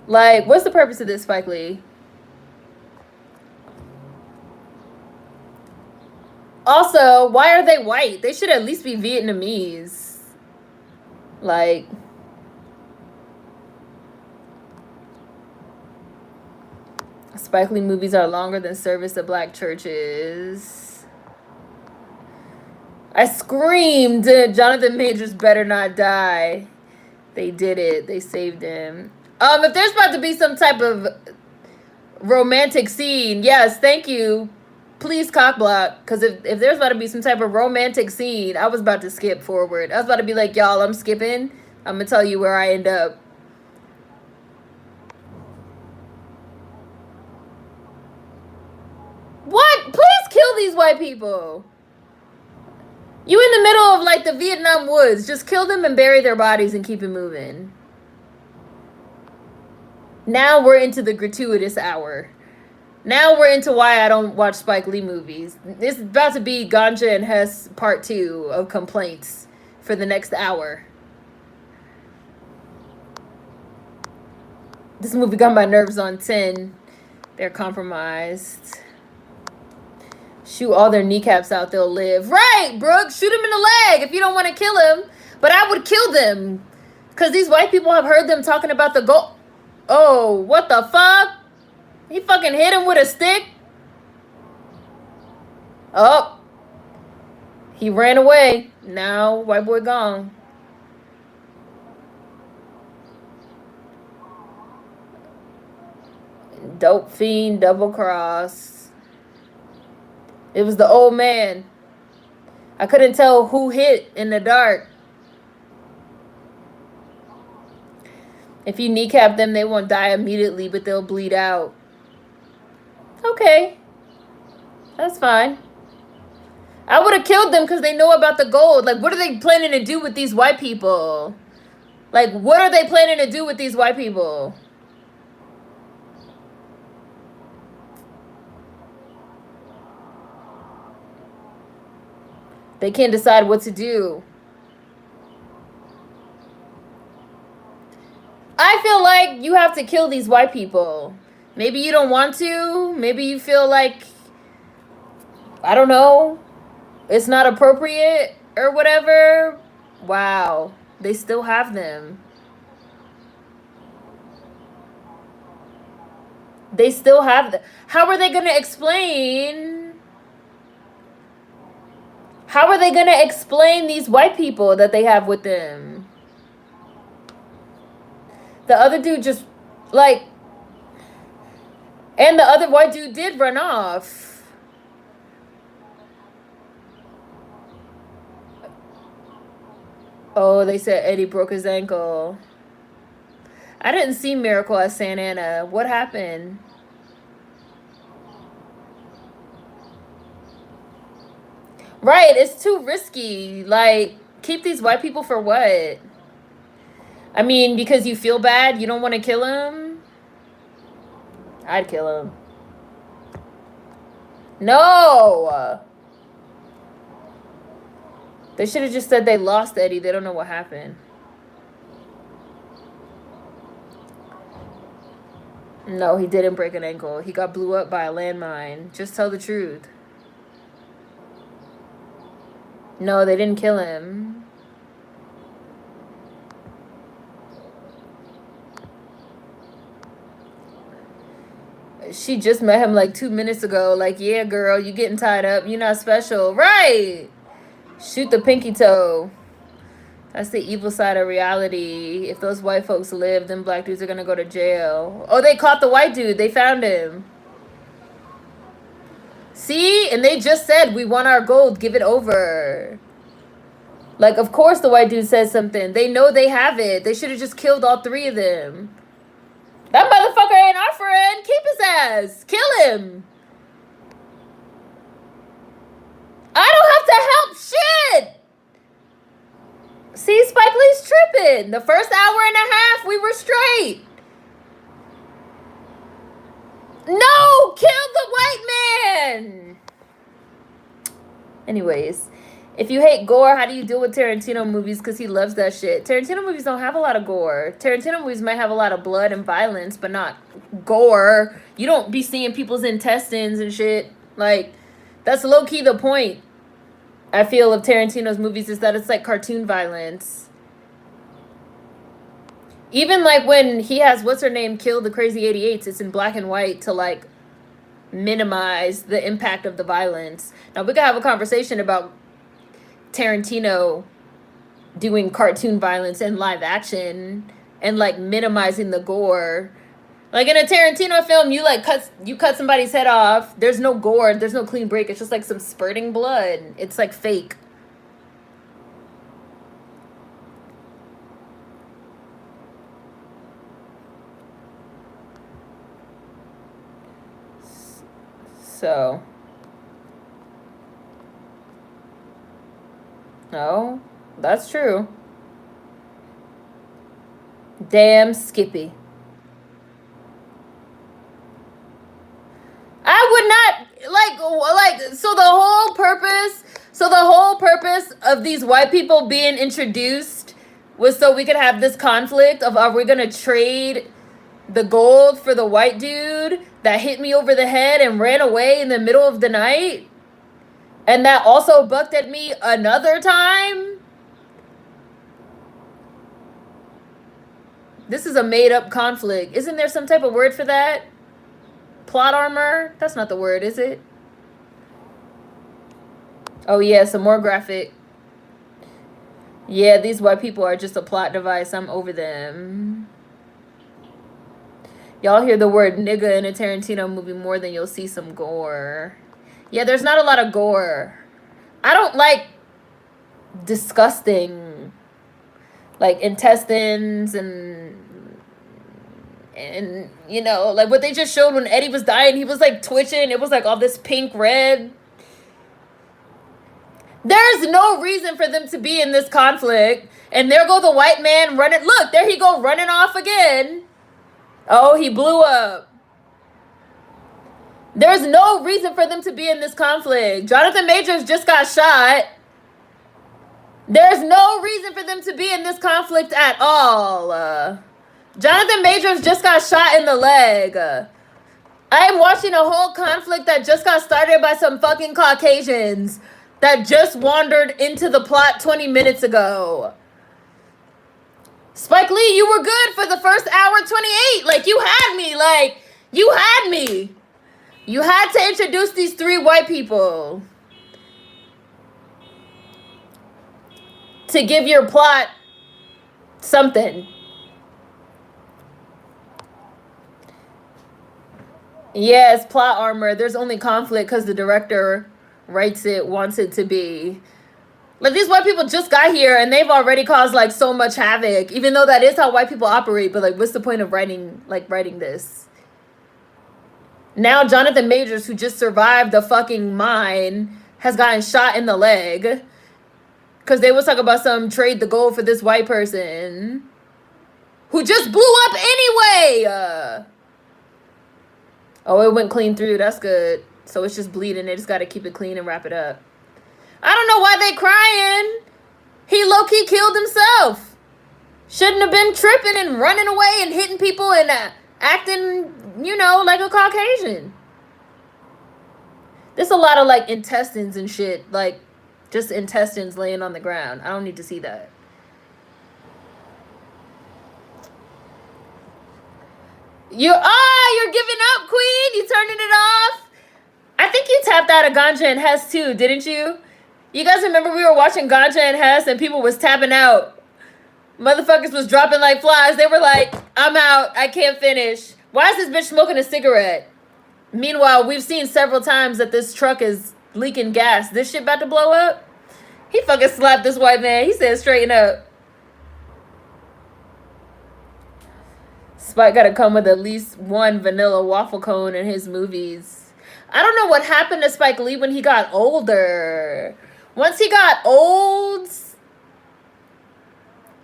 Like, what's the purpose of this, Spike Lee? Also, why are they white? They should at least be Vietnamese. Like, Spike Lee movies are longer than service at black churches. I screamed, Jonathan Majors better not die. They did it. They saved him. If there's about to be some type of romantic scene, yes, thank you. Please cockblock. Because if there's about to be some type of romantic scene, I was about to skip forward. I was about to be like, y'all, I'm skipping. I'm going to tell you where I end up. What? Please kill these white people. You in the middle of like the Vietnam woods. Just kill them and bury their bodies and keep it moving. Now we're into the gratuitous hour. Now we're into why I don't watch Spike Lee movies. This is about to be Ganja and Hess part 2 of complaints for the next hour. This movie got my nerves on 10. They're compromised. Shoot all their kneecaps out, they'll live. Right, Brooke. Shoot him in the leg if you don't want to kill him. But I would kill them. Because these white people have heard them talking about the gold. Oh, what the fuck? He fucking hit him with a stick. Oh. He ran away. Now, white boy gone. Dope fiend, double cross. It was the old man. I couldn't tell who hit in the dark. If you kneecap them, they won't die immediately, but they'll bleed out. Okay. That's fine. I would have killed them because they know about the gold. Like, what are they planning to do with these white people? Like, what are they planning to do with these white people? They can't decide what to do. I feel like you have to kill these white people. Maybe you don't want to. Maybe you feel like, I don't know, it's not appropriate or whatever. Wow. They still have them. They still have them. How are they going to explain? How are they going to explain these white people that they have with them? The other dude just, like, and the other white dude did run off. Oh, they said Eddie broke his ankle. I didn't see Miracle at Santa Ana. What happened? Right, it's too risky. Like, keep these white people for what? I mean, because you feel bad, you don't want to kill him? I'd kill him. No! They should have just said they lost Eddie. They don't know what happened. No, he didn't break an ankle. He got blew up by a landmine. Just tell the truth. No, they didn't kill him. She just met him like 2 minutes ago. Like, yeah, girl, you getting tied up. You're not special. Right. Shoot the pinky toe. That's the evil side of reality. If those white folks live, then black dudes are going to go to jail. Oh, they caught the white dude. They found him. See? And they just said, we want our gold. Give it over. Like, of course the white dude says something. They know they have it. They should have just killed all 3 of them. That motherfucker ain't our friend. Keep his ass. Kill him. I don't have to help shit. See, Spike Lee's tripping. The first hour and a half, we were straight. No, kill the white man. Anyways, if you hate gore, how do you deal with Tarantino movies? Because he loves that shit. Tarantino movies don't have a lot of gore. Tarantino movies might have a lot of blood and violence, but not gore. You don't be seeing people's intestines and shit. Like, that's low-key the point, I feel, of Tarantino's movies, is that it's like cartoon violence. Even like when he has, what's her name, kill the crazy 88s, it's in black and white to like minimize the impact of the violence. Now we could have a conversation about Tarantino doing cartoon violence and live action and like minimizing the gore. Like in a Tarantino film, you cut somebody's head off. There's no gore. There's no clean break. It's just like some spurting blood. It's like fake. So, no, that's true. Damn Skippy. I would not so the whole purpose of these white people being introduced was so we could have this conflict of, are we gonna trade the gold for the white dude that hit me over the head and ran away in the middle of the night, and that also bucked at me another time? This is a made-up conflict. Isn't there some type of word for that? Plot armor? That's not the word, is it? Oh yeah, some more graphic. Yeah, these white people are just a plot device. I'm over them. Y'all hear the word nigga in a Tarantino movie more than you'll see some gore. Yeah, there's not a lot of gore. I don't like disgusting, like intestines and you know, like what they just showed when Eddie was dying. He was like twitching. It was like all this pink red. There's no reason for them to be in this conflict. And there go the white man running. Look, there he go running off again. Oh, he blew up. There's no reason for them to be in this conflict. Jonathan Majors just got shot. There's no reason for them to be in this conflict at all. Jonathan Majors just got shot in the leg. I am watching a whole conflict that just got started by some fucking Caucasians that just wandered into the plot 20 minutes ago. Spike Lee, you were good for the first hour 28. Like, you had me. Like, you had me. You had to introduce these three white people to give your plot something. Yes, plot armor. There's only conflict because the director writes it, wants it to be. Like, these white people just got here and they've already caused like so much havoc, even though that is how white people operate. But like, what's the point of writing this? Now Jonathan Majors, who just survived the fucking mine, has gotten shot in the leg because they was talking about some trade the gold for this white person who just blew up anyway. Oh, it went clean through. That's good. So it's just bleeding. They just got to keep it clean and wrap it up. I don't know why they crying. He low-key killed himself. Shouldn't have been tripping and running away and hitting people and acting, you know, like a Caucasian. There's a lot of, like, intestines and shit. Like, just intestines laying on the ground. I don't need to see that. You're giving up, queen? You turning it off? I think you tapped out of Ganja and Hess too, didn't you? You guys remember we were watching Ganja and Hess and people was tapping out. Motherfuckers was dropping like flies. They were like, I'm out. I can't finish. Why is this bitch smoking a cigarette? Meanwhile, we've seen several times that this truck is leaking gas. This shit about to blow up? He fucking slapped this white man. He said, straighten up. Spike gotta come with at least one vanilla waffle cone in his movies. I don't know what happened to Spike Lee when he got older. Once he got old,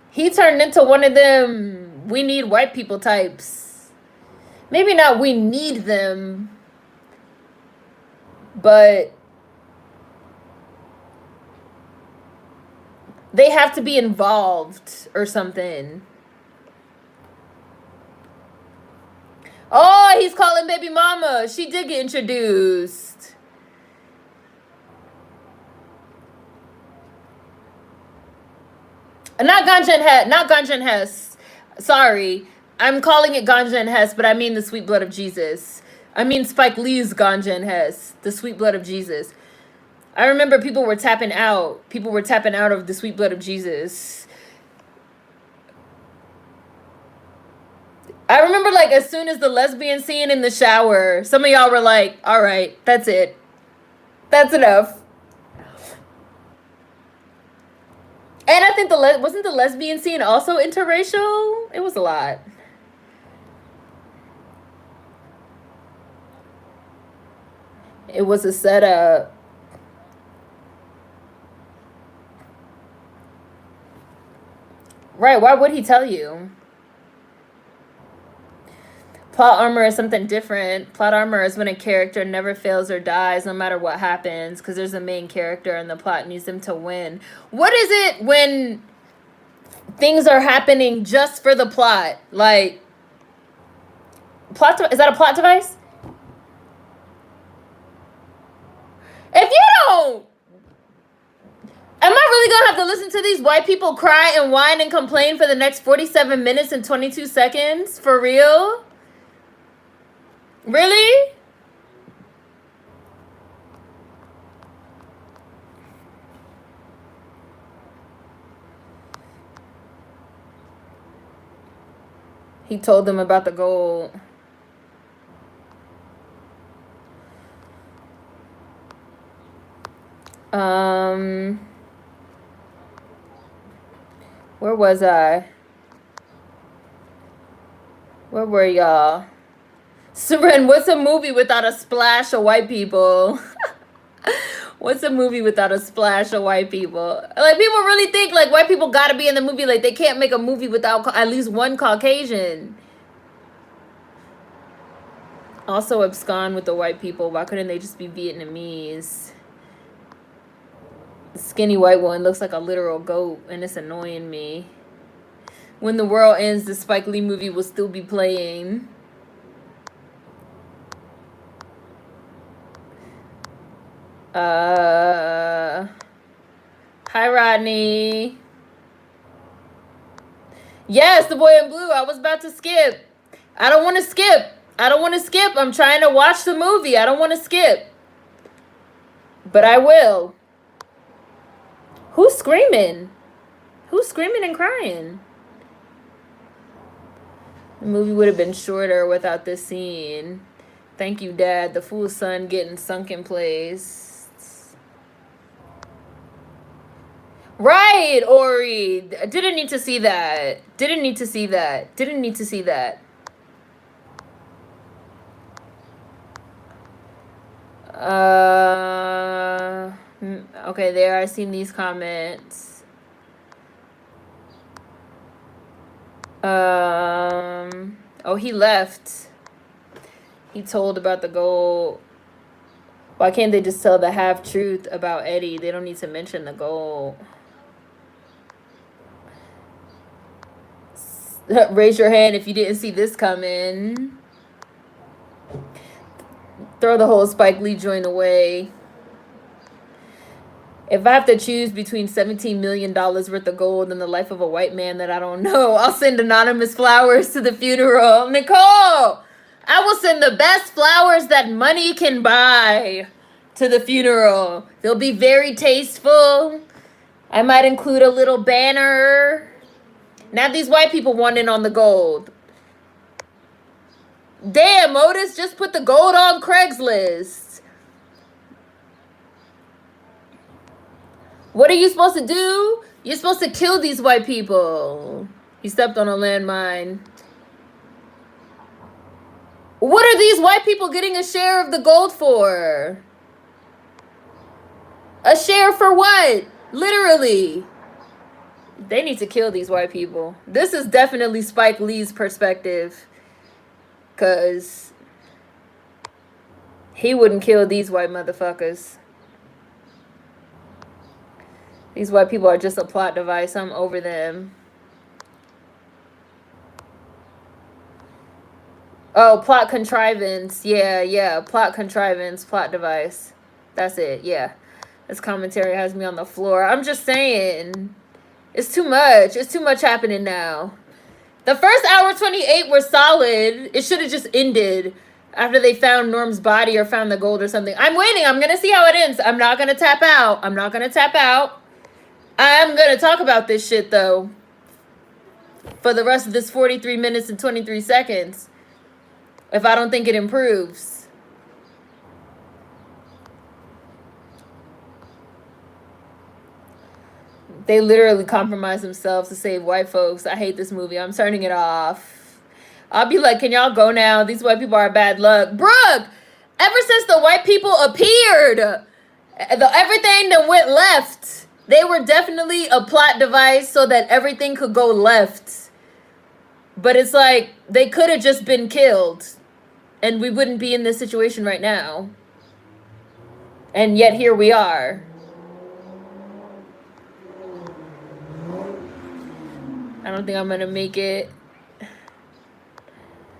he turned into one of them we need white people types. Maybe not we need them, but they have to be involved or something. Oh, he's calling baby mama. She did get introduced. Not Ganja and Hess. Sorry. I'm calling it Ganja and Hess, but I mean the sweet blood of Jesus. I mean Spike Lee's Ganja and Hess. The sweet blood of Jesus. I remember people were tapping out. People were tapping out of the sweet blood of Jesus. I remember, like, as soon as the lesbian scene in the shower, some of y'all were like, all right, that's it. That's enough. And I think wasn't the lesbian scene also interracial? It was a lot. It was a setup. Right, why would he tell you? Plot armor is something different. Plot armor is when a character never fails or dies no matter what happens, because there's a main character and the plot needs them to win. What is it when things are happening just for the plot? Like, is that a plot device? If you don't, am I really gonna have to listen to these white people cry and whine and complain for the next 47 minutes and 22 seconds? For real? Really? He told them about the gold. Where was I? Where were y'all? Seren, what's a movie without a splash of white people? What's a movie without a splash of white people? Like, people really think, like, white people gotta be in the movie. Like, they can't make a movie without at least one Caucasian. Also abscond with the white people. Why couldn't they just be Vietnamese? The skinny white one looks like a literal goat, and it's annoying me. When the world ends, the Spike Lee movie will still be playing. Hi, Rodney. Yes, the boy in blue. I was about to skip. I don't want to skip. I'm trying to watch the movie. I don't want to skip. But I will. Who's screaming? Who's screaming and crying? The movie would have been shorter without this scene. Thank you, Dad. The fool's son getting sunk in place. Right, Ori. Didn't need to see that. Okay, there. I've seen these comments. Oh, he left. He told about the gold. Why can't they just tell the half-truth about Eddie? They don't need to mention the gold. Raise your hand if you didn't see this coming. Throw the whole Spike Lee joint away. If I have to choose between $17 million worth of gold and the life of a white man that I don't know, I'll send anonymous flowers to the funeral. Nicole, I will send the best flowers that money can buy to the funeral. They'll be very tasteful. I might include a little banner. Now these white people want in on the gold. Damn, Otis, just put the gold on Craigslist. What are you supposed to do? You're supposed to kill these white people. He stepped on a landmine. What are these white people getting a share of the gold for? A share for what? Literally. They need to kill these white people. This is definitely Spike Lee's perspective. Because he wouldn't kill these white motherfuckers. These white people are just a plot device. I'm over them. Oh, plot contrivance. Yeah. Plot contrivance, plot device. That's it, yeah. This commentary has me on the floor. I'm just saying. It's too much. It's too much happening now. The first hour 28 were solid. It should have just ended. After they found Norm's body or found the gold or something. I'm waiting. I'm going to see how it ends. I'm not going to tap out. I'm not going to tap out. I'm going to talk about this shit, though, for the rest of this 43 minutes and 23 seconds, if I don't think it improves. They literally compromise themselves to save white folks. I hate this movie. I'm turning it off. I'll be like, can y'all go now? These white people are bad luck. Bruh, ever since the white people appeared, everything that went left. They were definitely a plot device so that everything could go left. But it's like, they could have just been killed. And we wouldn't be in this situation right now. And yet here we are. I don't think I'm going to make it.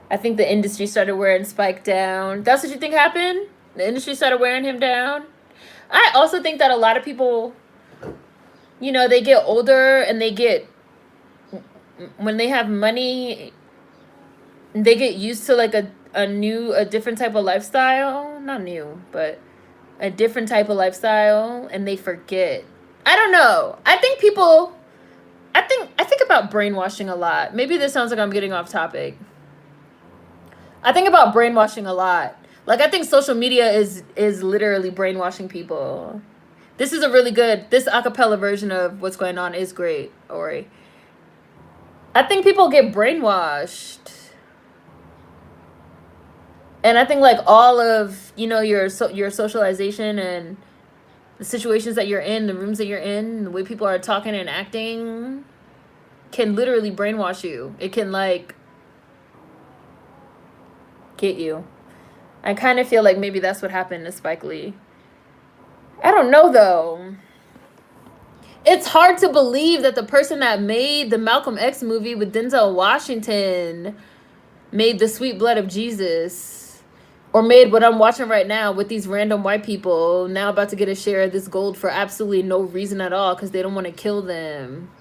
I think the industry started wearing Spike down. That's what you think happened? The industry started wearing him down? I also think that a lot of people, you know, they get older and they get, when they have money, they get used to like a different type of lifestyle. Not new, but a different type of lifestyle, and they forget. I don't know. I think about brainwashing a lot. Maybe this sounds like I'm getting off topic. I think about brainwashing a lot. Like, I think social media is literally brainwashing people. This is this acapella version of what's going on is great, Ori. I think people get brainwashed. And I think like all of, you know, your socialization and the situations that you're in, the rooms that you're in, the way people are talking and acting can literally brainwash you. It can like get you. I kind of feel like maybe that's what happened to Spike Lee. I don't know, though. It's hard to believe that the person that made the Malcolm X movie with Denzel Washington made The Sweet Blood of Jesus, or made what I'm watching right now with these random white people now about to get a share of this gold for absolutely no reason at all because they don't want to kill them.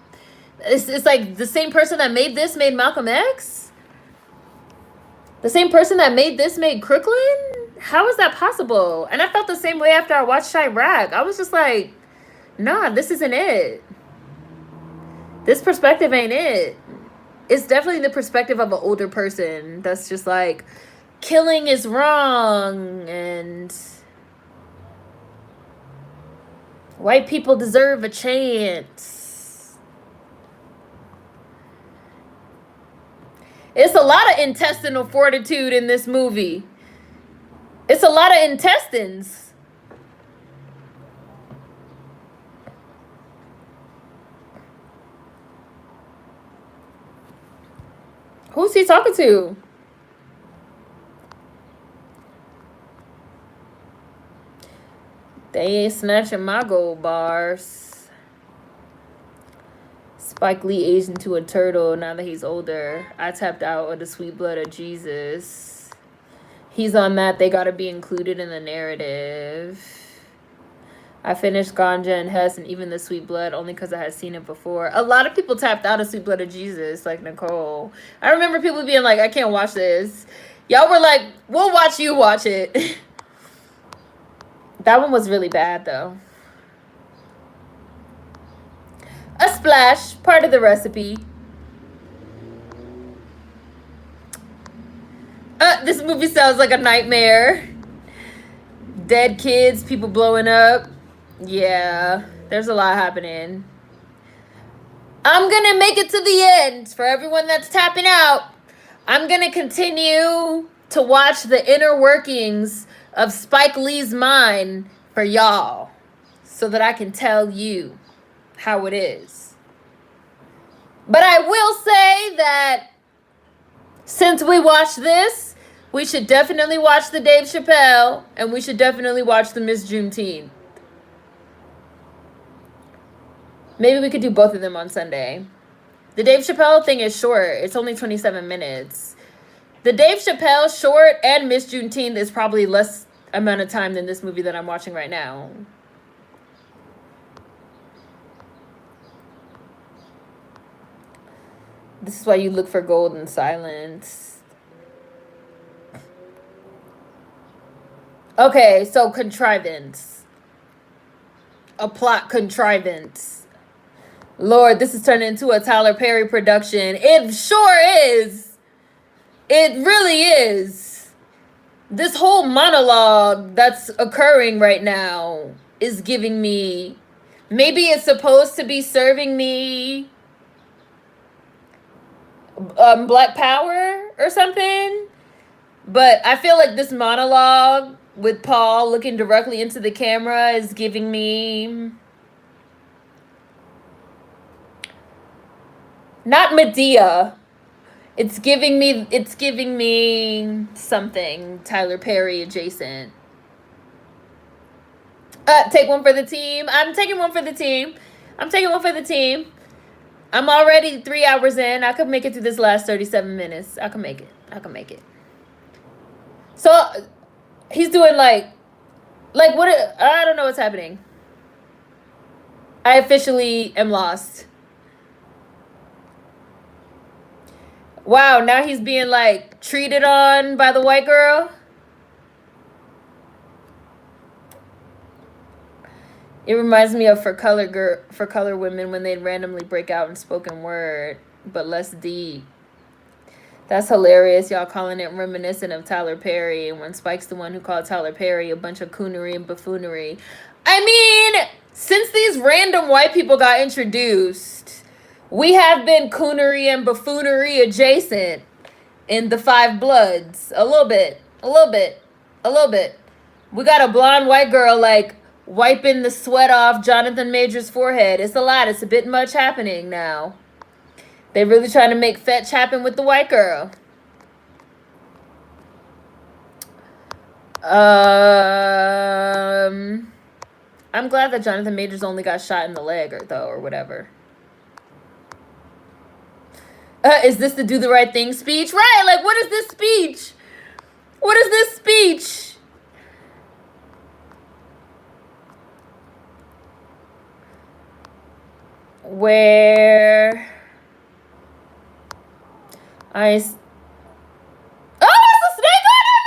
It's like the same person that made this made Malcolm X? The same person that made this made Crooklyn? How is that possible? And I felt the same way after I watched Chirac. I was just like, nah, this isn't it. This perspective ain't it. It's definitely the perspective of an older person that's just like, killing is wrong and white people deserve a chance. It's a lot of intestinal fortitude in this movie. It's a lot of intestines. Who's he talking to? They ain't snatching my gold bars. Spike Lee aged into a turtle now that he's older. I tapped out of The Sweet Blood of Jesus. He's on that. They got to be included in the narrative. I finished Ganja and Hess and even The Sweet Blood only because I had seen it before. A lot of people tapped out of Sweet Blood of Jesus, like Nicole. I remember people being like, I can't watch this. Y'all were like, we'll watch you watch it. That one was really bad, though. A splash, part of the recipe. This movie sounds like a nightmare. Dead kids, people blowing up. Yeah, there's a lot happening. I'm gonna make it to the end for everyone that's tapping out. I'm gonna continue to watch the inner workings of Spike Lee's mind for y'all so that I can tell you how it is. But I will say that since we watched this, we should definitely watch the Dave Chappelle and we should definitely watch the Miss Juneteenth. Maybe we could do both of them on Sunday. The Dave Chappelle thing is short. It's only 27 minutes. The Dave Chappelle short and Miss Juneteenth is probably less amount of time than this movie that I'm watching right now. This is why you look for gold in silence. Okay, so contrivance. A plot contrivance. Lord, this is turning into a Tyler Perry production. It sure is. It really is. This whole monologue that's occurring right now is giving me... Maybe it's supposed to be serving me Black Power or something. But I feel like this monologue with Paul looking directly into the camera is giving me... Not Medea. It's giving me something Tyler Perry adjacent. Take one for the team. I'm taking one for the team. I'm already 3 hours in. I could make it through this last 37 minutes. I can make it. So he's doing like what? I don't know what's happening. I officially am lost. Wow, now he's being like treated on by the white girl. It reminds me of for color women when they randomly break out in spoken word, but less deep. That's hilarious, y'all calling it reminiscent of Tyler Perry, when Spike's the one who called Tyler Perry a bunch of coonery and buffoonery. I mean, since these random white people got introduced, we have been coonery and buffoonery adjacent in the Five Bloods. A little bit. We got a blonde white girl like wiping the sweat off Jonathan Major's forehead. It's a lot. It's a bit much happening now. They really trying to make fetch happen with the white girl. I'm glad that Jonathan Majors only got shot in the leg or whatever. Is this the do the right thing speech? Right, like what is this speech? Where I... Oh, it's a snake! Oh, no,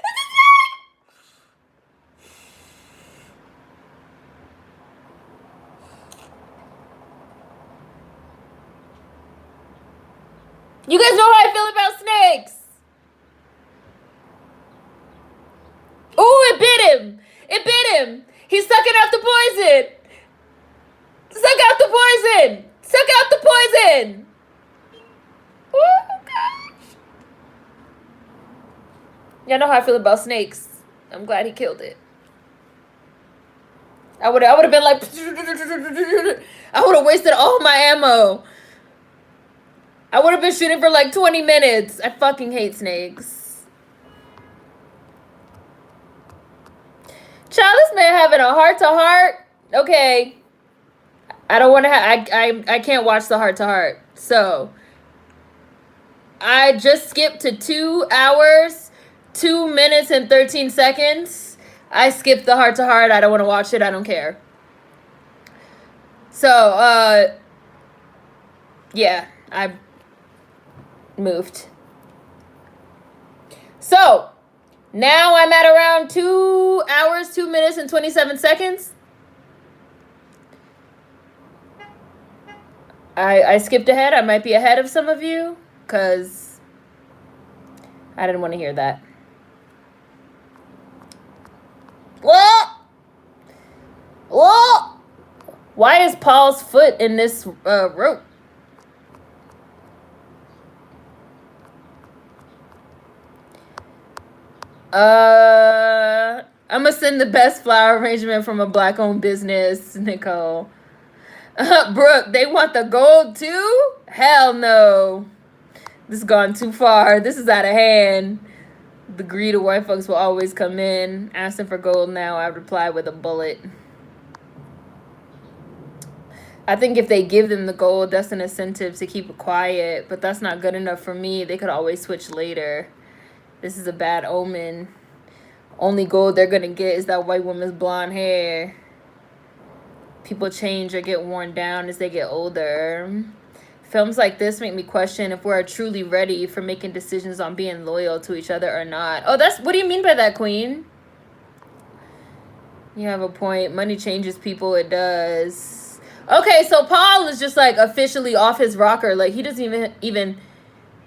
it's a snake! You guys know how I feel about snakes. Oh, it bit him. He's sucking out the poison. Suck out the poison. Oh, gosh. Y'all know how I feel about snakes. I'm glad he killed it. I would have been like... I would have wasted all my ammo. I would have been shooting for like 20 minutes. I fucking hate snakes. Child, this man having a heart-to-heart. Okay. I don't want to have... I can't watch the heart-to-heart. So... I just skipped to 2 hours, 2 minutes and 13 seconds. I skipped the heart-to-heart. I don't want to watch it. I don't care. So, yeah, I moved. So, now I'm at around 2 hours, 2 minutes and 27 seconds. I skipped ahead. I might be ahead of some of you. Because I didn't want to hear that. Whoa! Why is Paul's foot in this rope? I'm going to send the best flower arrangement from a black-owned business, Nicole. Brooke, they want the gold too? Hell no. This has gone too far. This is out of hand. The greed of white folks will always come in. Asking for gold now, I reply with a bullet. I think if they give them the gold, that's an incentive to keep it quiet. But that's not good enough for me. They could always switch later. This is a bad omen. Only gold they're going to get is that white woman's blonde hair. People change or get worn down as they get older. Films like this make me question if we're truly ready for making decisions on being loyal to each other or not. Oh, that's... What do you mean by that, Queen? You have a point. Money changes people. It does. Okay, so Paul is just like officially off his rocker. Like he doesn't even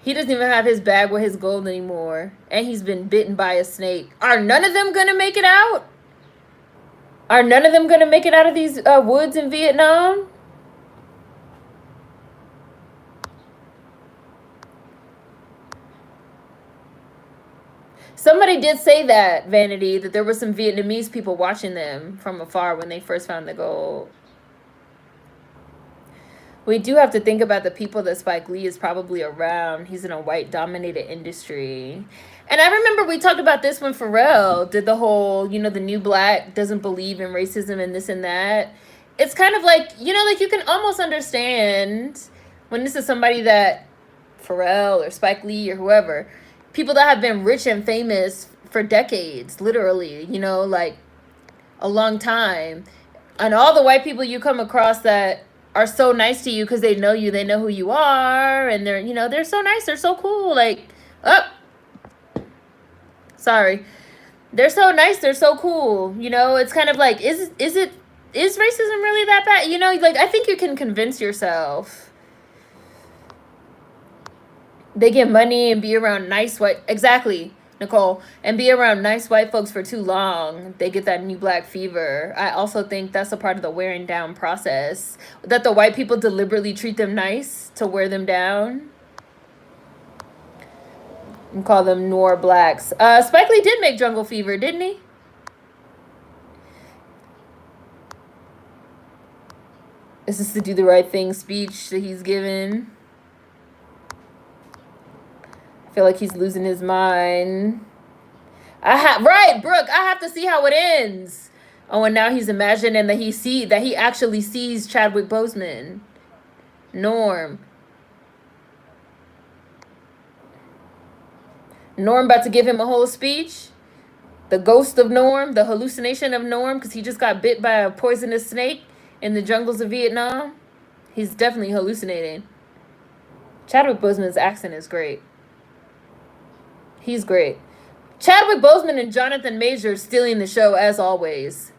have his bag with his gold anymore, and he's been bitten by a snake. Are none of them gonna make it out? Are none of them gonna make it out of these woods in Vietnam? Somebody did say that, Vanity, that there were some Vietnamese people watching them from afar when they first found the gold. We do have to think about the people that Spike Lee is probably around. He's in a white-dominated industry. And I remember we talked about this when Pharrell did the whole, you know, the new black doesn't believe in racism and this and that. It's kind of like, you know, like you can almost understand when this is somebody that Pharrell or Spike Lee or whoever, people that have been rich and famous for decades, literally, you know, like a long time. And all the white people you come across that are so nice to you because they know you, they know who you are, and they're, you know, they're so nice, they're so cool. Like, sorry. They're so nice, they're so cool. You know, it's kind of like, is racism really that bad? You know, like, I think you can convince yourself. They get money and be around nice white, exactly, Nicole, and be around nice white folks for too long, they get that new black fever. I also think that's a part of the wearing down process, that the white people deliberately treat them nice to wear them down. And call them Noir blacks. Spike Lee did make Jungle Fever, didn't he? Is this the do the right thing speech that he's given? I feel like he's losing his mind. Right, Brooke, I have to see how it ends. Oh, and now he's imagining that he actually sees Chadwick Boseman. Norm about to give him a whole speech. The ghost of Norm, the hallucination of Norm, because he just got bit by a poisonous snake in the jungles of Vietnam. He's definitely hallucinating. Chadwick Boseman's accent is great. He's great. Chadwick Boseman and Jonathan Majors stealing the show as always.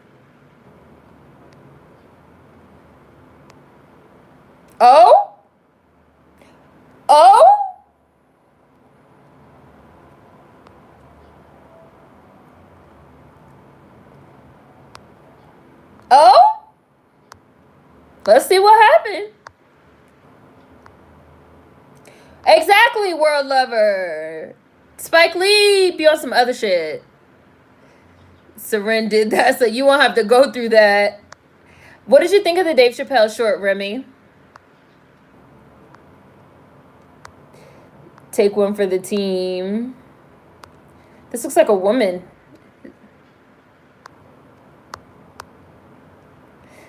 Oh? Oh? Oh? Let's see what happened. Exactly, world lover. Spike Lee be on some other shit. Seren did that, so you won't have to go through that. What did you think of the Dave Chappelle short, Remy? Take one for the team. This looks like a woman.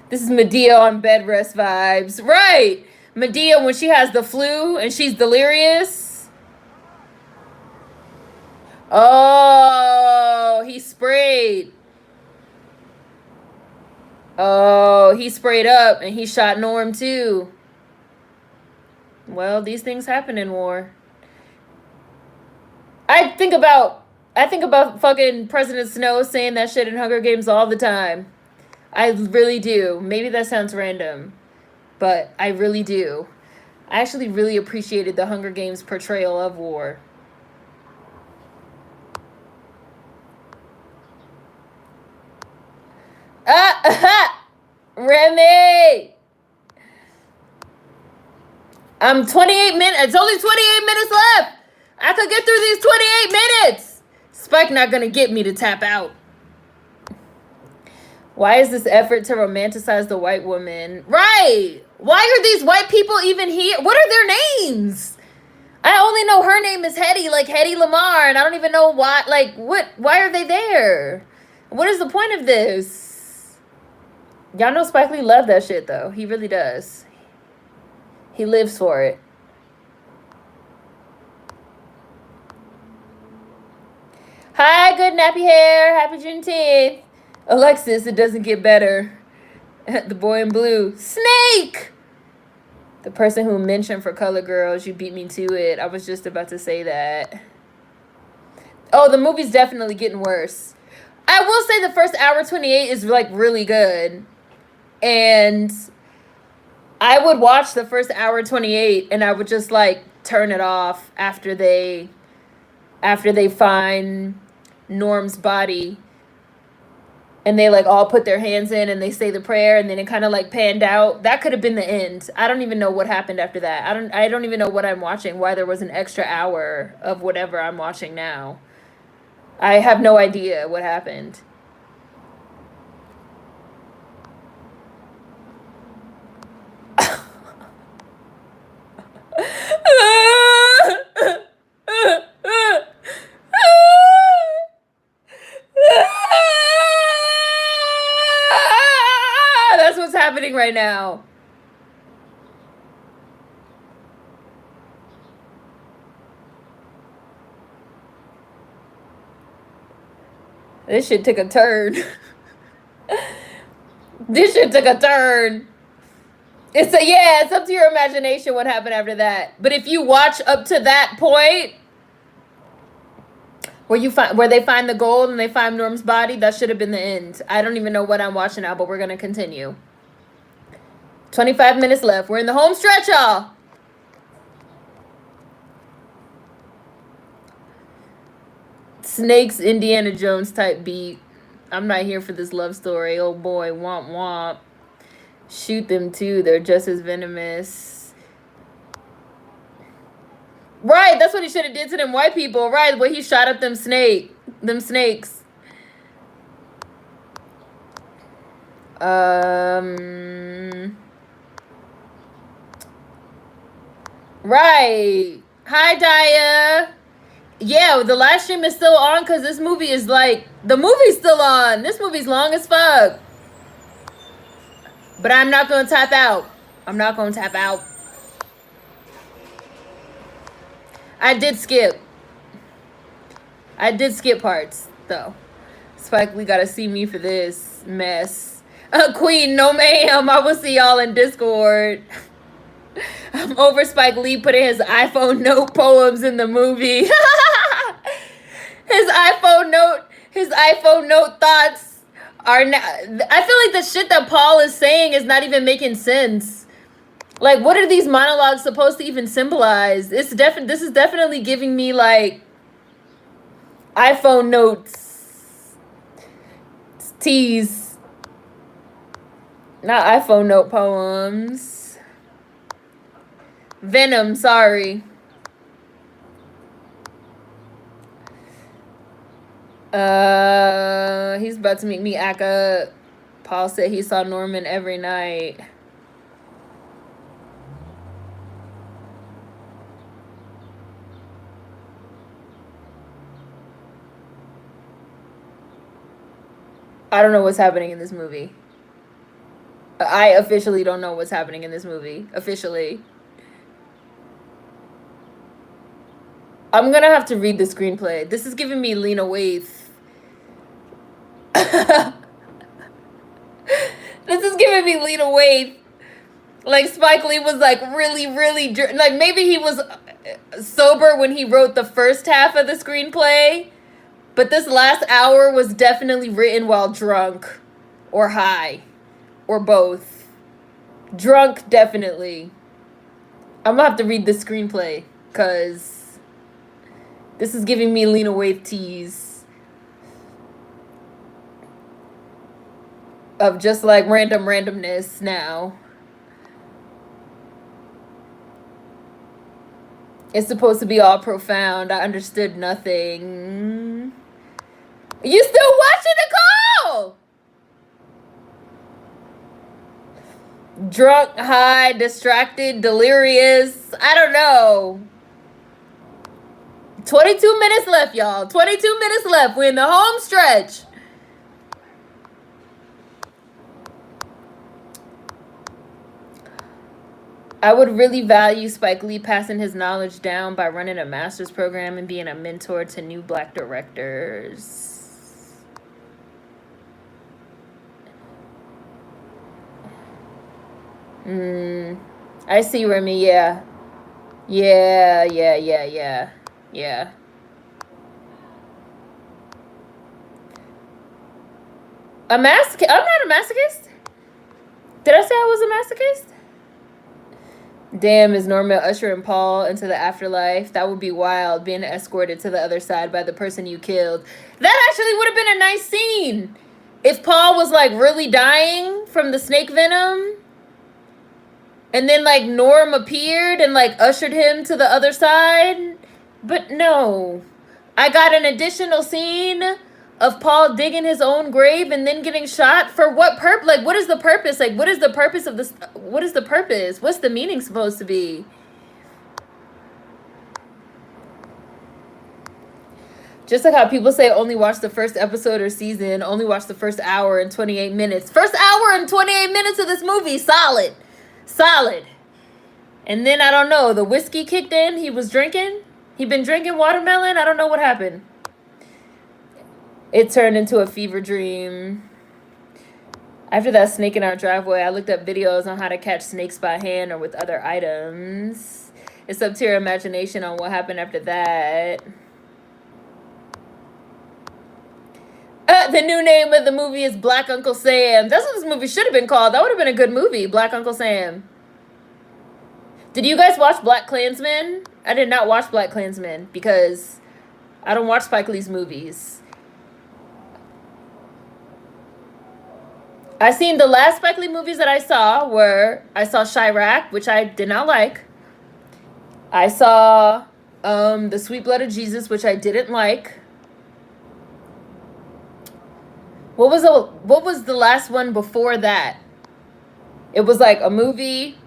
This is Medea on bed rest vibes. Right. Medea when she has the flu and she's delirious. Oh, he sprayed. Oh, he sprayed up and he shot Norm too. Well, these things happen in war. I think about fucking President Snow saying that shit in Hunger Games all the time. I really do. Maybe that sounds random, but I really do. I actually really appreciated the Hunger Games portrayal of war. Remy! I'm 28 minutes. It's only 28 minutes left. I could get through these 28 minutes. Spike not gonna get me to tap out. Why is this effort to romanticize the white woman? Right. Why are these white people even here? What are their names? I only know her name is Hedy, like Hedy Lamarr, and I don't even know why. Like, what? Why are they there? What is the point of this? Y'all know Spike Lee loved that shit, though. He really does. He lives for it. Hi, good nappy hair. Happy Juneteenth. Alexis, it doesn't get better. The boy in blue. Snake! The person who mentioned for Color Girls, you beat me to it. I was just about to say that. Oh, the movie's definitely getting worse. I will say the first hour 28 is like really good. And I would watch the first hour 28 and I would just like turn it off after they find Norm's body and they like all put their hands in and they say the prayer and then it kind of like panned out. That could have been the end. I don't even know what happened after that. I don't even know what I'm watching, why there was an extra hour of whatever I'm watching now. I have no idea what happened. That's what's happening right now. This shit took a turn. This shit took a turn. It's up to your imagination what happened after that. But if you watch up to that point where they find the gold and they find Norm's body, that should have been the end. I don't even know what I'm watching now, but we're gonna continue. 25 minutes left. We're in the home stretch, y'all. Snake's Indiana Jones type beat. I'm not here for this love story. Oh boy, womp womp. Shoot them too. They're just as venomous. Right, that's what he should have did to them white people. Right, where he shot up them snakes. Right. Hi, Daya. Yeah, the live stream is still on because this movie is like, the movie's still on. This movie's long as fuck. But I'm not going to tap out. I'm not going to tap out. I did skip parts, though. Spike Lee gotta see me for this mess. Queen, no ma'am. I will see y'all in Discord. I'm over Spike Lee putting his iPhone note poems in the movie. His iPhone note thoughts are now. I feel like the shit that Paul is saying is not even making sense. Like, what are these monologues supposed to even symbolize? This is definitely giving me like iPhone notes. It's tease. Not iPhone note poems. Venom, sorry. He's about to make me act up. Paul said he saw Norman every night. I don't know what's happening in this movie. I officially don't know what's happening in this movie. Officially. I'm gonna have to read the screenplay. This is giving me Lena Waithe. This is giving me Lena Waithe. Like, Spike Lee was like really, like, maybe he was sober when he wrote the first half of the screenplay, but this last hour was definitely written while drunk or high or both. Drunk, definitely. I'm gonna have to read the screenplay because this is giving me Lena Waithe tease of just like randomness now. It's supposed to be all profound. I understood nothing. You still watching, Nicole? Drunk, high, distracted, delirious. I don't know. 22 minutes left, y'all. 22 minutes left. We're in the home stretch. I would really value Spike Lee passing his knowledge down by running a master's program and being a mentor to new Black directors. I see, Remy. Yeah. A masochist? I'm not a masochist. Did I say I was a masochist? Damn, is Norma ushering Paul into the afterlife? That would be wild, being escorted to the other side by the person you killed. That actually would have been a nice scene. If Paul was, like, really dying from the snake venom, and then, like, Norm appeared and, like, ushered him to the other side. But no. I got an additional scene of Paul digging his own grave and then getting shot. For what purpose? Like, what is the purpose? Like, what is the purpose of this? What is the purpose? What's the meaning supposed to be? Just like how people say only watch the first episode or season, only watch the first hour and 28 minutes. First hour and 28 minutes of this movie, solid. Solid. And then, I don't know, the whiskey kicked in. He was drinking. He'd been drinking watermelon. I don't know what happened. It turned into a fever dream. After that snake in our driveway, I looked up videos on how to catch snakes by hand or with other items. It's up to your imagination on what happened after that. The new name of the movie is Black Uncle Sam. That's what this movie should have been called. That would have been a good movie, Black Uncle Sam. Did you guys watch Black Klansman? I did not watch Black Klansman because I don't watch Spike Lee's movies. I seen the last Spike Lee movies that I saw were, I saw Chirac, which I did not like. I saw The Sweet Blood of Jesus, which I didn't like. What was the last one before that? It was like a movie,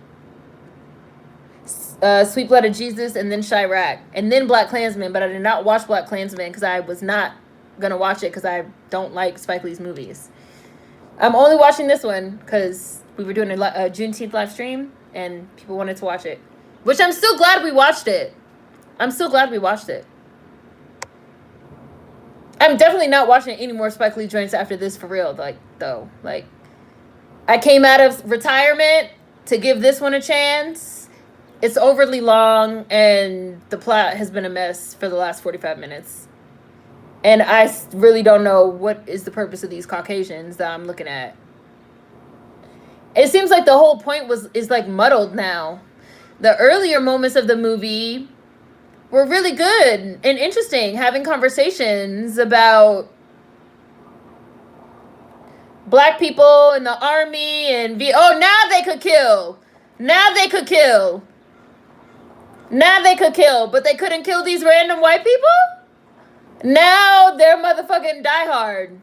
Sweet Blood of Jesus, and then Chirac, and then Black Klansman. But I did not watch Black Klansman because I was not gonna watch it because I don't like Spike Lee's movies. I'm only watching this one because we were doing a Juneteenth live stream and people wanted to watch it, which I'm still glad we watched it. I'm still glad we watched it. I'm definitely not watching any more Spike Lee joints after this, for real. Like, though, like, I came out of retirement to give this one a chance. It's overly long, and the plot has been a mess for the last 45 minutes. And I really don't know what is the purpose of these Caucasians that I'm looking at. It seems like the whole point is like muddled now. The earlier moments of the movie were really good and interesting, having conversations about black people in the army and now they could kill. Now they could kill. Now they could kill, but they couldn't kill these random white people? Now they're motherfucking Die Hard.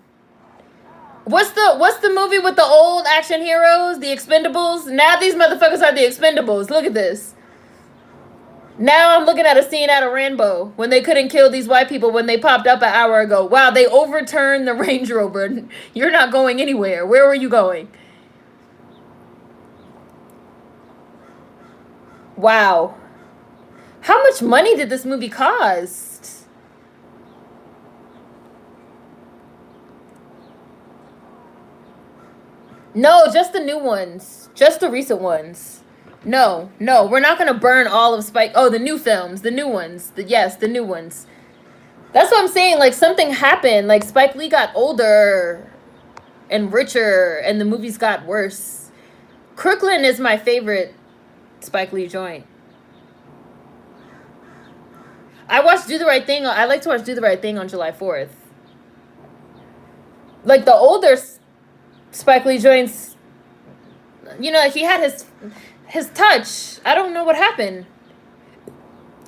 What's the movie with the old action heroes, the Expendables? Now these motherfuckers are the Expendables. Look at this. Now I'm looking at a scene out of Rambo when they couldn't kill these white people when they popped up an hour ago. Wow, they overturned the Range Rover. You're not going anywhere. Where were you going? Wow. How much money did this movie cost? No, just the new ones. Just the recent ones. No, we're not going to burn all of Spike. Oh, the new films, the new ones. Yes, the new ones. That's what I'm saying. Like, something happened. Like, Spike Lee got older and richer, and the movies got worse. Crooklyn is my favorite Spike Lee joint. I watched Do the Right Thing. I like to watch Do the Right Thing on July 4th. Like, the older Spike Lee joints, you know, he had his touch. I don't know what happened.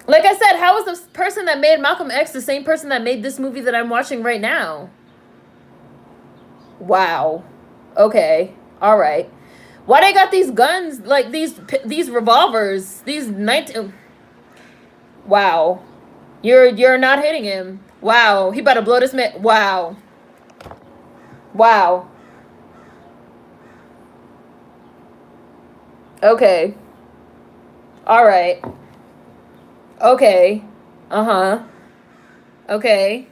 Like I said, how is the person that made Malcolm X the same person that made this movie that I'm watching right now? Wow. Okay. All right. Why they got these guns, like these revolvers, these 19... Wow. You're not hitting him. Wow. He about to blow this man. Wow. Wow. Okay. All right. Okay. Uh-huh. Okay.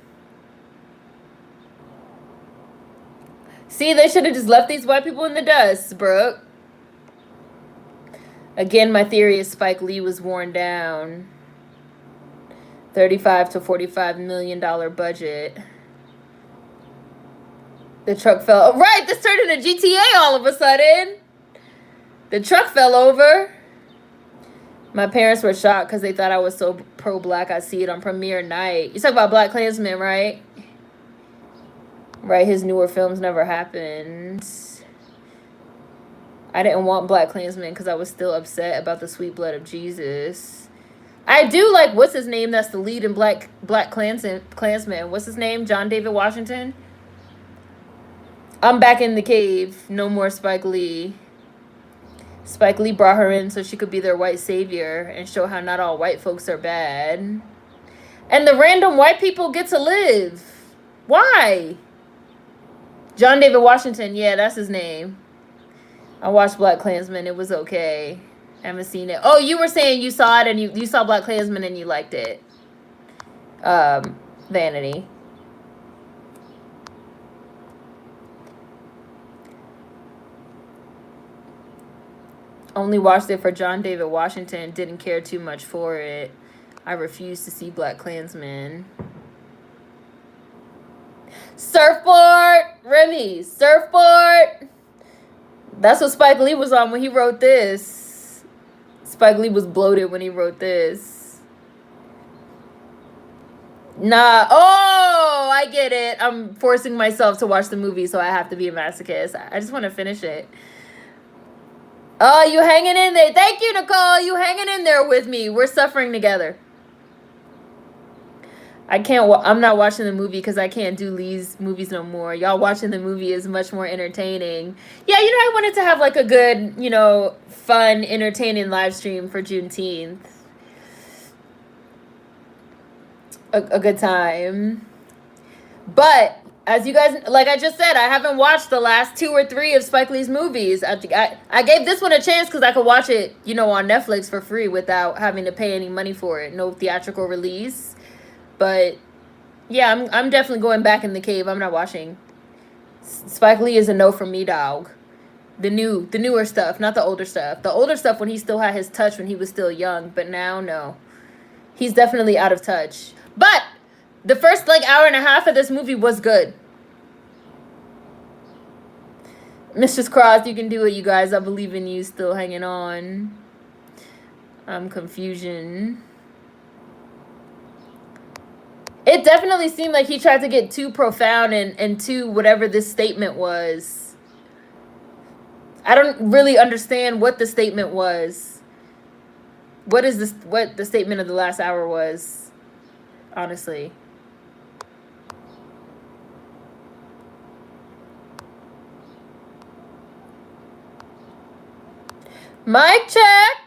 See, they should have just left these white people in the dust, Brooke. Again, my theory is Spike Lee was worn down. $35 to $45 million budget. The truck fell. Right, this turned into GTA all of a sudden. The truck fell over. My parents were shocked because they thought I was so pro-black. I see it on premiere night. You talk about Black Klansman, right? Right, his newer films never happened. I didn't want Black Klansman because I was still upset about the sweet blood of Jesus. I do like, what's his name that's the lead in Black Klansman. What's his name? John David Washington? I'm back in the cave. No more Spike Lee. Spike Lee brought her in so she could be their white savior and show how not all white folks are bad. And the random white people get to live. Why? John David Washington. Yeah, that's his name. I watched Black Klansman. It was okay. I haven't seen it. Oh, you were saying you saw it and you saw Black Klansman and you liked it. Vanity. Only watched it for John David Washington. Didn't care too much for it. I refuse to see Black Klansman. Surfboard! Remy, Surfboard! That's what Spike Lee was on when he wrote this. Spike Lee was bloated when he wrote this. Nah. Oh, I get it. I'm forcing myself to watch the movie, so I have to be a masochist. I just want to finish it. Oh, you hanging in there. Thank you, Nicole. You hanging in there with me. We're suffering together. I'm not watching the movie because I can't do Lee's movies no more. Y'all watching the movie is much more entertaining. Yeah, I wanted to have like a good, fun, entertaining live stream for Juneteenth. A good time. But as you guys, like I just said, I haven't watched the last 2 or 3 of Spike Lee's movies. I gave this one a chance because I could watch it, on Netflix for free without having to pay any money for it. No theatrical release. But yeah, I'm definitely going back in the cave. I'm not watching. Spike Lee is a no from me, dog. The newer stuff, not the older stuff. The older stuff when he still had his touch when he was still young, but now no. He's definitely out of touch. But the first hour and a half of this movie was good. Mistress Cross, you can do it, you guys. I believe in you. Still hanging on. Confusion. It definitely seemed like he tried to get too profound and too whatever this statement was. I don't really understand what the statement was. What the statement of the last hour was, honestly. Mic check.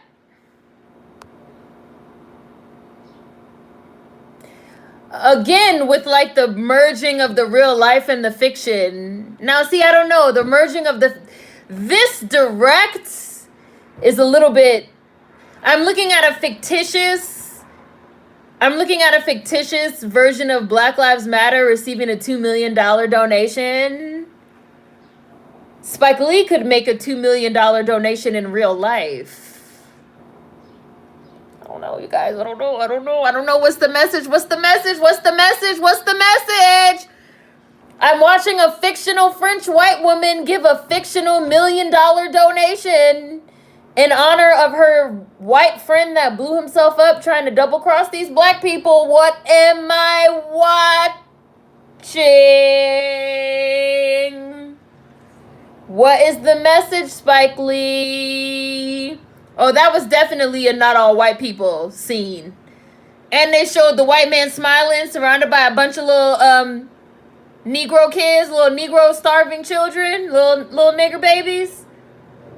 Again, with the merging of the real life and the fiction. Now, see, I don't know. The merging of this direct is a little bit. I'm looking at a fictitious version of Black Lives Matter receiving a $2 million donation. Spike Lee could make a $2 million donation in real life. I don't know, you guys. I don't know. What's the message? I'm watching a fictional French white woman give a fictional $1 million donation in honor of her white friend that blew himself up trying to double cross these black people. What am I watching? What is the message, Spike Lee? Oh, that was definitely a not all white people scene. And they showed the white man smiling, surrounded by a bunch of little Negro kids, little Negro starving children, little nigger babies.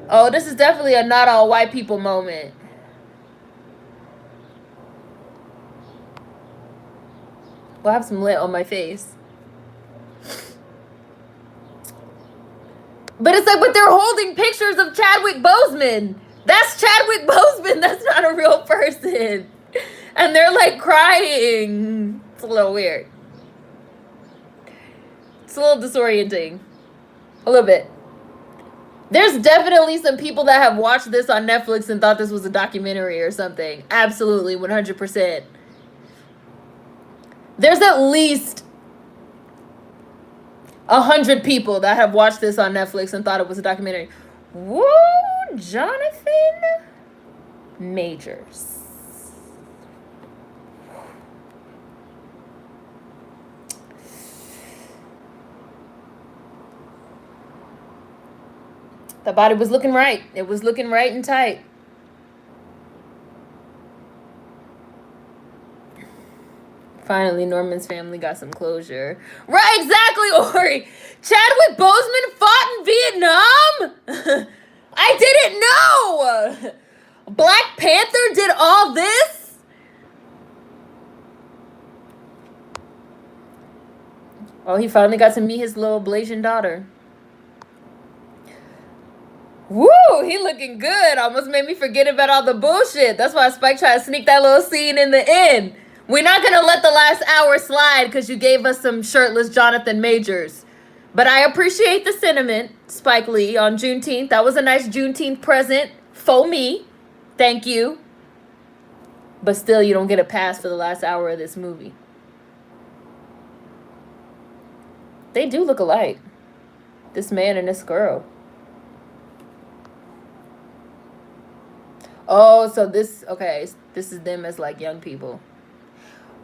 Oh, this is definitely a not all white people moment. We'll have some lint on my face. But it's but they're holding pictures of Chadwick Boseman. That's Chadwick Boseman. That's not a real person. And they're crying. It's a little weird. It's a little disorienting. A little bit. There's definitely some people that have watched this on Netflix and thought this was a documentary or something. Absolutely, 100%. There's at least 100 people that have watched this on Netflix and thought it was a documentary. Woo, Jonathan Majors. The body was looking right. It was looking right and tight. Finally, Norman's family got some closure. Right, exactly, Ori. Chadwick Boseman fought in Vietnam? I didn't know. Black Panther did all this? Oh, he finally got to meet his little Blasian daughter. Woo, he looking good. Almost made me forget about all the bullshit. That's why Spike tried to sneak that little scene in the end. We're not going to let the last hour slide because you gave us some shirtless Jonathan Majors. But I appreciate the sentiment, Spike Lee, on Juneteenth. That was a nice Juneteenth present for me. Thank you. But still, you don't get a pass for the last hour of this movie. They do look alike. This man and this girl. Oh, so this, okay, this is them as like young people.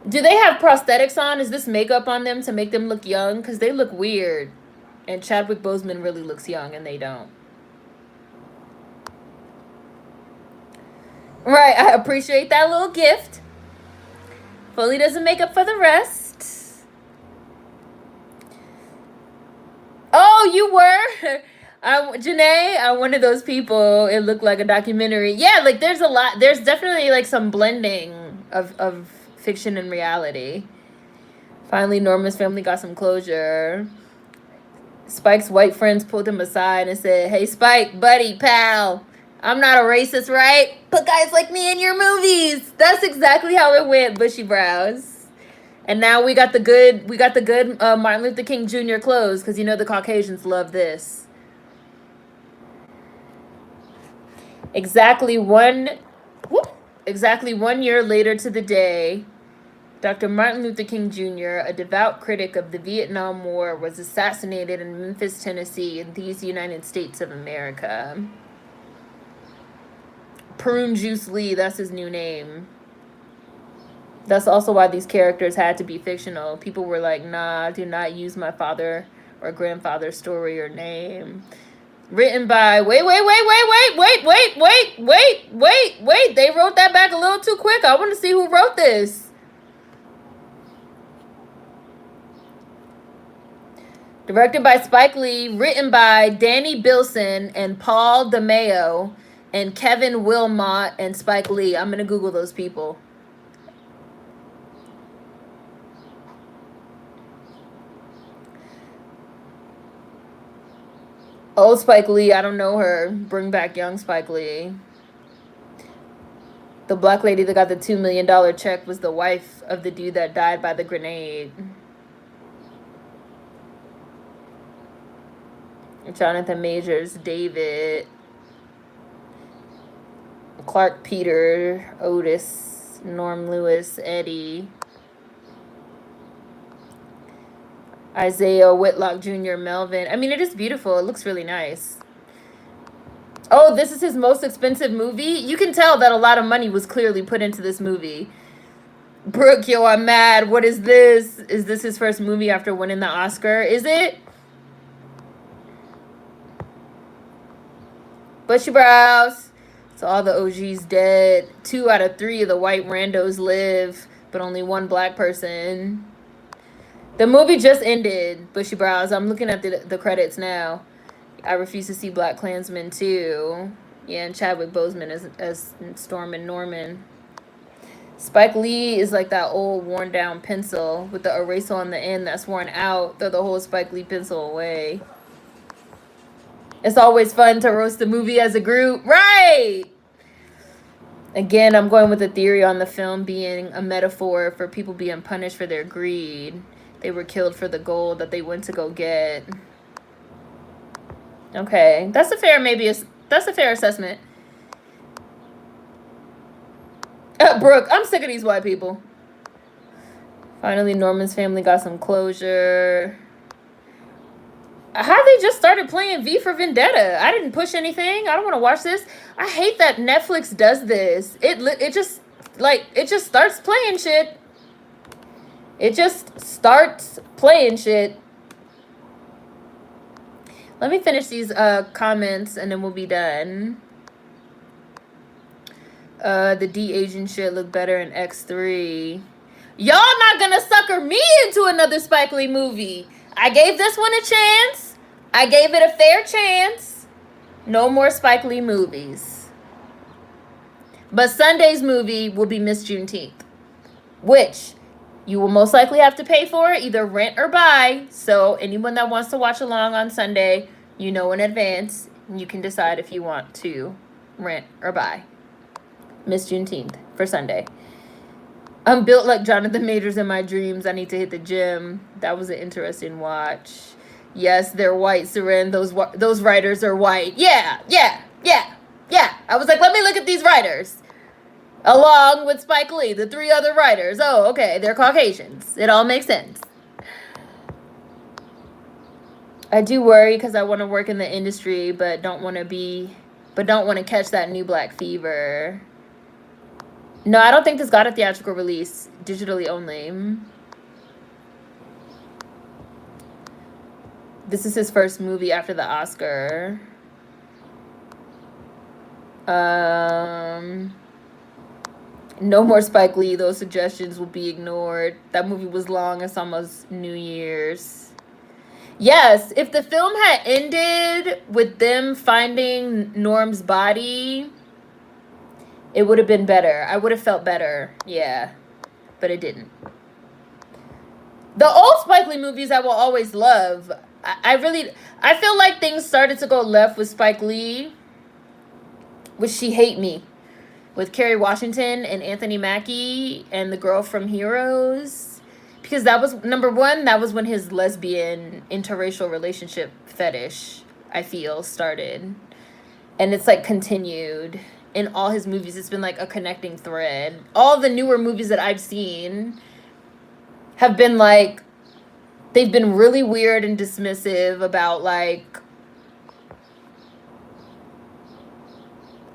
Do they have prosthetics on? Is this makeup on them to make them look young? Because they look weird. And Chadwick Boseman really looks young and they don't. Right, I appreciate that little gift. Fully doesn't make up for the rest. Oh, you were? Janae, I'm one of those people. It looked like a documentary. Yeah, like there's a lot. There's definitely like some blending of fiction and reality. Finally, Norman's family got some closure. Spike's white friends pulled him aside and said, "Hey, Spike, buddy, pal, I'm not a racist, right? Put guys like me in your movies." That's exactly how it went, bushy brows. And now we got the good Martin Luther King Jr. clothes because you know the Caucasians love this. Exactly 1 year later to the day, Dr. Martin Luther King Jr., a devout critic of the Vietnam War, was assassinated in Memphis, Tennessee, in these United States of America. Prune Juice Lee, that's his new name. That's also why these characters had to be fictional. People were like, nah, do not use my father or grandfather's story or name. Written by, wait. They wrote that back a little too quick. I want to see who wrote this. Directed by Spike Lee, written by Danny Bilson and Paul DeMeo and Kevin Wilmot and Spike Lee. I'm going to Google those people. Old Spike Lee, I don't know her. Bring back young Spike Lee. The black lady that got the $2 million check was the wife of the dude that died by the grenade. Jonathan Majors, David. Clark Peter, Otis, Norm Lewis, Eddie. Isaiah Whitlock Jr., Melvin. I mean, it is beautiful. It looks really nice. Oh, this is his most expensive movie? You can tell that a lot of money was clearly put into this movie. Brooke, yo, I'm mad. What is this? Is this his first movie after winning the Oscar? Is it? Bushy brows. So all the OGs dead. 2 out of 3 of the white randos live, but only 1 black person. The movie just ended, bushy brows. I'm looking at the credits now. I refuse to see Black Klansman too. Yeah, and Chadwick Boseman as Storm and Norman. Spike Lee is like that old worn down pencil with the eraser on the end that's worn out. Throw the whole Spike Lee pencil away. It's always fun to roast a movie as a group. Right! Again, I'm going with the theory on the film being a metaphor for people being punished for their greed. They were killed for the gold that they went to go get. Okay, that's a fair assessment. Brooke, I'm sick of these white people. Finally, Norman's family got some closure. How they just started playing V for Vendetta. I didn't push anything. I don't want to watch this. I hate that Netflix does this. It just starts playing shit. It just starts playing shit. Let me finish these comments and then we'll be done. The de-aging shit look better in X3. Y'all not gonna sucker me into another Spike Lee movie. I gave this one a chance. I gave it a fair chance. No more Spike Lee movies. But Sunday's movie will be Miss Juneteenth, which you will most likely have to pay for, either rent or buy. So anyone that wants to watch along on Sunday, you know in advance, you can decide if you want to rent or buy Miss Juneteenth for Sunday. I'm built like Jonathan Majors in my dreams. I need to hit the gym. That was an interesting watch. Yes, they're white, Seren. Those writers are white. Yeah. I was like, let me look at these writers. Along with Spike Lee, the 3 other writers. Oh, okay, they're Caucasians. It all makes sense. I do worry because I want to work in the industry, but don't want to catch that new black fever. No, I don't think this got a theatrical release. Digitally only. This is his first movie after the Oscar. No more Spike Lee. Those suggestions will be ignored. That movie was long. It's almost New Year's. Yes, if the film had ended with them finding Norm's body, it would have been better. I would have felt better. Yeah. But it didn't. The old Spike Lee movies I will always love. I feel like things started to go left with Spike Lee. With She Hate Me. With Kerry Washington and Anthony Mackie and the girl from Heroes. Because that was, number one, that was when his lesbian interracial relationship fetish, I feel, started. And it's like continued. In all his movies, it's been like a connecting thread. All the newer movies that I've seen have been like, they've been really weird and dismissive about like,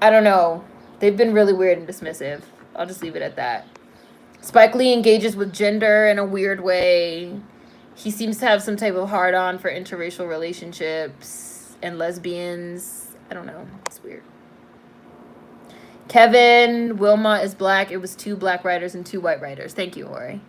I don't know. They've been really weird and dismissive. I'll just leave it at that. Spike Lee engages with gender in a weird way. He seems to have some type of hard-on for interracial relationships and lesbians. I don't know. It's weird. Kevin, Wilma is black. It was 2 black writers and 2 white writers. Thank you, Ori.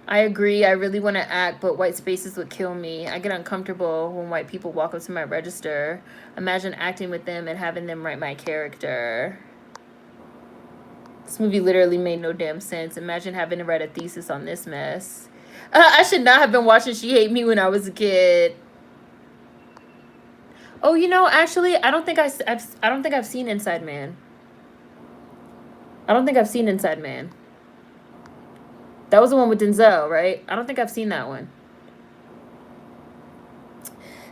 I agree. I really want to act, but white spaces would kill me. I get uncomfortable when white people walk up to my register. Imagine acting with them and having them write my character. This movie literally made no damn sense. Imagine having to write a thesis on this mess. I should not have been watching She Hate Me when I was a kid. Oh, you know, actually, I don't think I've seen Inside Man. I don't think I've seen Inside Man. That was the one with Denzel, right? I don't think I've seen that one.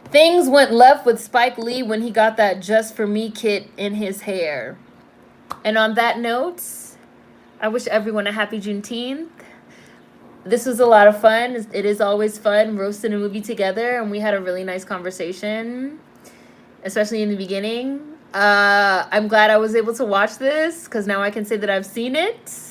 Things went left with Spike Lee when he got that Just For Me kit in his hair. And on that note, I wish everyone a happy Juneteenth. This was a lot of fun. It is always fun roasting a movie together, and we had a really nice conversation, especially in the beginning. I'm glad I was able to watch this because now I can say that I've seen it.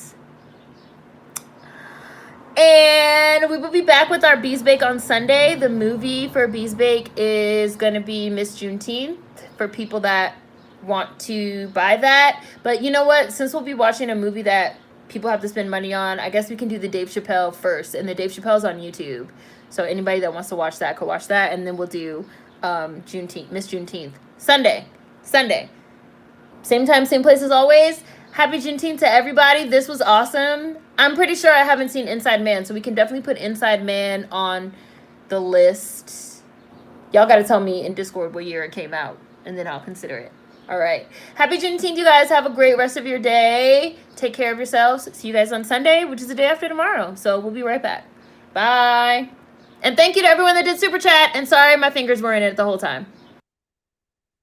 And we will be back with our Bees Bake on Sunday. The movie for Bees Bake is going to be Miss Juneteenth for people that want to buy that. But you know what? Since we'll be watching a movie that people have to spend money on, I guess we can do the Dave Chappelle first. And the Dave Chappelle's on YouTube. So anybody that wants to watch that could watch that. And then we'll do Juneteenth, Miss Juneteenth. Sunday. Same time, same place as always. Happy Juneteenth to everybody. This was awesome. I'm pretty sure I haven't seen Inside Man, so we can definitely put Inside Man on the list. Y'all got to tell me in Discord what year it came out, and then I'll consider it. All right. Happy Juneteenth, you guys. Have a great rest of your day. Take care of yourselves. See you guys on Sunday, which is the day after tomorrow. So we'll be right back. Bye. And thank you to everyone that did Super Chat. And sorry, my fingers were in it the whole time.